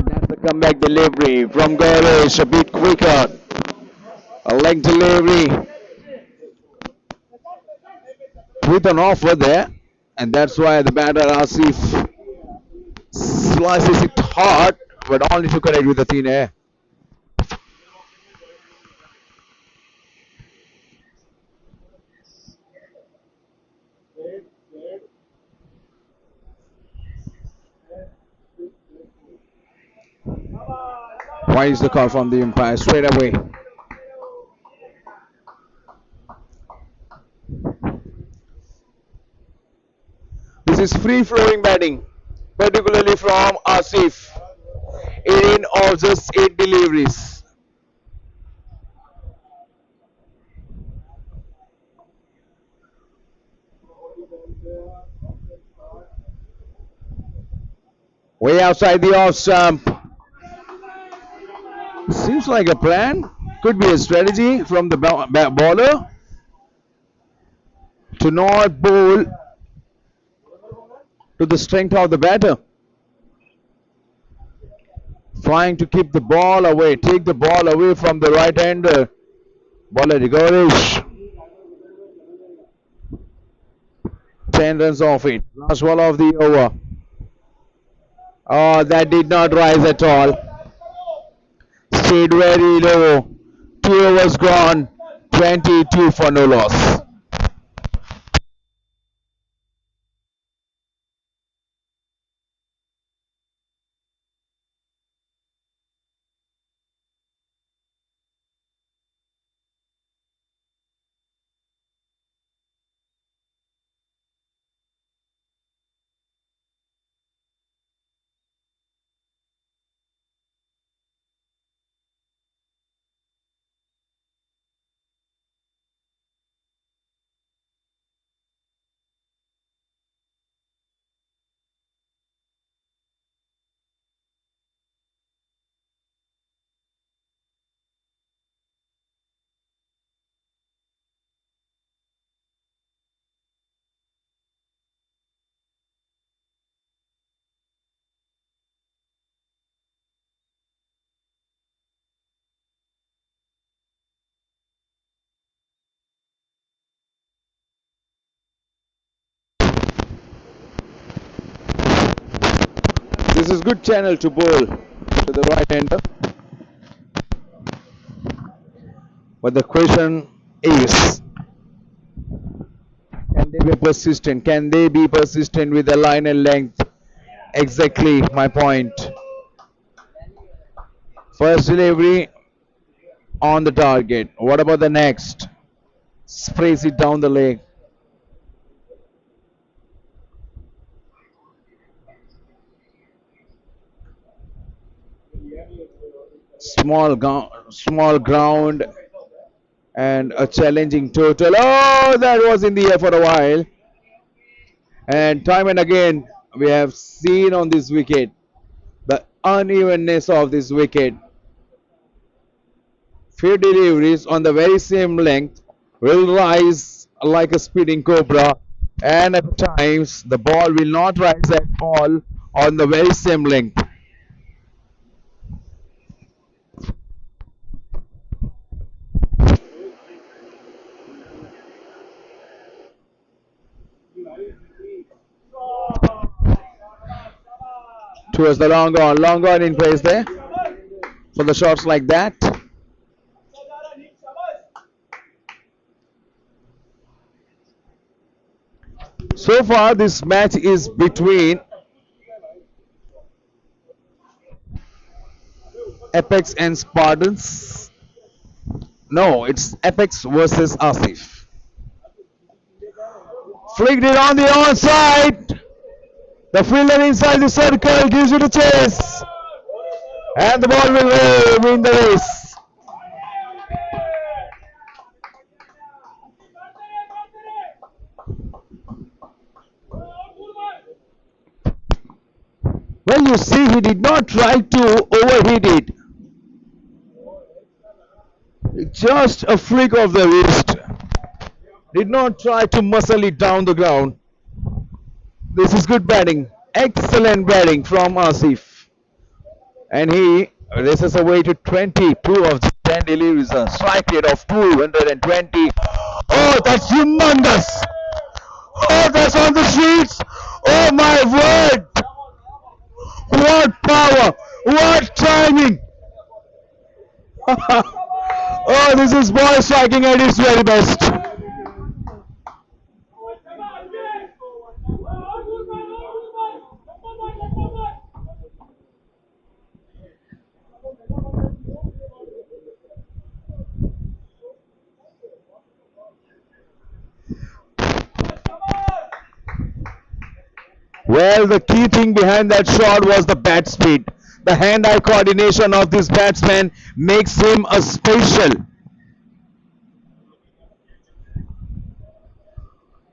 that's the comeback delivery from Gaurish, a bit quicker. A leg delivery with an offer there. And that's why the batter Asif slices it hard, but only to connect with the thin air. Why is the call from the umpire straight away? This is free-flowing batting, particularly from Asif. 18 of just 8 deliveries. Way outside the off stump. Seems like a plan. Could be a strategy from the bowler to not bowl to the strength of the batter. Trying to keep the ball away, take the ball away from the right-hander. Bowler Gorish. 10 runs off it. Last ball of the over. Oh, that did not rise at all. Stayed very low. 2 overs gone. 22 for no loss. This is good channel to bowl to the right-hander. But the question is, can they be persistent? Can they be persistent with the line and length? Exactly my point. First delivery on the target. What about the next? Sprays it down the leg. Small ground and a challenging total. Oh, that was in the air for a while. And time and again, we have seen on this wicket the unevenness of this wicket. Few deliveries on the very same length will rise like a speeding cobra, and at times the ball will not rise at all on the very same length. Towards the long on in place there for the shots like that. So far, this match is between Apex and Spartans. No, it's Apex versus Asif. Flicked it on the onside. The fielder inside the circle gives it a chase. And the ball will win the race. Well, you see, he did not try to overhit it. just a flick of the wrist. Did not try to muscle it down the ground. This is good batting. Excellent batting from Asif. And he races away to 22 of the 10 deliveries. A strike rate of 220. Oh, that's humongous. Oh, that's on the streets. Oh, my word. What power. What timing. Oh, this is ball striking at its very best. Well, the key thing behind that shot was the bat speed. The hand-eye coordination of this batsman makes him a special.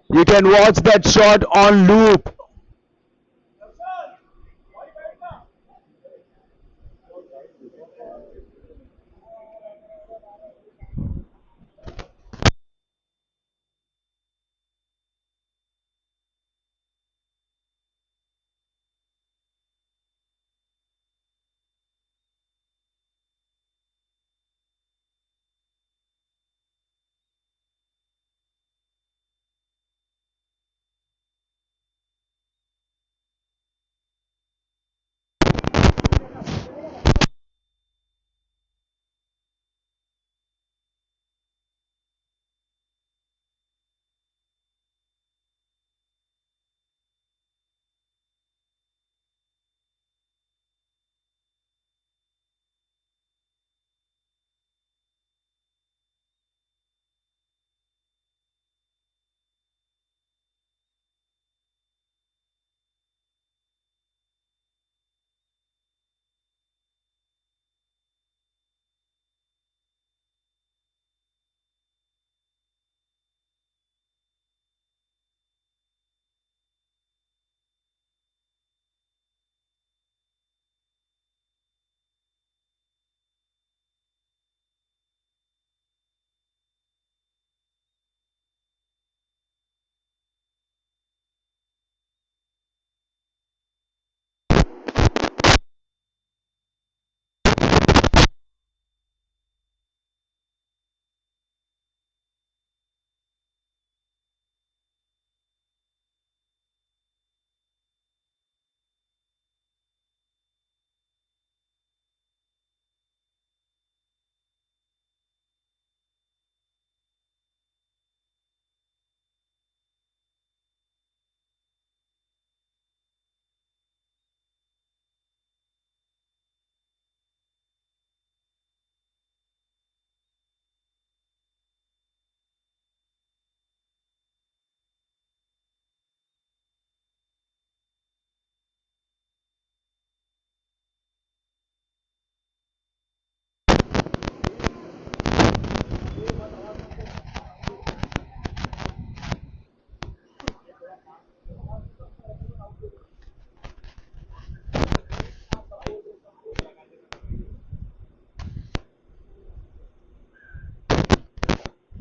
You can watch that shot on loop.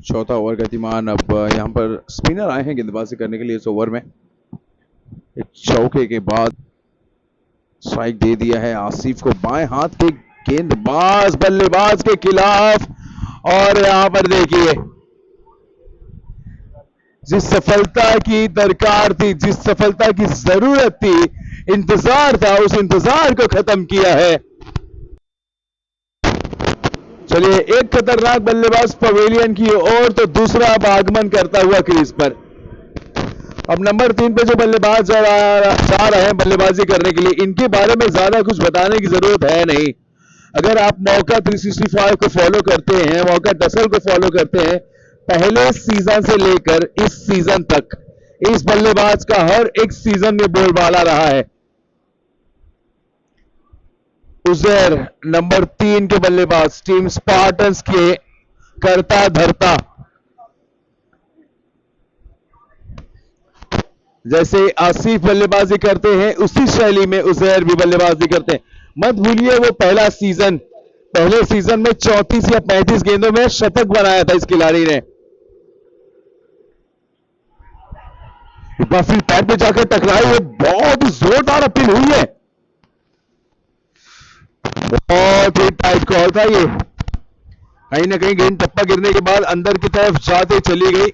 चौथा over गतिमान. अब यहाँ पर spinner आए हैं गेंदबाजी करने के लिए इस ओवर में. एक चौके के बाद स्ट्राइक दे दिया है आसिफ को. बाएं हाथ के गेंदबाज बल्लेबाज के खिलाफ. और यहाँ पर देखिए जिस सफलता की दरकार थी, जिस सफलता की जरूरत थी, इंतजार था, उस इंतजार को खत्म किया है. चलिए, एक खतरनाक बल्लेबाज पवेलियन की ओर तो दूसरा अब आगमन करता हुआ क्रीज पर. अब नंबर 3 पे जो बल्लेबाज जा रहे हैं बल्लेबाजी करने के लिए, इनके बारे में ज्यादा कुछ बताने की जरूरत है नहीं. अगर आप मौका 365 को फॉलो करते हैं, मौका टसल को फॉलो करते हैं, पहले सीजन से लेकर इस सीजन तक इस बल्लेबाज का हर एक सीजन में बोलबाला रहा है. उजैर नंबर 3 के बल्लेबाज, टीम स्पार्टन्स के करता धरता. जैसे आसिफ बल्लेबाजी करते हैं उसी शैली में उजैर भी बल्लेबाजी करते हैं. मत भूलिए वो पहला सीजन पहले सीजन में 34 या 35 गेंदों में शतक बनाया था इस खिलाड़ी ने। फिर पैर पे जाकर टकराई है, बहुत ही जोरदार अपील हुई है, बहुत ही टाइट कॉल था ये। कहीं ना कहीं गेंद टप्पा गिरने के बाद अंदर की तरफ जाते चली गई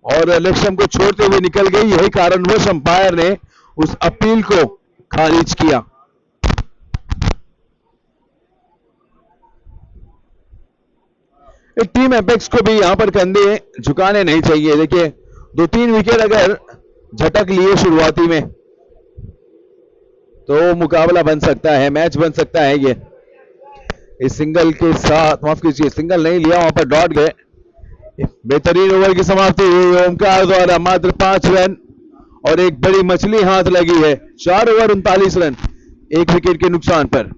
और लक्ष्यम को छोड़ते हुए निकल गई। यही कारणवश अंपायर ने उस अपील को खारिज किया। टीम एपेक्स को भी यहां पर कंधे झुकाने नहीं चाहिए। देखिए 2-3 विकेट अगर झटक लिए शुरुआती में तो मुकाबला बन सकता है, मैच बन सकता है। ये इस सिंगल के साथ, माफ कीजिए सिंगल नहीं लिया, वहां पर डॉट गए। बेहतरीन ओवर की समाप्ति हुई ओमकार द्वारा, मात्र 5 रन और एक बड़ी मछली हाथ लगी है। 4 ओवर 39 रन 1 विकेट के नुकसान पर।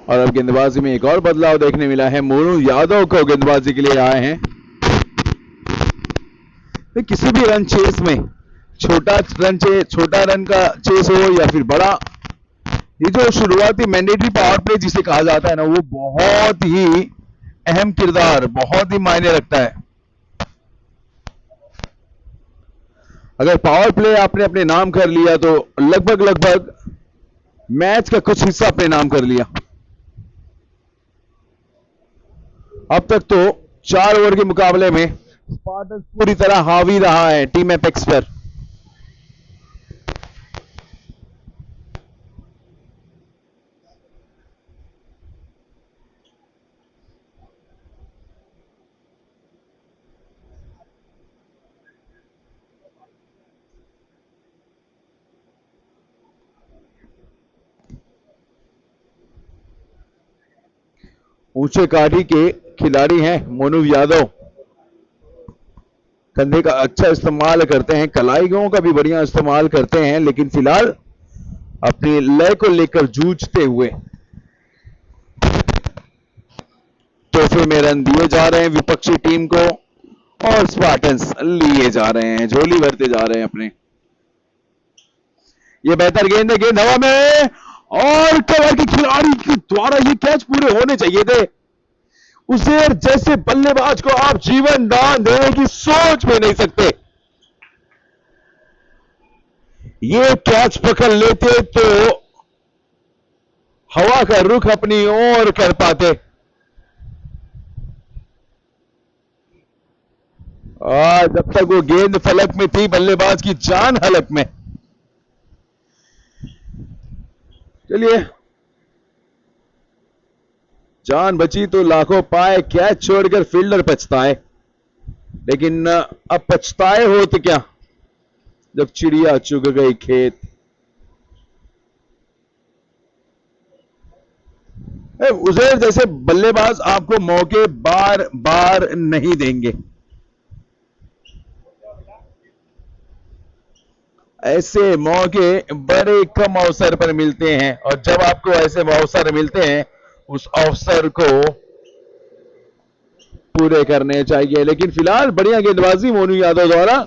और अब गेंदबाजी में एक और बदलाव देखने मिला है। मोनू यादव को गेंदबाजी के लिए आए हैं। किसी भी रन चेस में छोटा रन का चेस हो या फिर बड़ा, ये जो शुरुआती मैंडेटरी पावर प्ले जिसे कहा जाता है ना, वो बहुत ही अहम किरदार, बहुत ही मायने रखता है। अगर पावर प्ले आपने अपने नाम कर लिया तो लगभग मैच का कुछ हिस्सा अपने नाम कर लिया। अब तक तो 4 ओवर के मुकाबले में स्पार्टन्स पूरी तरह हावी रहा है टीम एपेक्स पर। ऊंचे काठी के खिलाड़ी हैं मोनू यादव, कंधे का अच्छा इस्तेमाल करते हैं, कलाइयों का भी बढ़िया इस्तेमाल करते हैं, लेकिन फिलहाल अपनी लय को लेकर जूझते हुए तोहफे में रन दिए जा रहे हैं विपक्षी टीम को और स्पार्टन्स लिए जा रहे हैं, झोली भरते जा रहे हैं अपने। ये बेहतर गेंद है, गेंद हवा में और कवर के खिलाड़ी के द्वारा ये कैच पूरे होने चाहिए थे। उसे जैसे बल्लेबाज को आप जीवन दान देने की सोच भी नहीं सकते। ये कैच पकड़ लेते तो हवा का रुख अपनी ओर कर पाते। जब तक वो गेंद फलक में थी, बल्लेबाज की जान हलक में। चलिए, जान बची तो लाखों पाए, कैच छोड़कर फील्डर पछताए, लेकिन अब पछताए हो तो क्या जब चिड़िया चुग गई खेत। उसे जैसे बल्लेबाज आपको मौके बार बार नहीं देंगे। ऐसे मौके बड़े कम अवसर पर मिलते हैं और जब आपको ऐसे अवसर मिलते हैं उस अवसर को पूरे करने चाहिए। लेकिन फिलहाल बढ़िया गेंदबाजी मोनू यादव द्वारा,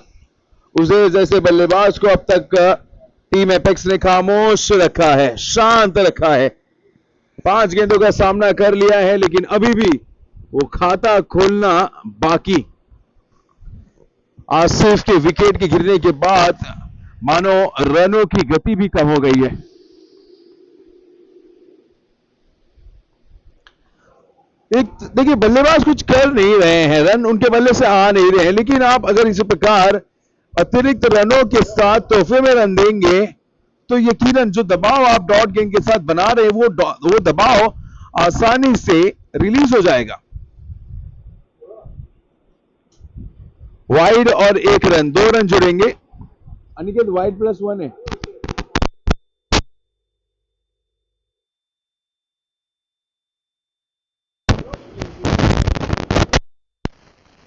उसे जैसे बल्लेबाज को अब तक टीम एपेक्स ने खामोश रखा है, शांत रखा है। 5 गेंदों का सामना कर लिया है, लेकिन अभी भी वो खाता खोलना बाकी। आसिफ के विकेट के गिरने के बाद मानो रनों की गति भी कम हो गई है। एक देखिए, बल्लेबाज कुछ कर नहीं रहे हैं, रन उनके बल्ले से आ नहीं रहे हैं, लेकिन आप अगर इसी प्रकार अतिरिक्त रनों के साथ तोहफे में रन देंगे तो यकीनन जो दबाव आप डॉट गेंद के साथ बना रहे हैं वो दबाव आसानी से रिलीज हो जाएगा। वाइड और 1 रन, 2 रन जुड़ेंगे। अनिकेत, वाइड +1 है।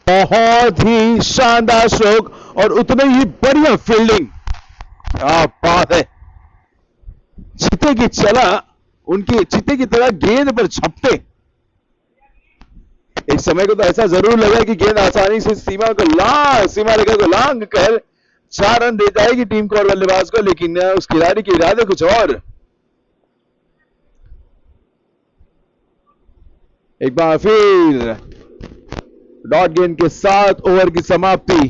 बहुत ही शानदार स्ट्रोक और उतने ही बढ़िया फील्डिंग। क्या बात है, चीते की चला, उनकी चीते की तरह गेंद पर झपटे। एक समय को तो ऐसा जरूर लगा कि गेंद आसानी से सीमा रेखा को लांग कर 4 रन दे जाएगी टीम को और बल्लेबाज को, लेकिन उस खिलाड़ी के इरादे कुछ और। एक बार फिर डॉट गेंद के साथ ओवर की समाप्ति।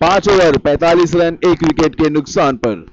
5 ओवर 45 रन 1 विकेट के नुकसान पर।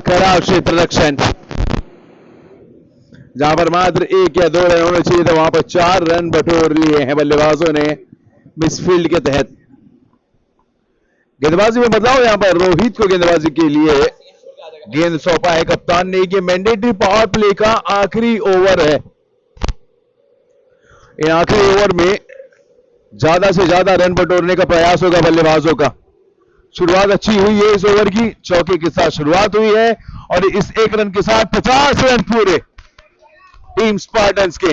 खराब क्षेत्र रक्षण, जहां पर मात्र 1 या 2 रन होने चाहिए थे, वहां पर 4 रन बटोर लिए हैं बल्लेबाजों ने मिसफील्ड के तहत। गेंदबाजी में बदलाव, यहां पर रोहित को गेंदबाजी के लिए गेंद सौंपा है कप्तान ने। ये मैंडेटरी पावर प्ले का आखिरी ओवर है। इन आखिरी ओवर में ज्यादा से ज्यादा रन बटोरने का प्रयास होगा बल्लेबाजों का। शुरुआत अच्छी हुई है इस ओवर की, चौके के साथ शुरुआत हुई है और इस 1 रन के साथ 50 रन पूरे टीम स्पार्टन्स के।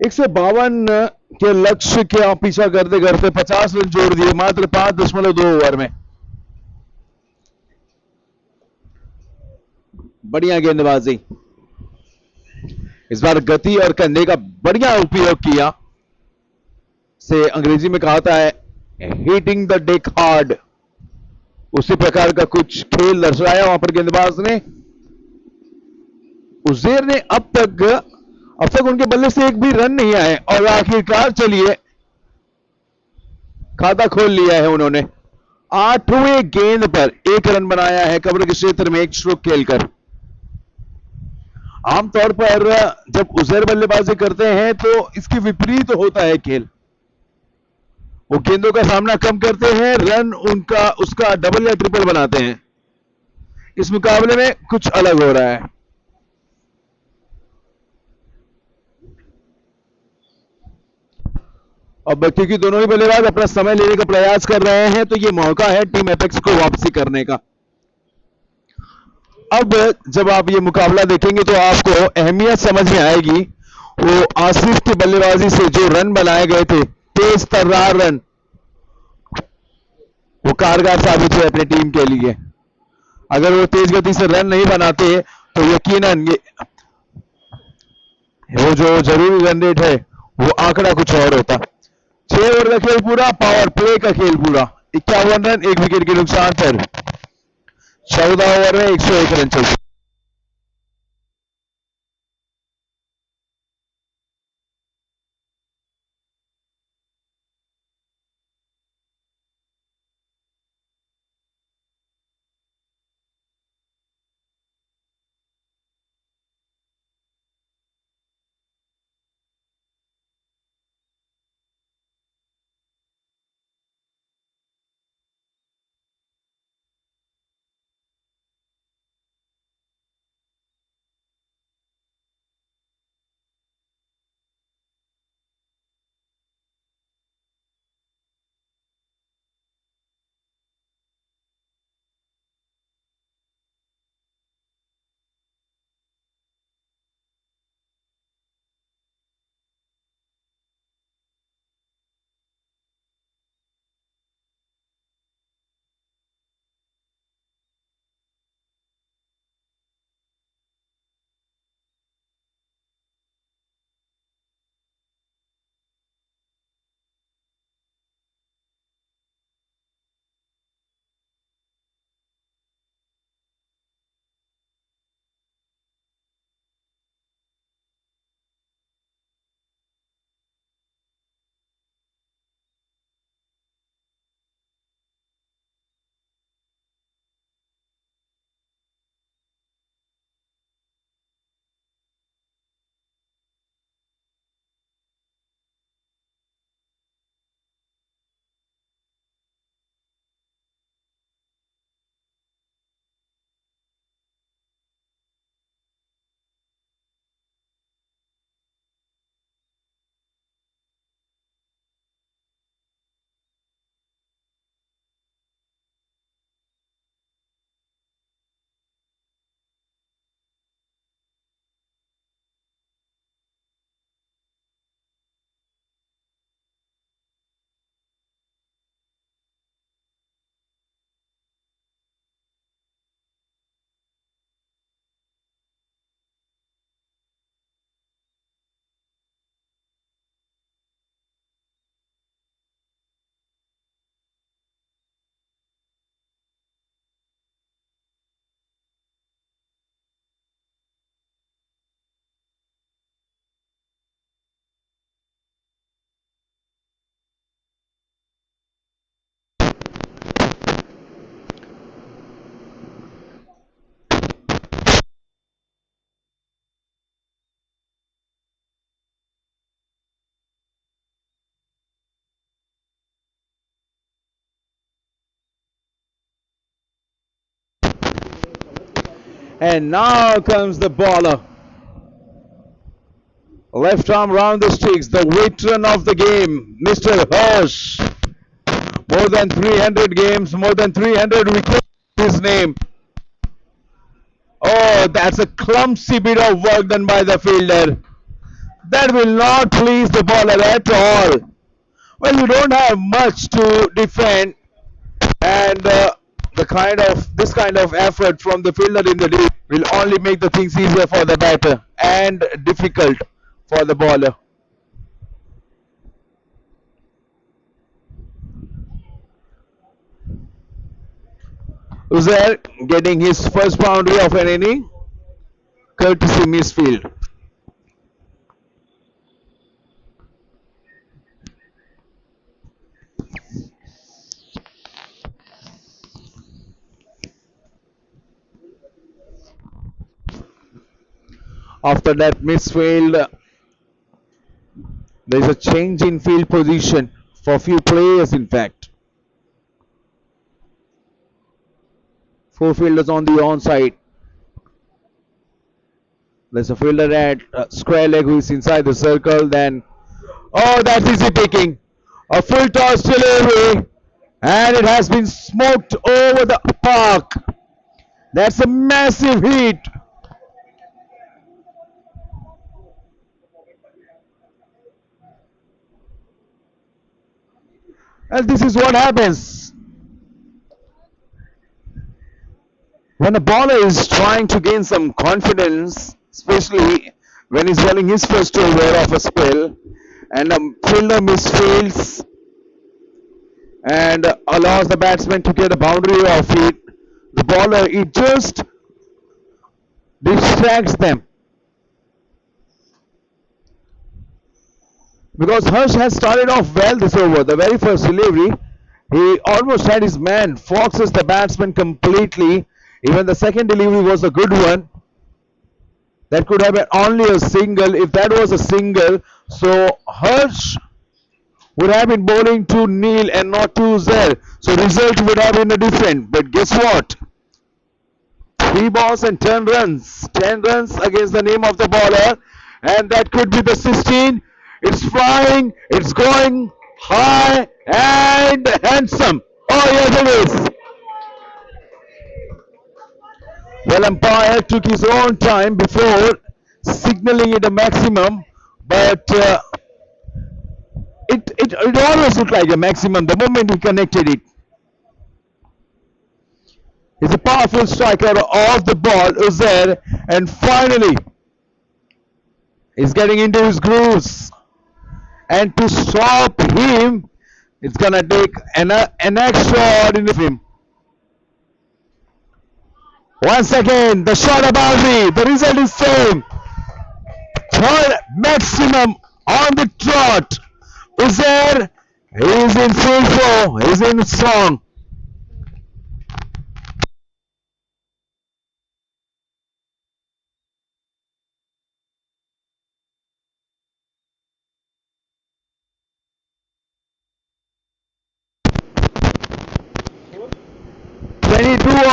एक 152 के लक्ष्य के आप पीछा करते करते 50 रन जोड़ दिए मात्र 5.2 ओवर में। बढ़िया गेंदबाजी, इस बार गति और कंधे का बढ़िया उपयोग किया। से अंग्रेजी में कहा है हिटिंग द डेक हार्ड, उसी प्रकार का कुछ खेल दर्शाया वहां पर गेंदबाज ने। उजेर ने अब तक उनके बल्ले से एक भी रन नहीं आए और आखिरकार चलिए खाता खोल लिया है उन्होंने। 8वें गेंद पर 1 रन बनाया है कवर के क्षेत्र में 1 स्ट्रोक खेलकर। आमतौर पर जब उजैर बल्लेबाजी करते हैं तो इसके विपरीत होता है खेल। वो गेंदों का सामना कम करते हैं, रन उसका डबल या ट्रिपल बनाते हैं। इस मुकाबले में कुछ अलग हो रहा है। अब क्योंकि दोनों ही बल्लेबाज अपना समय लेने का प्रयास कर रहे हैं तो यह मौका है टीम एपेक्स को वापसी करने का। अब जब आप ये मुकाबला देखेंगे तो आपको अहमियत समझ में आएगी। वो आसिफ की बल्लेबाजी से जो रन बनाए गए थे, तेज तर्रार रन, वो कारगर साबित हुए अपनी टीम के लिए। अगर वो तेज गति से रन नहीं बनाते तो यकीनन वो जो जरूरी रन रेट है वो आंकड़ा कुछ और होता। 6 ओवर का खेल पूरा, पावर प्ले का खेल पूरा, 51 रन 1 विकेट के नुकसान पर। 14 ओवर में 101 रन चाहिए. And now comes the bowler. Left arm round the sticks, the veteran of the game, Mr. Hirsch. More than 300 games, more than 300 wickets, his name. Oh, that's a clumsy bit of work done by the fielder. That will not please the bowler at all. Well, you don't have much to defend, and this kind of effort from the fielder in the lead will only make the things easier for the batter and difficult for the bowler. Uzair getting his first boundary of an inning, courtesy misfield. After that misfield, there is a change in field position for few players, in fact. Four fielders on the onside. There's a fielder at square leg who is inside the circle. Then, oh, that's easy picking. A full toss delivery, and it has been smoked over the park. That's a massive hit. And this is what happens when a bowler is trying to gain some confidence, especially when he's bowling his first over of a spell, and a fielder misfields and allows the batsman to get a boundary of it. the bowler, it just distracts them. Because Harsh has started off well this over. The very first delivery, he almost had his man, foxes the batsman completely. Even the second delivery was a good one. That could have been only a single. If that was a single, so Harsh would have been bowling to Neil and not to Uzair. So result would have been a different. But guess what? 3 balls and 10 runs. 10 runs against the name of the bowler. And that could be the 16. It's flying. It's going high and handsome. Oh, yes, it is. Well, umpire took his own time before signaling it a maximum. But it always looked like a maximum the moment he connected it. He's a powerful striker of the ball, Uzair, and finally he's getting into his grooves. And to stop him, it's gonna take an extraordinary him. Once again, the shot above me. The result is same. Third maximum on the trot. Uzair is in full flow. He's in strong.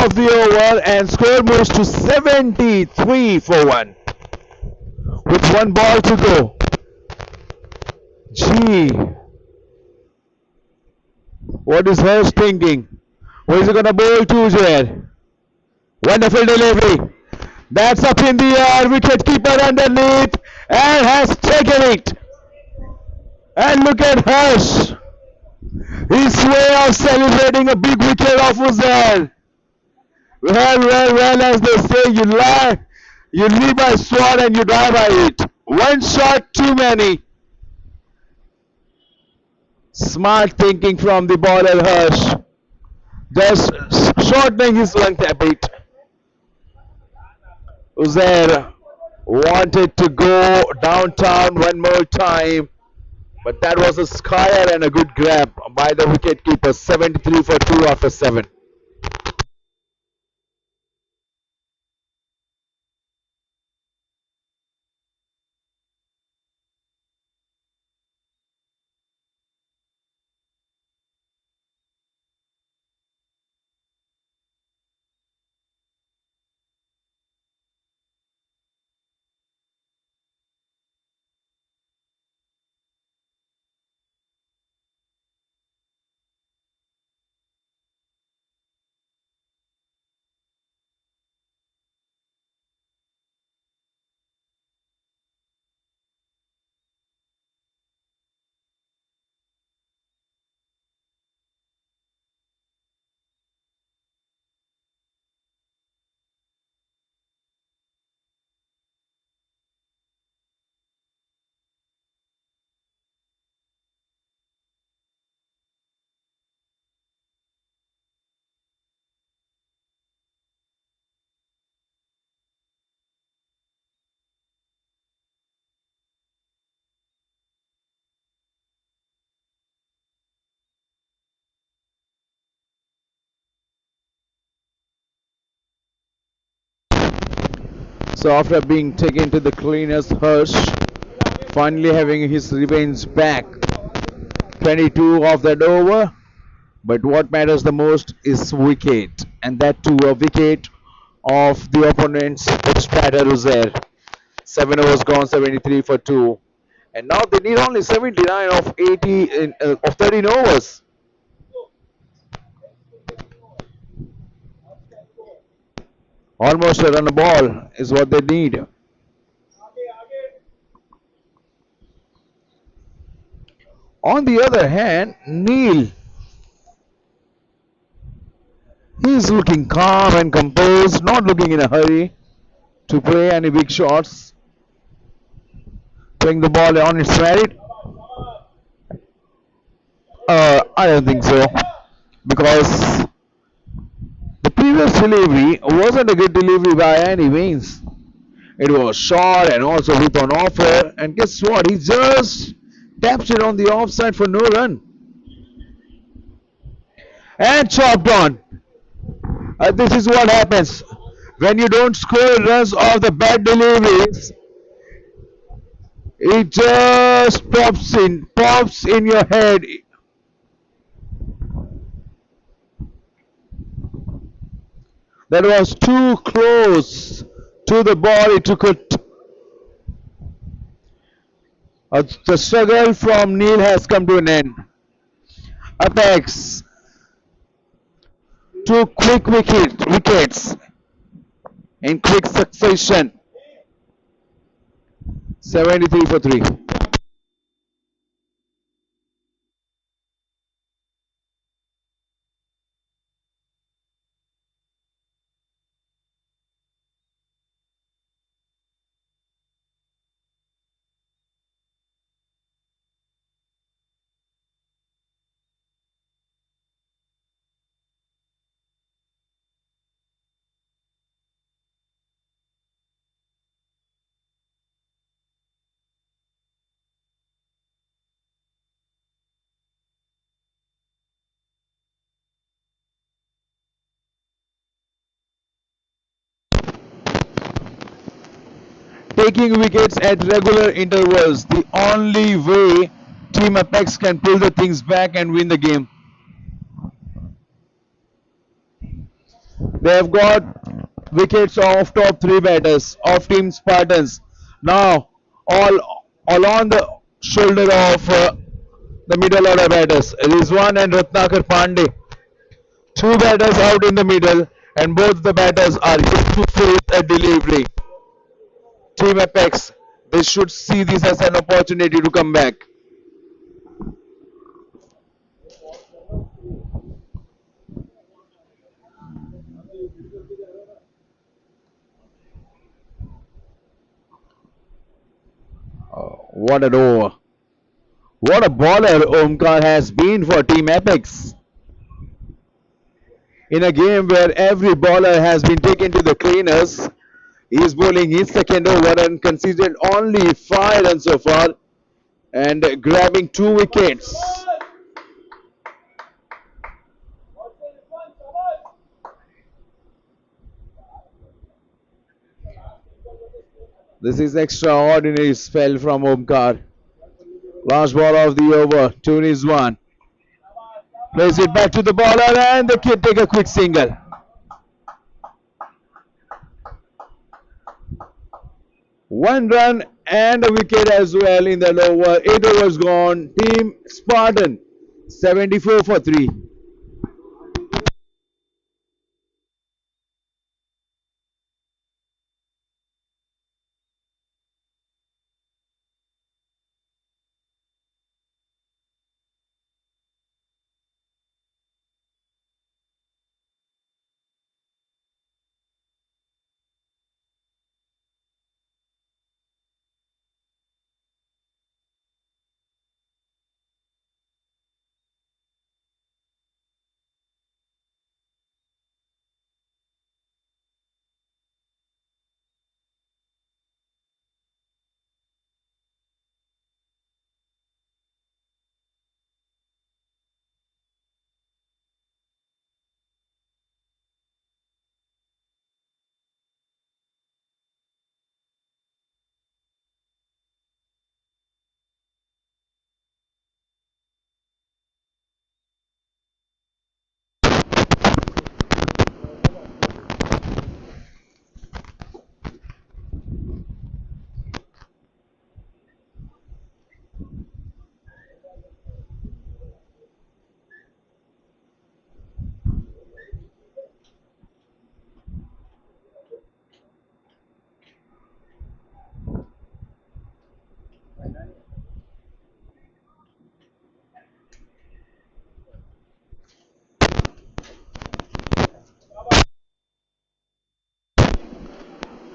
Of the over and score moves to 73 for 1 with 1 ball to go. Gee, what is Hurst thinking? What is he gonna bowl to there? Wonderful delivery. That's up in the air. Wicket keeper underneath and has taken it. And look at Hurst. His way of celebrating a big wicket off was there. Well, as they say, you live by sword and you die by it. One shot too many. Smart thinking from the bowler Harsh. Just shortening his length a bit. Uzair wanted to go downtown one more time, but that was a skyer and a good grab by the wicketkeeper. 73 for 2 after 7. So after being taken to the cleaners, Harsh finally having his revenge back. 22 of that over. But what matters the most is wicket. And that too a wicket of the opponent's batter Uzair. 7 overs gone, 73 for 2. And now they need only 79 of 80 of 13 overs. Almost a run a ball is what they need. On the other hand, Neil, he's looking calm and composed, not looking in a hurry to play any big shots. Playing the ball on its merit. I don't think so, because the previous bowler's delivery wasn't a good delivery by any means. It was short and also with an offer. And guess what? He just taps it on the offside for no run. And chopped on. This is what happens when you don't score runs off the bad deliveries. It just pops in your head. That was too close to the ball. It took it. The struggle from Neil has come to an end. Apex, two quick wickets in quick succession. 73 for 3. Taking wickets at regular intervals, the only way Team Apex can pull the things back and win the game. They have got wickets of top 3 batters of Team Spartans. Now, all on the shoulder of the middle order batters. Rizwan and Ratnakar Pandey. 2 batters out in the middle, and both the batters are yet to face a delivery. Team Apex, they should see this as an opportunity to come back. What an over. What a bowler Omkar has been for Team Apex. In a game where every bowler has been taken to the cleaners, he is bowling his second over and conceded only 5 runs so far and grabbing 2 wickets. This is extraordinary spell from Omkar. Last ball of the over, 2 is 1. Plays it back to the bowler and the kid take a quick single. One run and a wicket as well in that over. 8 overs gone. Team Spartan 74 for 3.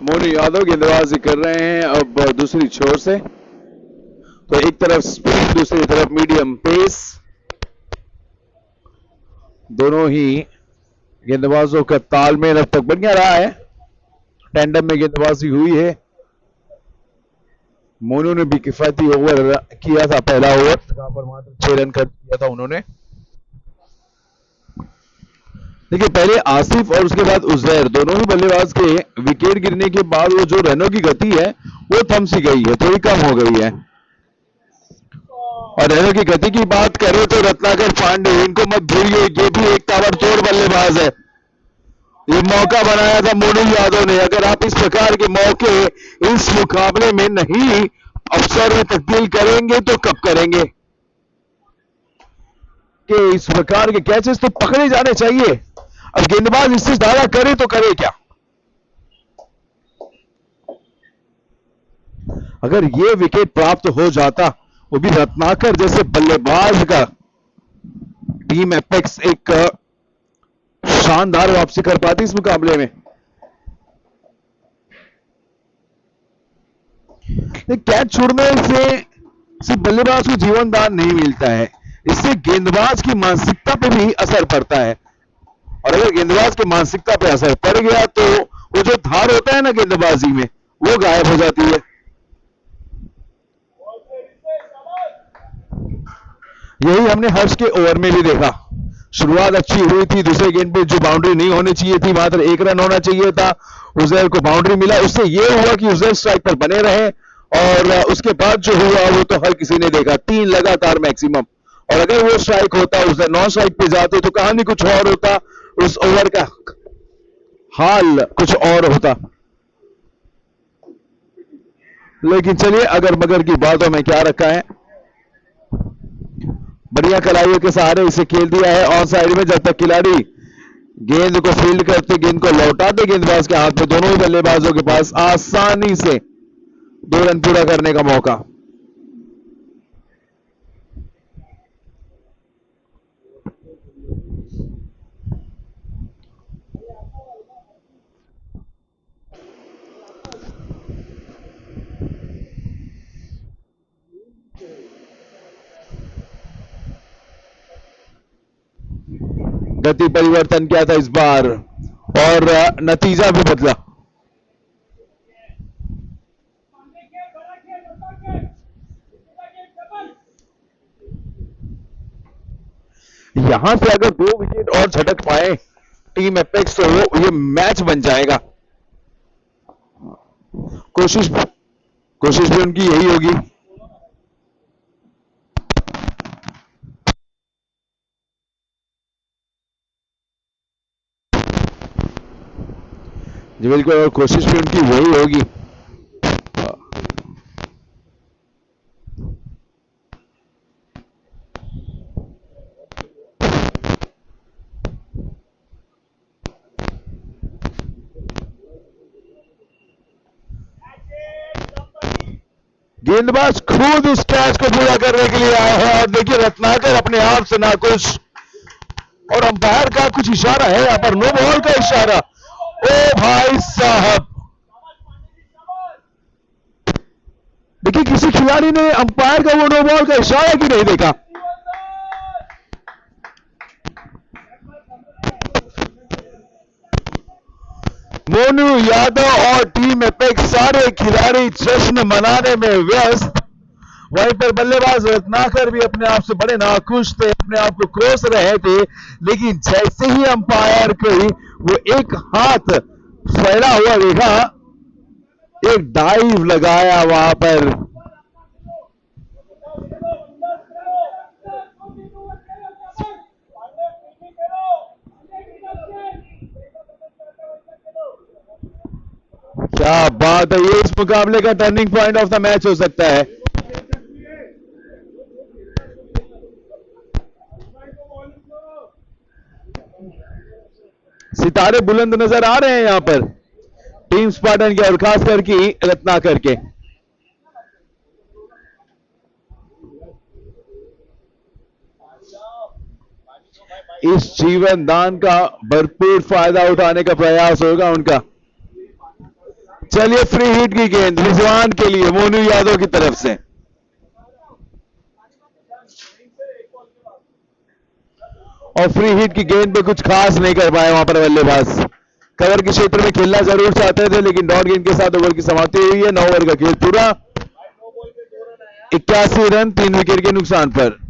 Monu Yadav गेंदबाजी कर रहे हैं अब दूसरी छोर से, तो एक तरफ स्पीड दूसरी तरफ मीडियम पेस, दोनों ही गेंदबाजों का तालमेल अब तक बढ़िया रहा है, टैंडम में गेंदबाजी हुई है। मोनू ने भी किफायती ओवर किया था, पहला ओवर जहां पर मात्र 6 रन कर दिया था उन्होंने। देखिए पहले आसिफ और उसके बाद उजैर दोनों ही बल्लेबाज के विकेट गिरने के बाद वो जो रनों की गति है वो थम सी गई है, थोड़ी कम हो गई है। और रनों की गति की बात करें तो रत्नाकर पांडे, इनको मत भूलिए, ये भी एक ताबड़तोड़ बल्लेबाज है। ये मौका बनाया था मोनू यादव ने। अगर आप इस प्रकार के मौके इस मुकाबले में नहीं अवसर में तब्दील करेंगे तो कब करेंगे? कि इस प्रकार के कैचेस तो पकड़े जाने चाहिए। अब गेंदबाज इससे ज्यादा करे तो करे क्या? अगर ये विकेट प्राप्त हो जाता, वो भी रत्नाकर जैसे बल्लेबाज का, टीम एपेक्स एक शानदार वापसी कर पाती इस मुकाबले में। कैच छोड़ने से सिर्फ बल्लेबाज को जीवन दान नहीं मिलता है, इससे गेंदबाज की मानसिकता पे भी असर पड़ता है। और अगर गेंदबाज की मानसिकता पे असर पड़ गया तो वो जो धार होता है ना गेंदबाजी में, वो गायब हो जाती है। यही हमने हर्ष के ओवर में भी देखा। शुरुआत अच्छी हुई थी, दूसरे गेंद पे जो बाउंड्री नहीं होनी चाहिए थी, मात्र 1 रन होना चाहिए था, उजैर को बाउंड्री मिला। उससे ये हुआ कि उजैर स्ट्राइक पर बने रहे और उसके बाद जो हुआ वो तो हर किसी ने देखा, 3 लगातार मैक्सिमम। और अगर वो स्ट्राइक होता, उजैर नॉन स्ट्राइक पे जाते तो कहानी कुछ और होता, उस ओवर का हाल कुछ और होता। लेकिन चलिए, अगर मगर की बातों में क्या रखा है। बढ़िया कलाइयों के सहारे इसे खेल दिया है ऑन साइड में। जब तक खिलाड़ी गेंद को फील्ड करते, गेंद को लौटाते गेंदबाज के हाथ में, दोनों ही बल्लेबाजों के पास आसानी से 2 रन पूरा करने का मौका। गति परिवर्तन किया था इस बार और नतीजा भी बदला। यहां से अगर 2 विकेट और झटक पाए टीम एपेक्स तो ये मैच बन जाएगा। कोशिश कोशिश भी उनकी यही होगी। जी बिल्कुल, और कोशिश भी उनकी वही होगी। गेंदबाज खुद उस कैच को पूरा करने के लिए आए हैं और देखिए रत्नाकर अपने आप से नाखुश, और अंपायर का कुछ इशारा है यहाँ पर, नो बॉल का इशारा। ओ भाई साहब, देखिए किसी खिलाड़ी ने अंपायर का वो नो बॉल का इशारा क्यों नहीं देखा। मोनू यादव और टीम एपेक्स सारे खिलाड़ी जश्न मनाने में व्यस्त। वहीं पर बल्लेबाज रत्नाकर भी अपने आप से बड़े नाखुश थे, अपने आप को कोस रहे थे। लेकिन जैसे ही अंपायर को वो एक हाथ फैला हुआ देखा, एक डाइव लगाया वहां पर। क्या बात है, ये इस मुकाबले का turning point of the match हो सकता है। सितारे बुलंद नजर आ रहे हैं यहां पर टीम स्पार्टन के और खासकर की रत्नाकर के। इस जीवन दान का भरपूर फायदा उठाने का प्रयास होगा उनका। चलिए, फ्री हिट की गेंद रिजवान के लिए मोनू यादव की तरफ से। और फ्री हिट की गेंद पे कुछ खास नहीं कर पाए वहां पर बल्लेबाज। कवर के क्षेत्र में खेलना जरूर चाहते थे लेकिन डॉट गेंद के साथ ओवर की समाप्ति हुई है। 9 ओवर का खेल पूरा, 81 रन 3 विकेट के नुकसान पर।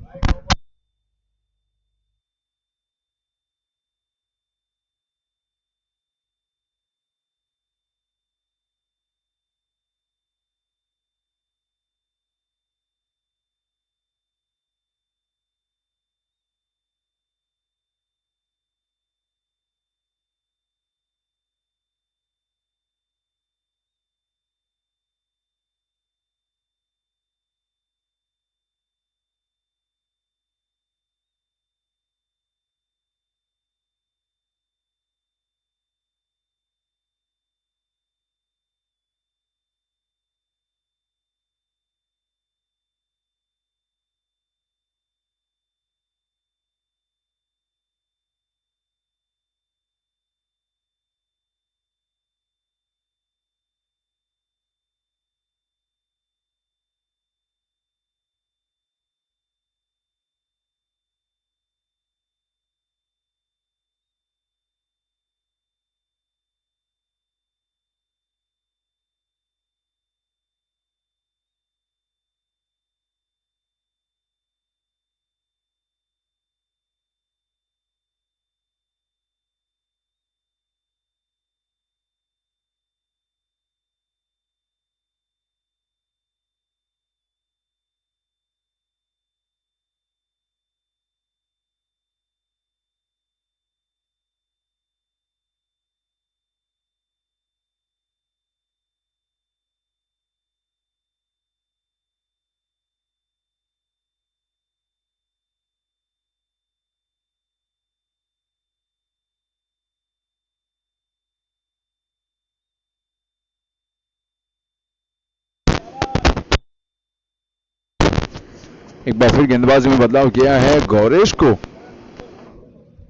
एक बार फिर गेंदबाजी में बदलाव किया है। गौरेश को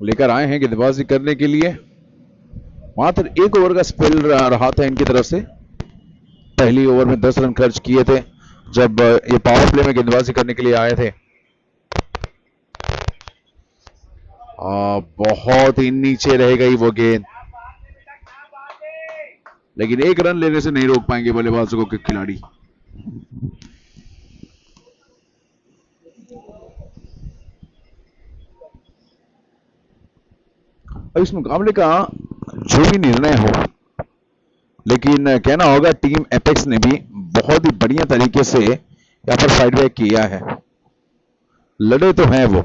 लेकर आए हैं गेंदबाजी करने के लिए। मात्र 1 ओवर का स्पेल रहा था इनकी तरफ से। पहली ओवर में 10 रन खर्च किए थे जब ये पावर प्ले में गेंदबाजी करने के लिए आए थे। बहुत ही नीचे रह गई वो गेंद, लेकिन 1 रन लेने से नहीं रोक पाएंगे बल्लेबाजों को खिलाड़ी। इस मुकाबले का जो भी निर्णय हो, लेकिन कहना होगा टीम एपेक्स ने भी बहुत ही बढ़िया तरीके से यहां पर फाइट बैक किया है। लड़े तो हैं वो।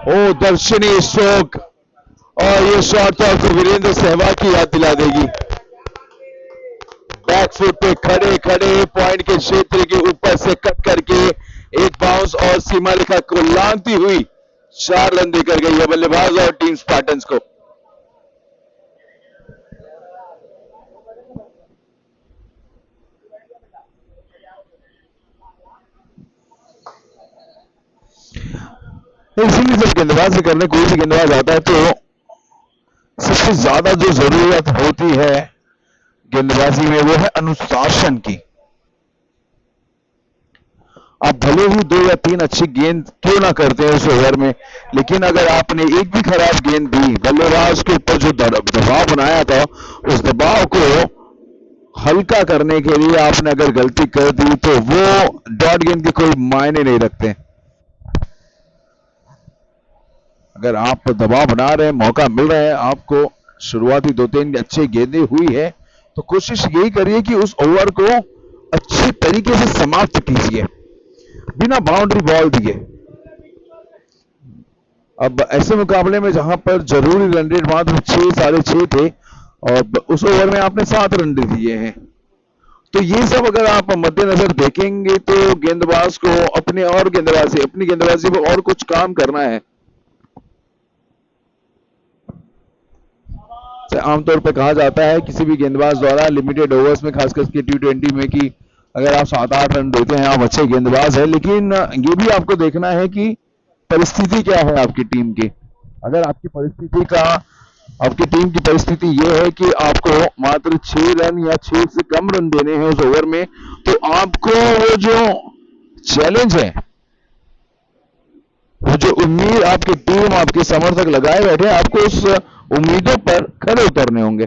ओ दर्शनीय स्ट्रोक, और ये शॉट तो आपको वीरेंद्र सहवाग की याद दिला देगी। बैकफुट पे खड़े खड़े पॉइंट के क्षेत्र के ऊपर से कट करके एक बाउंस और सीमा रेखा को लांघती हुई 4 रन देकर गई है बल्लेबाज और टीम स्पार्टन्स को। इसीलिए जब गेंदबाजी करने कोई भी गेंदबाज आता है तो सबसे ज्यादा जो जरूरत होती है गेंदबाजी में वो है अनुशासन की। आप भले ही 2 या 3 अच्छी गेंद क्यों ना करते हैं उस ओवर में, लेकिन अगर आपने एक भी खराब गेंद दी, बल्लेबाज के ऊपर जो दबाव बनाया था उस दबाव को हल्का करने के लिए आपने अगर गलती कर दी तो वो डॉट गेंद के कोई मायने नहीं रखते। अगर आप दबाव बना रहे हैं, मौका मिल रहा है आपको, शुरुआती 2-3 अच्छी गेंदें हुई है तो कोशिश यही करिए कि उस ओवर को अच्छे तरीके से समाप्त कीजिए बिना बाउंड्री बॉल दिए। अब ऐसे मुकाबले में जहां पर जरूरी रन रेट मात्र 6 साढ़े 6 थे और उस ओवर में आपने 7 रन दे दिए हैं, तो ये सब अगर आप मद्देनजर देखेंगे तो गेंदबाज को अपनी गेंदबाजी पर और कुछ काम करना है। आमतौर पर कहा जाता है किसी भी गेंदबाज द्वारा लिमिटेड ओवर्स में, खासकर के T20 में, कि अगर आप 7-8 रन देते हैं आप अच्छे गेंदबाज हैं, लेकिन ये भी आपको देखना है कि परिस्थिति क्या है आपकी टीम की। अगर आपकी टीम की परिस्थिति ये है कि आपको मात्र 6 रन या 6 से कम रन देने हैं उस ओवर में, तो आपको वो जो चैलेंज है, वो जो उम्मीद आपकी टीम आपके समर्थक लगाए बैठे हैं, आपको उस उम्मीदों पर खरे उतरने होंगे।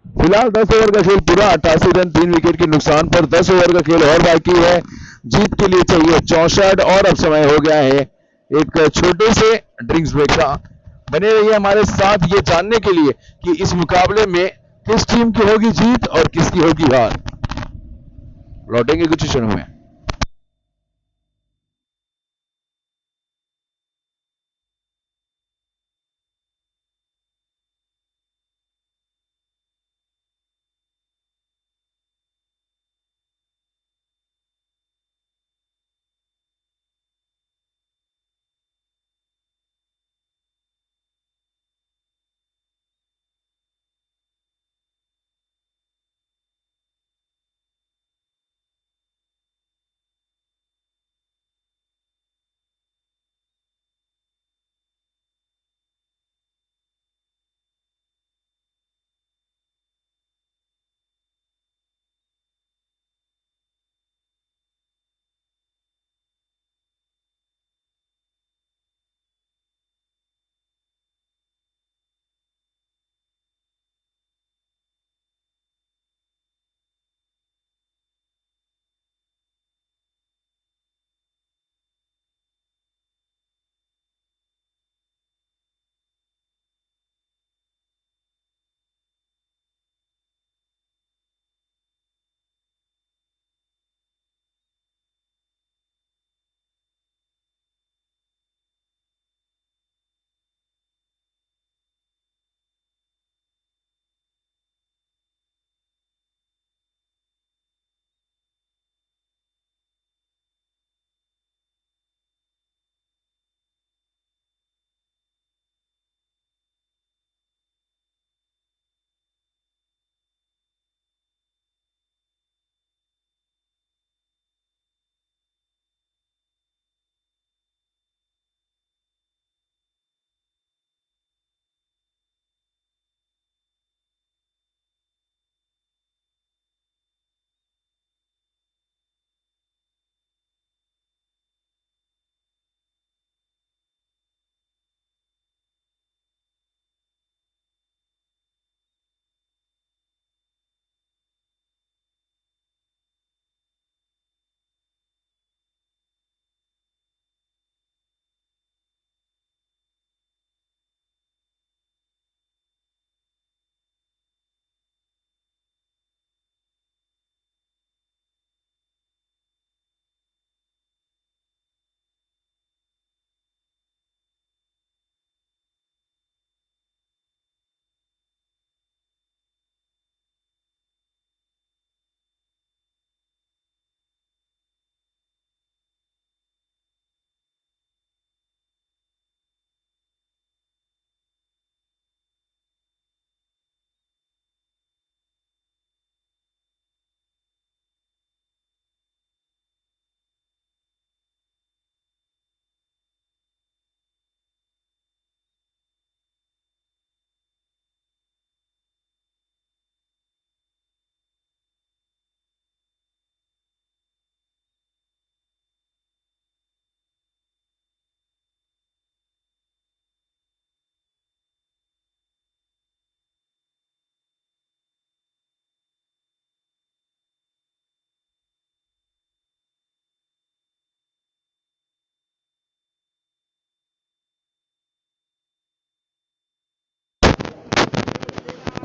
फिलहाल 10 ओवर का खेल पूरा, 88 रन 3 विकेट के नुकसान पर। 10 ओवर का खेल और बाकी है, जीत के लिए चाहिए 64 और अब समय हो गया है एक छोटे से ड्रिंक्स ब्रेक का। बने रहिए हमारे साथ ये जानने के लिए कि इस मुकाबले में किस टीम की होगी जीत और किसकी होगी हार। लौटेंगे कुछ क्षणों में।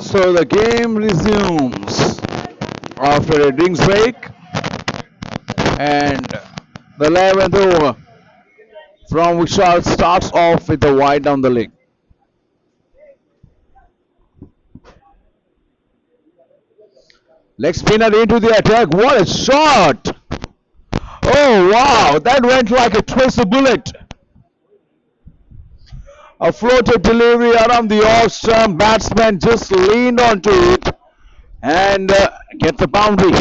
So the game resumes after a drinks break, and the 11th over from Vishal starts off with a wide down the leg. Leg spinner into the attack. What a shot! Oh wow, that went like a tracer bullet. A floated delivery around the off stump. Batsman just leaned onto it and get the boundary.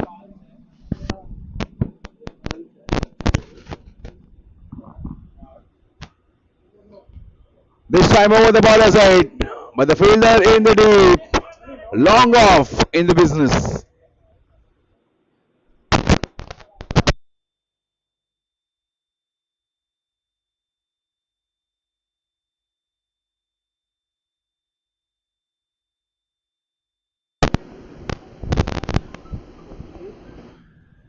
This time over the bowler's head, but the fielder in the deep, long off in the business.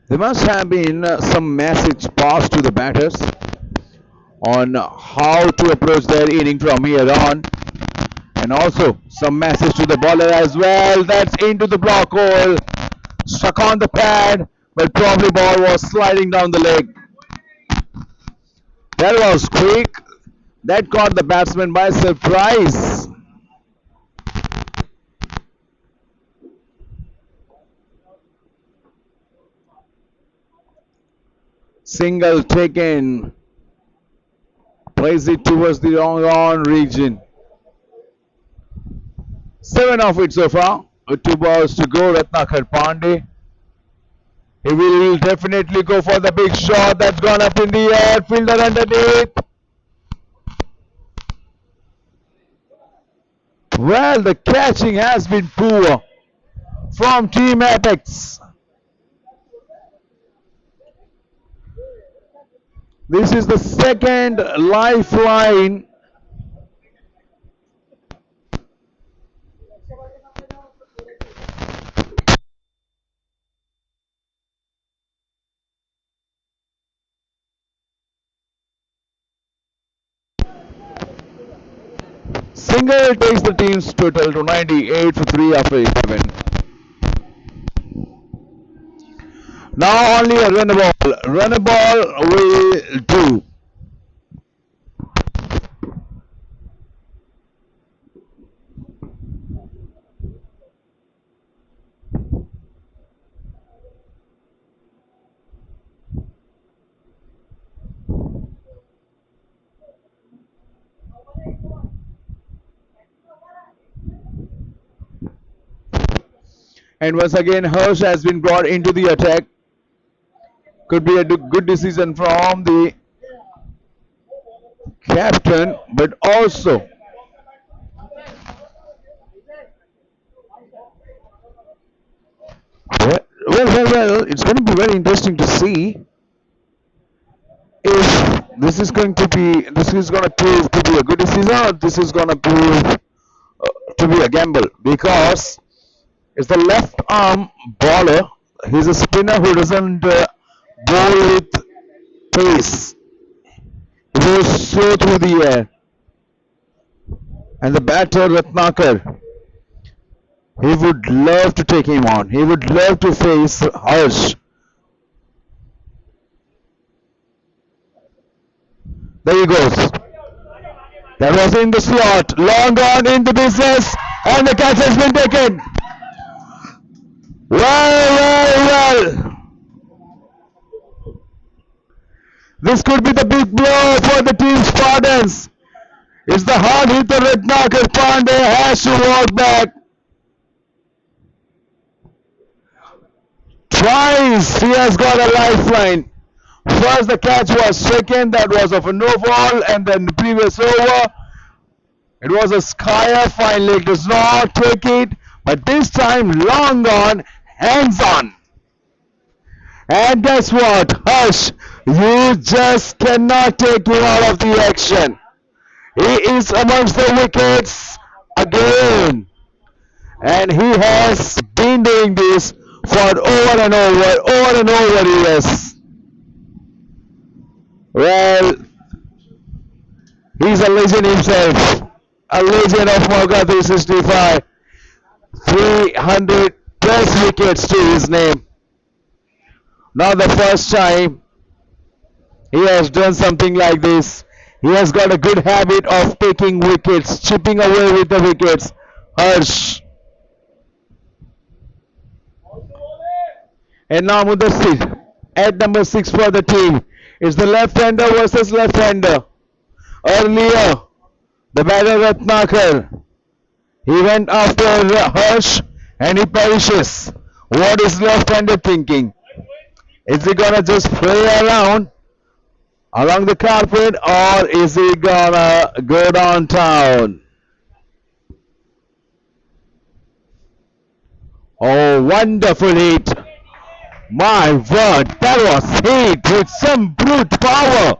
There must have been some message passed to the batters on how to approach their inning from here on, and also some message to the bowler as well. That's into the block hole, stuck on the pad, but probably ball was sliding down the leg. That was quick. That caught the batsman by surprise. Single taken. Plays it towards the long on region. 7 off it so far. With 2 balls to go, Ratnakar Pandey. He will definitely go for the big shot that's gone up in the air. Fielder underneath. Well, the catching has been poor from Team Apex. This is the second lifeline. Single takes the team's total to 98 for 3 after 11. Now only a run ball. Run ball will do. And once again, Hirsch has been brought into the attack. Could be a good decision from the captain, but also well, it's going to be very interesting to see if this is going to prove to be a good decision, or this is going to prove to be a gamble, because it's the left arm bowler. He's a spinner who doesn't bowl with pace. He goes slow through the air. And the batter Ratnakar, he would love to take him on. He would love to face Harsh. There he goes. That was in the slot. Long gone in the business. And the catch has been taken. Well. This could be the big blow for the team Spartans. It's the hard hitter Ratnakar Pandey has to walk back. Twice he has got a lifeline. First the catch was taken, that was of a no ball, and then the previous over, it was a skyer, finally does not take it, but this time long on, hands on. And guess what, Harsh, you just cannot take him out of the action. He is amongst the wickets again, and he has been doing this for over and over years. Well, he's a legend himself, a legend of Mauka 365, 300 plus wickets to his name. Not the first time he has done something like this. He has got a good habit of taking wickets, chipping away with the wickets. Harsh. And now Mudassir at number 6 for the team. It's the left-hander versus left-hander. Earlier, the batter Ratnakar, he went after Harsh and he perishes. What is left-hander thinking? Is he gonna just play around along the carpet, or is he gonna go downtown? Oh, wonderful hit. My word, that was hit with some brute power.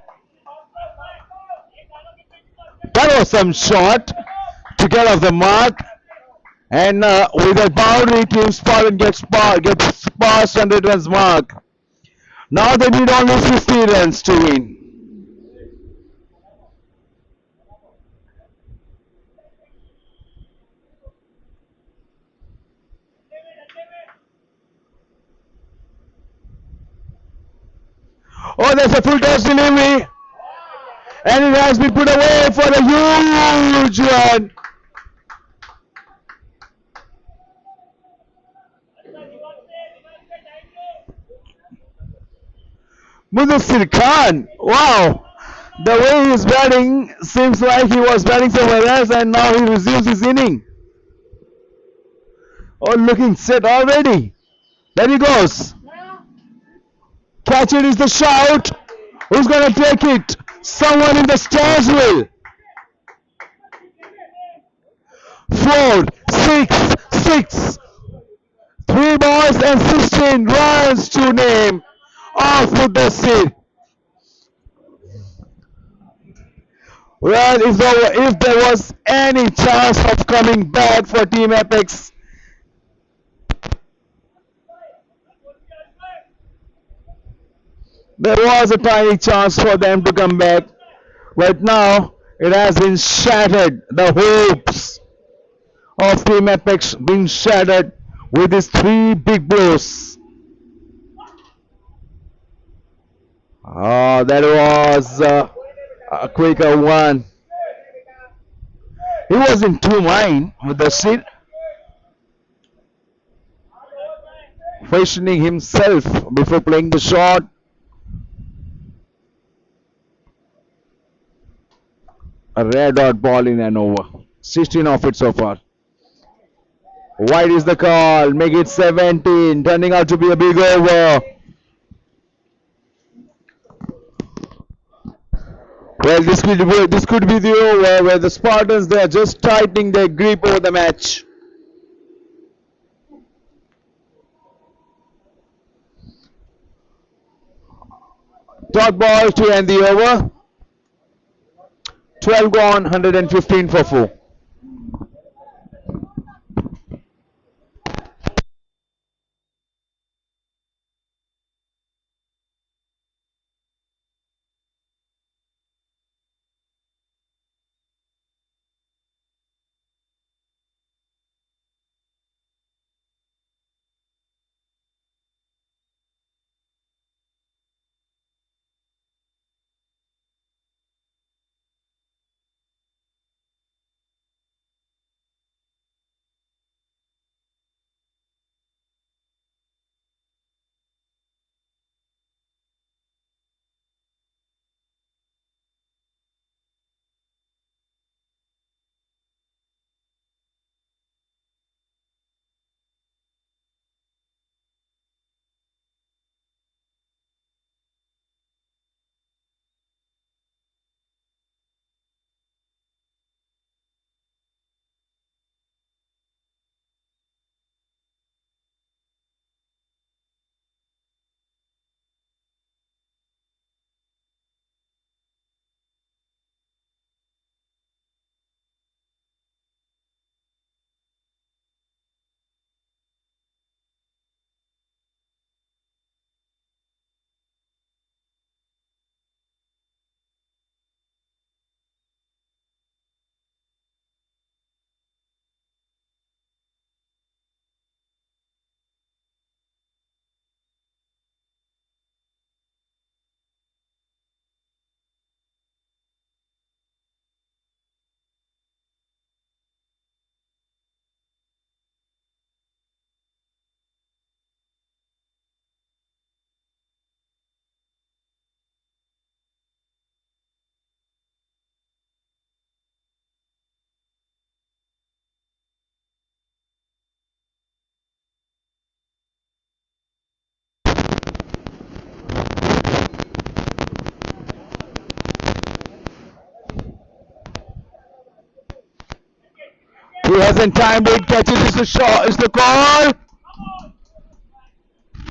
That was some shot to get off the mark. And with a boundary, Team Spartan gets past 100 runs mark. Now they need only 50 runs to win. Oh, there's a full toss delivery. And it has been put away for a huge run. Mudassir Khan, wow, the way he's batting seems like he was batting somewhere else and now he resumes his inning. Oh, looking set already. There he goes. Catch it is the shout. Who's going to take it? Someone in the stands will. 4, 6, 6. 3 balls and 16 runs to name of Mudassir. Well, if there was any chance of coming back for Team Apex, there was a tiny chance for them to come back, but now it has been shattered. The hopes of Team Apex being shattered with these 3 big blows. Oh, that was a quicker one. He was in 2 mind with the sit, questioning himself before playing the shot. A red dot ball in an over. 16 of it so far. Wide is the call. Make it 17. Turning out to be a big over. Well, this could be the over where the Spartans, they are just tightening their grip over the match. Dot ball to end the over. 12 gone, 115 for 4. He hasn't timed it. Catches is the shot. Is the call.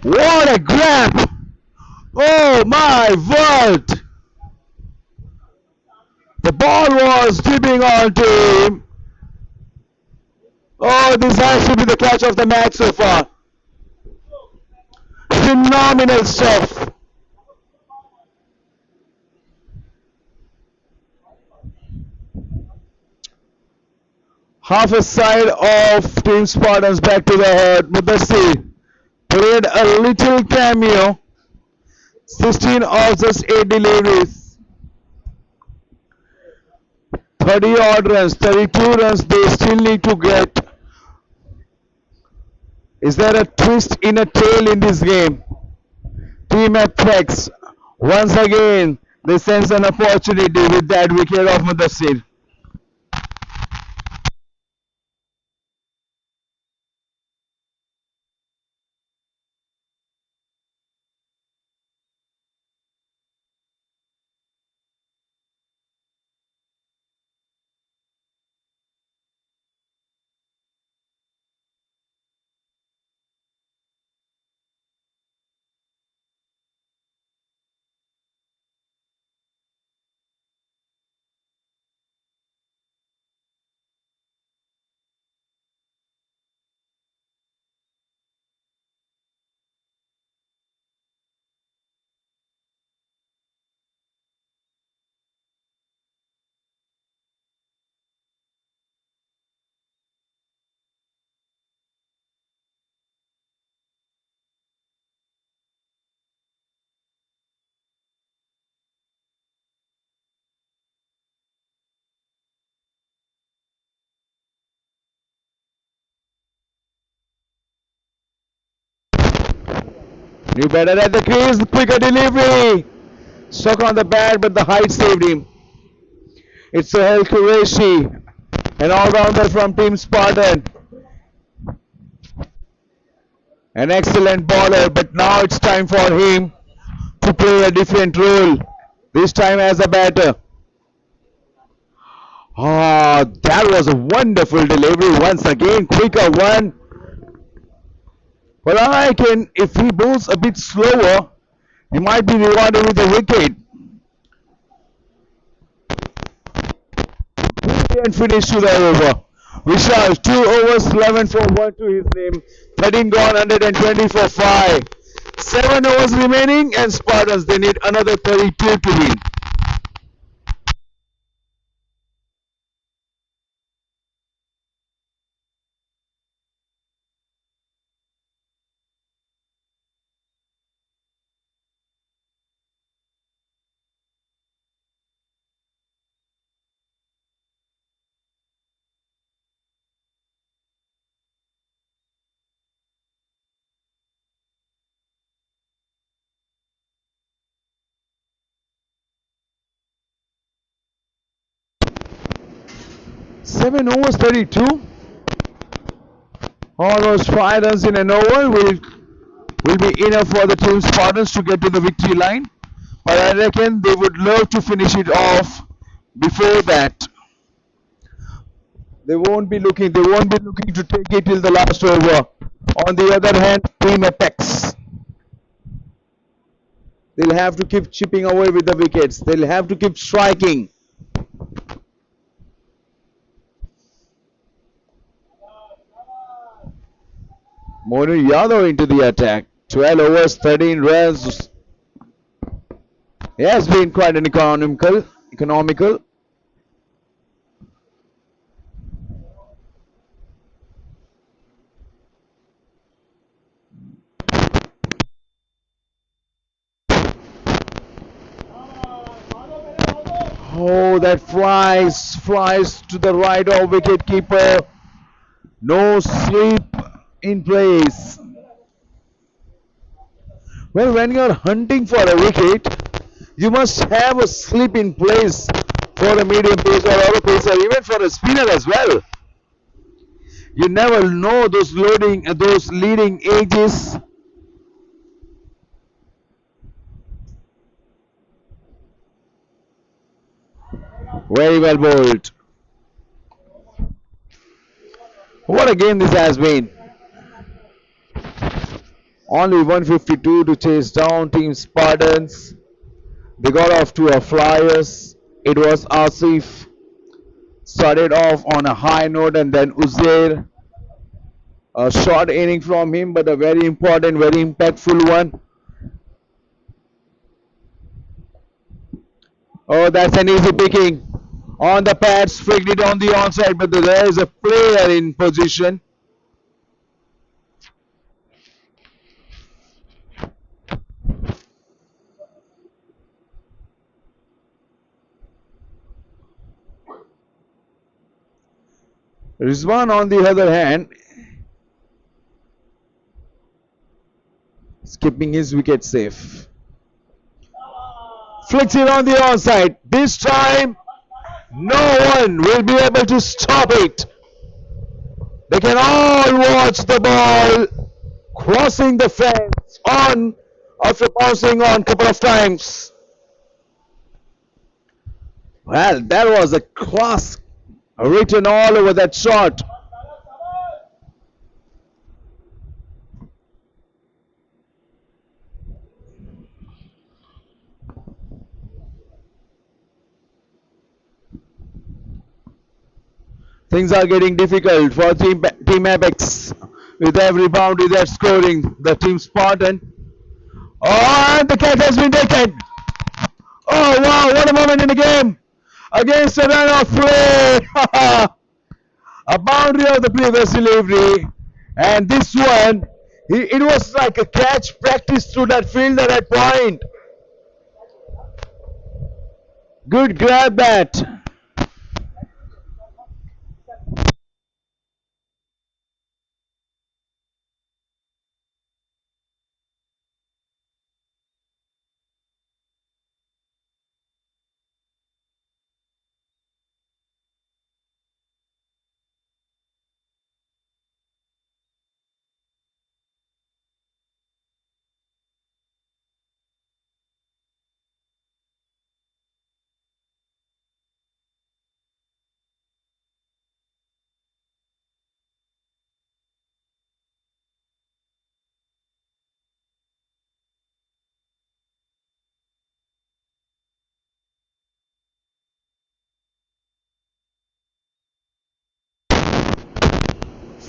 What a grab! Oh my word! The ball was dribbling onto him. Oh, this has to be the catch of the match so far. Phenomenal stuff. Half a side of Team Spartans back to the herd. Mudassir played a little cameo. 16 of just 8 deliveries. 30 odd runs, 32 runs they still need to get. Is there a twist in a tail in this game? Team Apex once again they sense an opportunity with that wicket of Mudassir. New batter at the crease, quicker delivery. Stuck on the bat, but the height saved him. It's Sohail Qureshi, an all-rounder from Team Spartan. An excellent bowler, but now it's time for him to play a different role. This time as a batter. Ah, that was a wonderful delivery once again. Quicker one. But I reckon if he bowls a bit slower, he might be rewarded with a wicket. And finish to the over. Vishal, 2 overs, 11 for 1 to his name. 13 gone, 120 for 5. 7 overs remaining, and Spartans, they need another 32 to win. Seven overs, 32. Almost 5 runs in an over will be enough for the Team Spartans to get to the victory line. But I reckon they would love to finish it off before that. They won't be looking to take it till the last over. On the other hand, Team Apex, they'll have to keep chipping away with the wickets. They'll have to keep striking. Monu Yadav into the attack. 12 overs, 13 runs. He has been quite an economical. Oh, that flies to the right of wicket keeper. No sleep in place. Well, when you're hunting for a wicket, you must have a slip in place for a medium pacer or a pacer, even for a spinner as well. You never know those leading edges. Very well bowled. What a game this has been. Only 152 to chase down Team Spartans. They got off to a flyers. It was Asif. Started off on a high note, and then Uzair. A short inning from him, but a very important, very impactful one. Oh, that's an easy picking. on the pads, flicked it on the onside, but there is a player in position. Rizwan, on the other hand, is keeping his wicket safe. Flicks it on the onside. This time, no one will be able to stop it. They can all watch the ball crossing the fence on after bouncing on a couple of times. Well, that was a class written all over that shot. Things are getting difficult for Team Apex with every boundary they're scoring. The Team Spartan. Oh, and the catch has been taken. Oh, wow, what a moment in the game. Against a run of play. A boundary of the previous delivery. And this one, it was like a catch practice through that field at that point. Good grab that.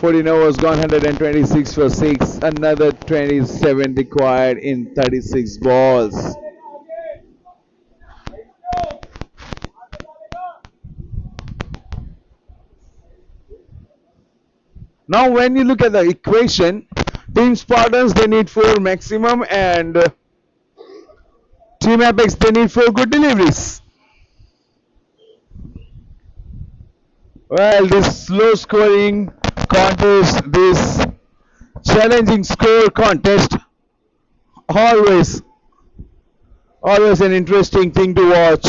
Overs gone, 126 for 6. Another 27 required in 36 balls. Now, when you look at the equation, Team Spartans they need 4 maximum, and Team Apex they need 4 good deliveries. Well, this low scoring contest, this challenging score contest, always an interesting thing to watch.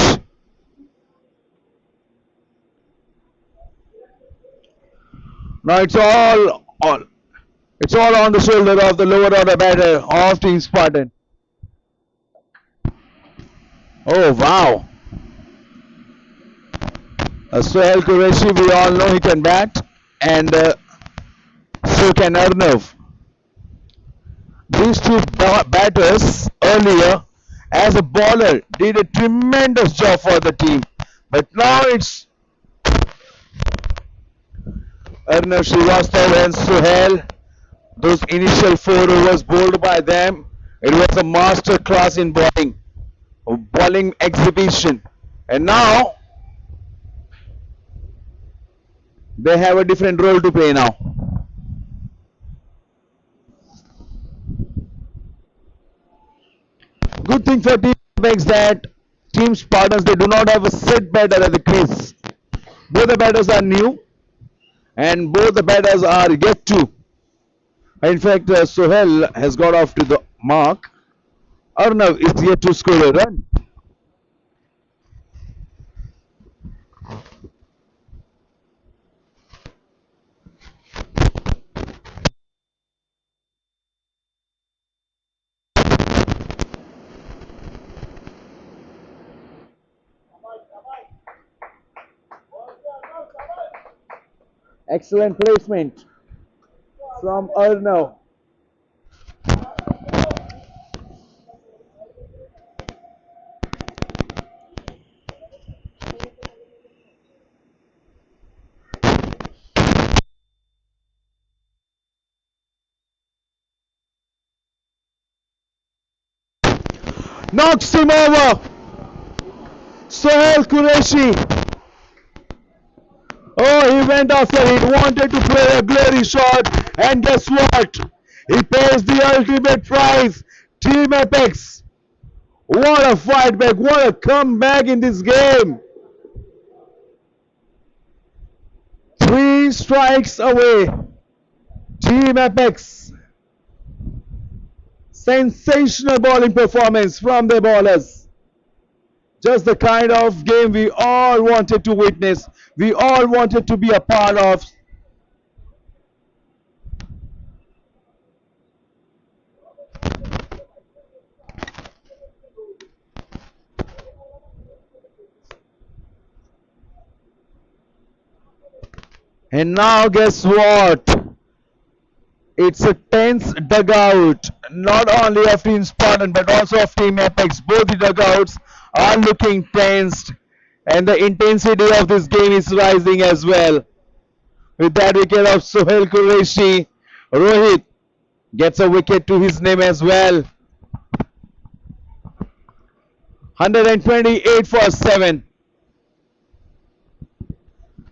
Now it's all on the shoulder of the lower order batter of Team Spartan. Oh wow! Sohail Qureshi, we all know he can bat, and so can Arnav. These two batters earlier, as a bowler, did a tremendous job for the team, but now it's Arnav Srivastav and Sohail. Those initial 4 overs bowled by them, it was a master class in bowling exhibition, and now they have a different role to play now. Good thing for Team Apex that Team Spartans they do not have a set batter at the crease. Both the batters are new, and both the batters are yet to. In fact, Sohail has got off to the mark. Arnav is yet to score a run. Excellent placement from Arnav. Knocks him over. Sohail Qureshi Oh, he went after it, wanted to play a glory shot, and guess what? He pays the ultimate prize. Team Apex. What a fight back, what a comeback in this game. 3 strikes away. Team Apex. Sensational bowling performance from the bowlers. Just the kind of game we all wanted to witness. We all wanted to be a part of. And now guess what? It's a tense dugout, not only of Team Spartan but also of Team Apex. Both the dugouts are looking tensed, and the intensity of this game is rising as well. With that wicket of Sohail Qureshi, Rohit gets a wicket to his name as well. 128 for 7.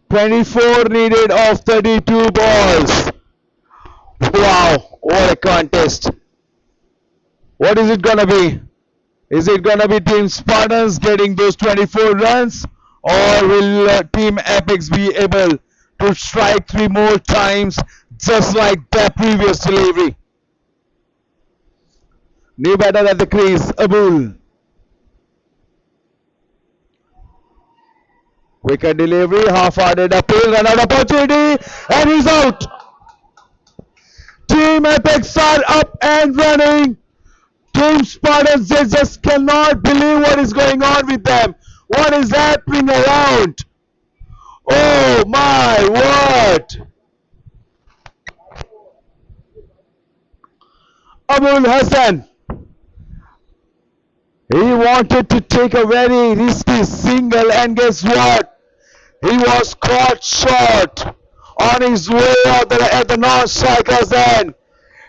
24 needed of 32 balls. Wow, what a contest. What is it gonna be? Is it gonna be Team Spartans getting those 24 runs, or will Team Apex be able to strike 3 more times just like their previous delivery? New batter at the crease, Abul. Wicket delivery, half-hearted appeal, run out opportunity, and he's out. Team Apex are up and running. Team Spartans, they just cannot believe what is going on with them. What is happening around? Oh my word! Abul Hassan. He wanted to take a very risky single, and guess what? He was caught short on his way out at the non-striker's end.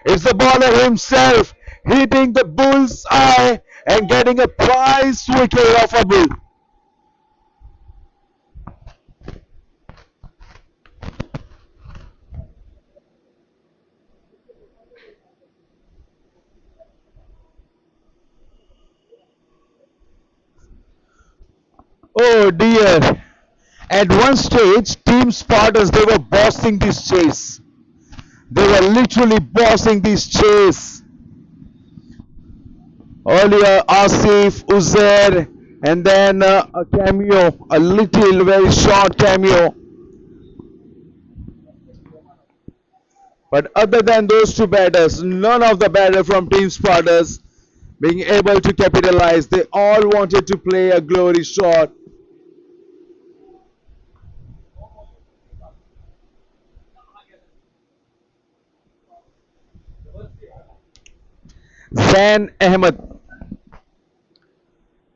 It's the bowler himself hitting the bull's eye and getting a prize wicket off Abul. Oh dear. At one stage, Team Spartans, they were bossing this chase. They were literally bossing this chase. Earlier, Asif, Uzair, and then a cameo, a little, very short cameo. But other than those two batters, none of the batters from Team Spartans being able to capitalize. They all wanted to play a glory shot. Zain Ahmed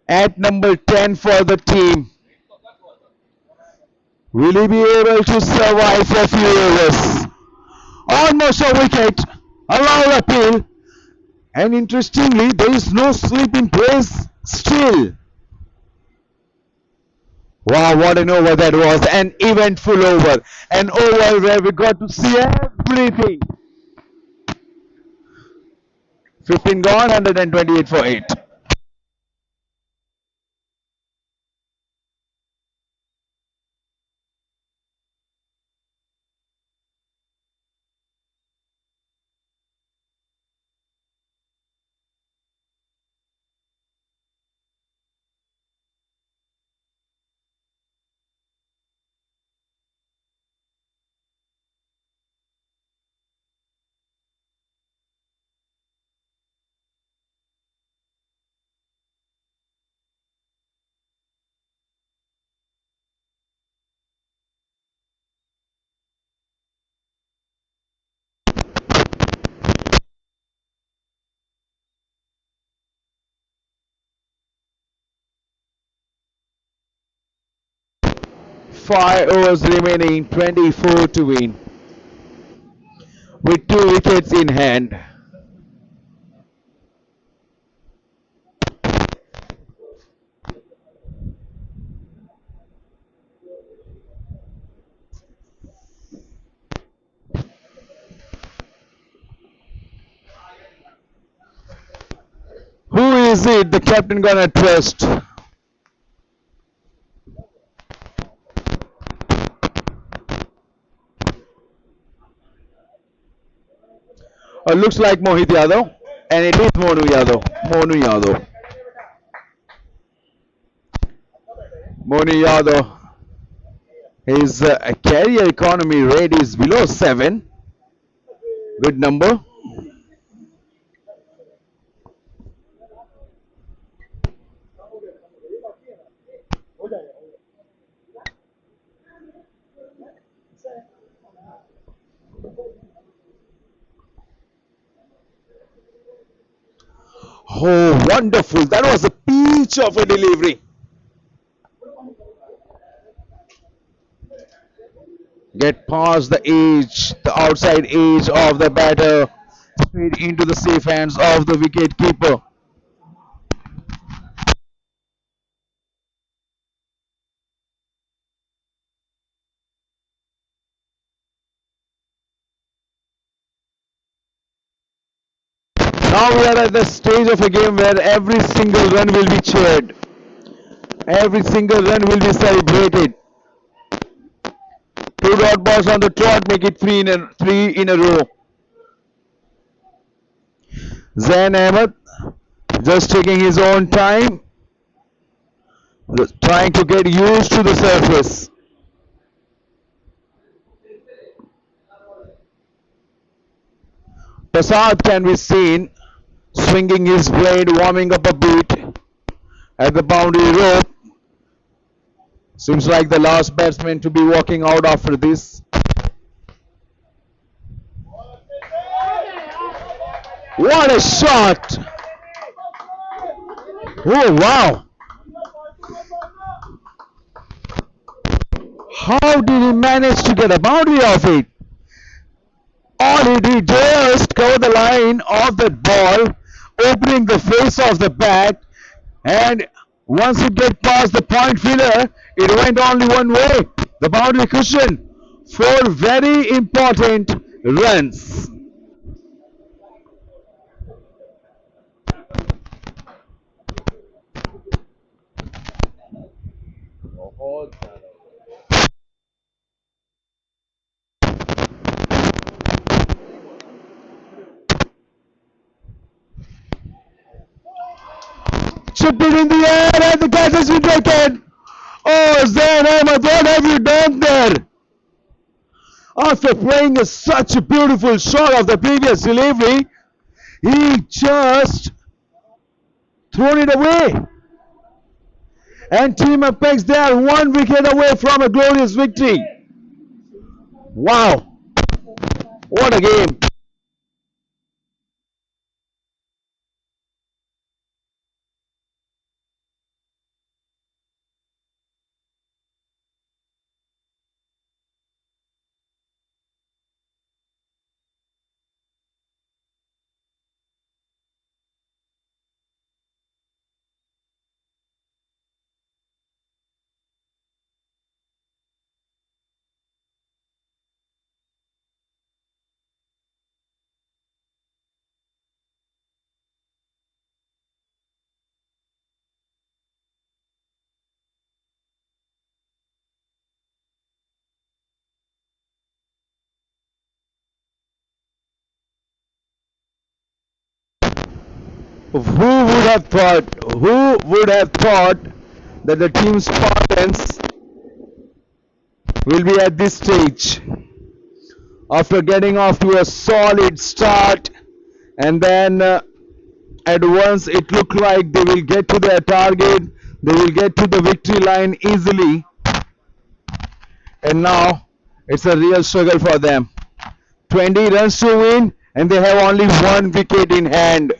at number 10 for the team. Will he be able to survive for a few overs? Almost a wicket, allowed appeal, and interestingly, there is no slip in place still. Wow, what an over that was, an eventful over, an over where we got to see everything. 15 gone, 128 for 8. Five overs remaining, 24 to win, with 2 wickets in hand. is it the captain gonna trust? Looks like Mohit Yadav, and it is Monu Yadav. Monu Yadav. Monu Yadav. His carrier economy rate is below 7. Good number. Oh, wonderful. That was a peach of a delivery. Get past the edge, the outside edge of the batter, straight into the safe hands of the wicket keeper. Now we are at the stage of a game where every single run will be cheered. Every single run will be celebrated. 2 dot balls on the trot, make it three in a row. Zain Ahmed just taking his own time, trying to get used to the surface. Prasad can be seen swinging his blade, warming up a bit at the boundary rope. Seems like the last batsman to be walking out after this. What a shot! Oh wow! How did he manage to get a boundary off it? All he did just cover the line of that ball, opening the face of the bat, and once it get past the point filler, it went only one way. The boundary cushion. 4 very important runs. Chip it in the air and the catch has been taken. Oh, Zain Ahmed, what have you done there? After playing such a beautiful shot of the previous delivery, he just thrown it away. And Team Apex, they are 1 wicket away from a glorious victory. Wow. What a game. Who would have thought? Who would have thought that the team Spartans will be at this stage after getting off to a solid start, and then at once it looked like they will get to their target, they will get to the victory line easily, and now it's a real struggle for them. 20 runs to win, and they have only 1 wicket in hand.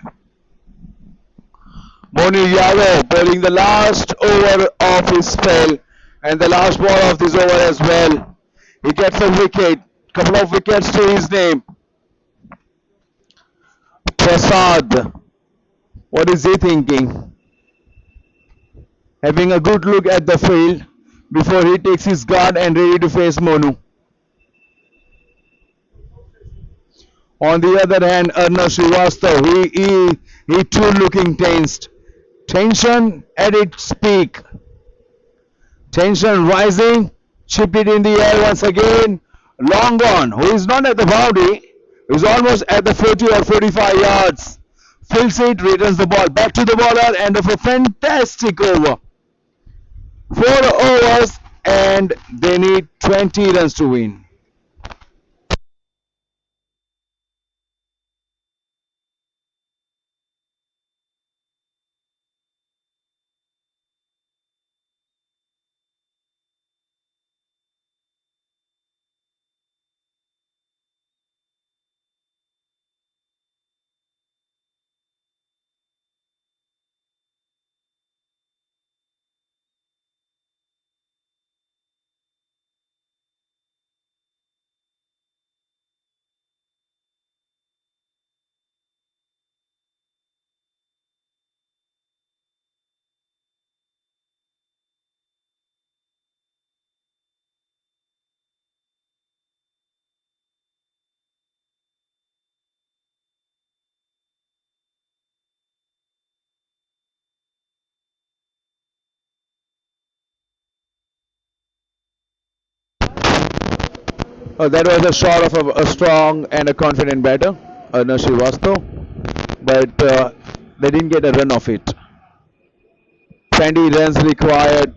Monu Yadav bowling the last over of his spell, and the last ball of this over as well. He gets a wicket, couple of wickets to his name. Prasad, what is he thinking? Having a good look at the field before he takes his guard and ready to face Monu. On the other hand, Arnav Srivastav, he too looking tensed. Tension at its peak. Tension rising. Chipped it in the air once again. Long gone. Who is not at the boundary. Is almost at the 40 or 45 yards. Fills it, returns the ball back to the bowler, and of a fantastic over. 4 overs, and they need 20 runs to win. That was a shot of a strong and a confident batter, Srivastav, but they didn't get a run of it. 20 runs required.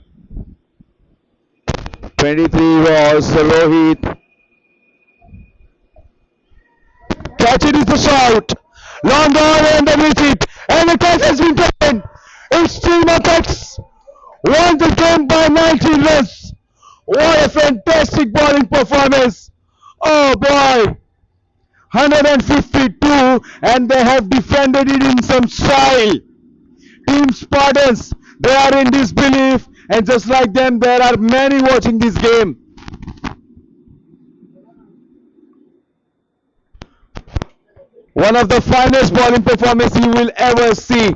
23 was Rohit. Catch it is the shout. Long ball and the wicket, and the catch has been taken. It's Team Apex won the game by 19 runs. What a fantastic bowling performance. Oh boy, 152, and they have defended it in some style. Team Spartans, they are in disbelief, and just like them, there are many watching this game. One of the finest bowling performances you will ever see.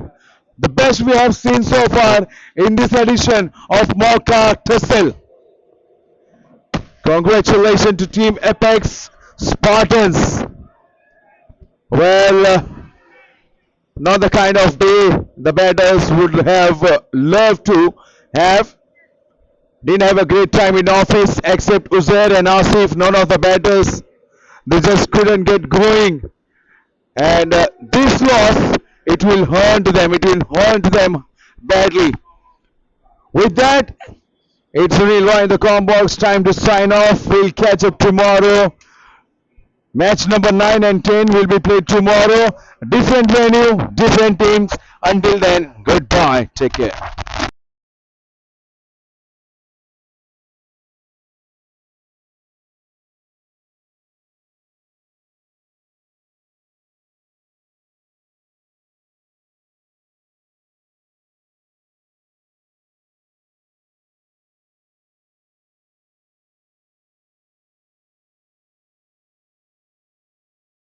The best we have seen so far in this edition of Mauka Tussle. Congratulations to Team Apex Spartans. Well, not the kind of day the batters would have loved to have. Didn't have a great time in office except Uzair and Asif. None of the batters. They just couldn't get going. And this loss, it will haunt them. It will haunt them badly. With that, it's Sunil in the Combox. Time to sign off. We'll catch up tomorrow. Match number 9 and 10 will be played tomorrow. Different venue, different teams. Until then, goodbye. Take care.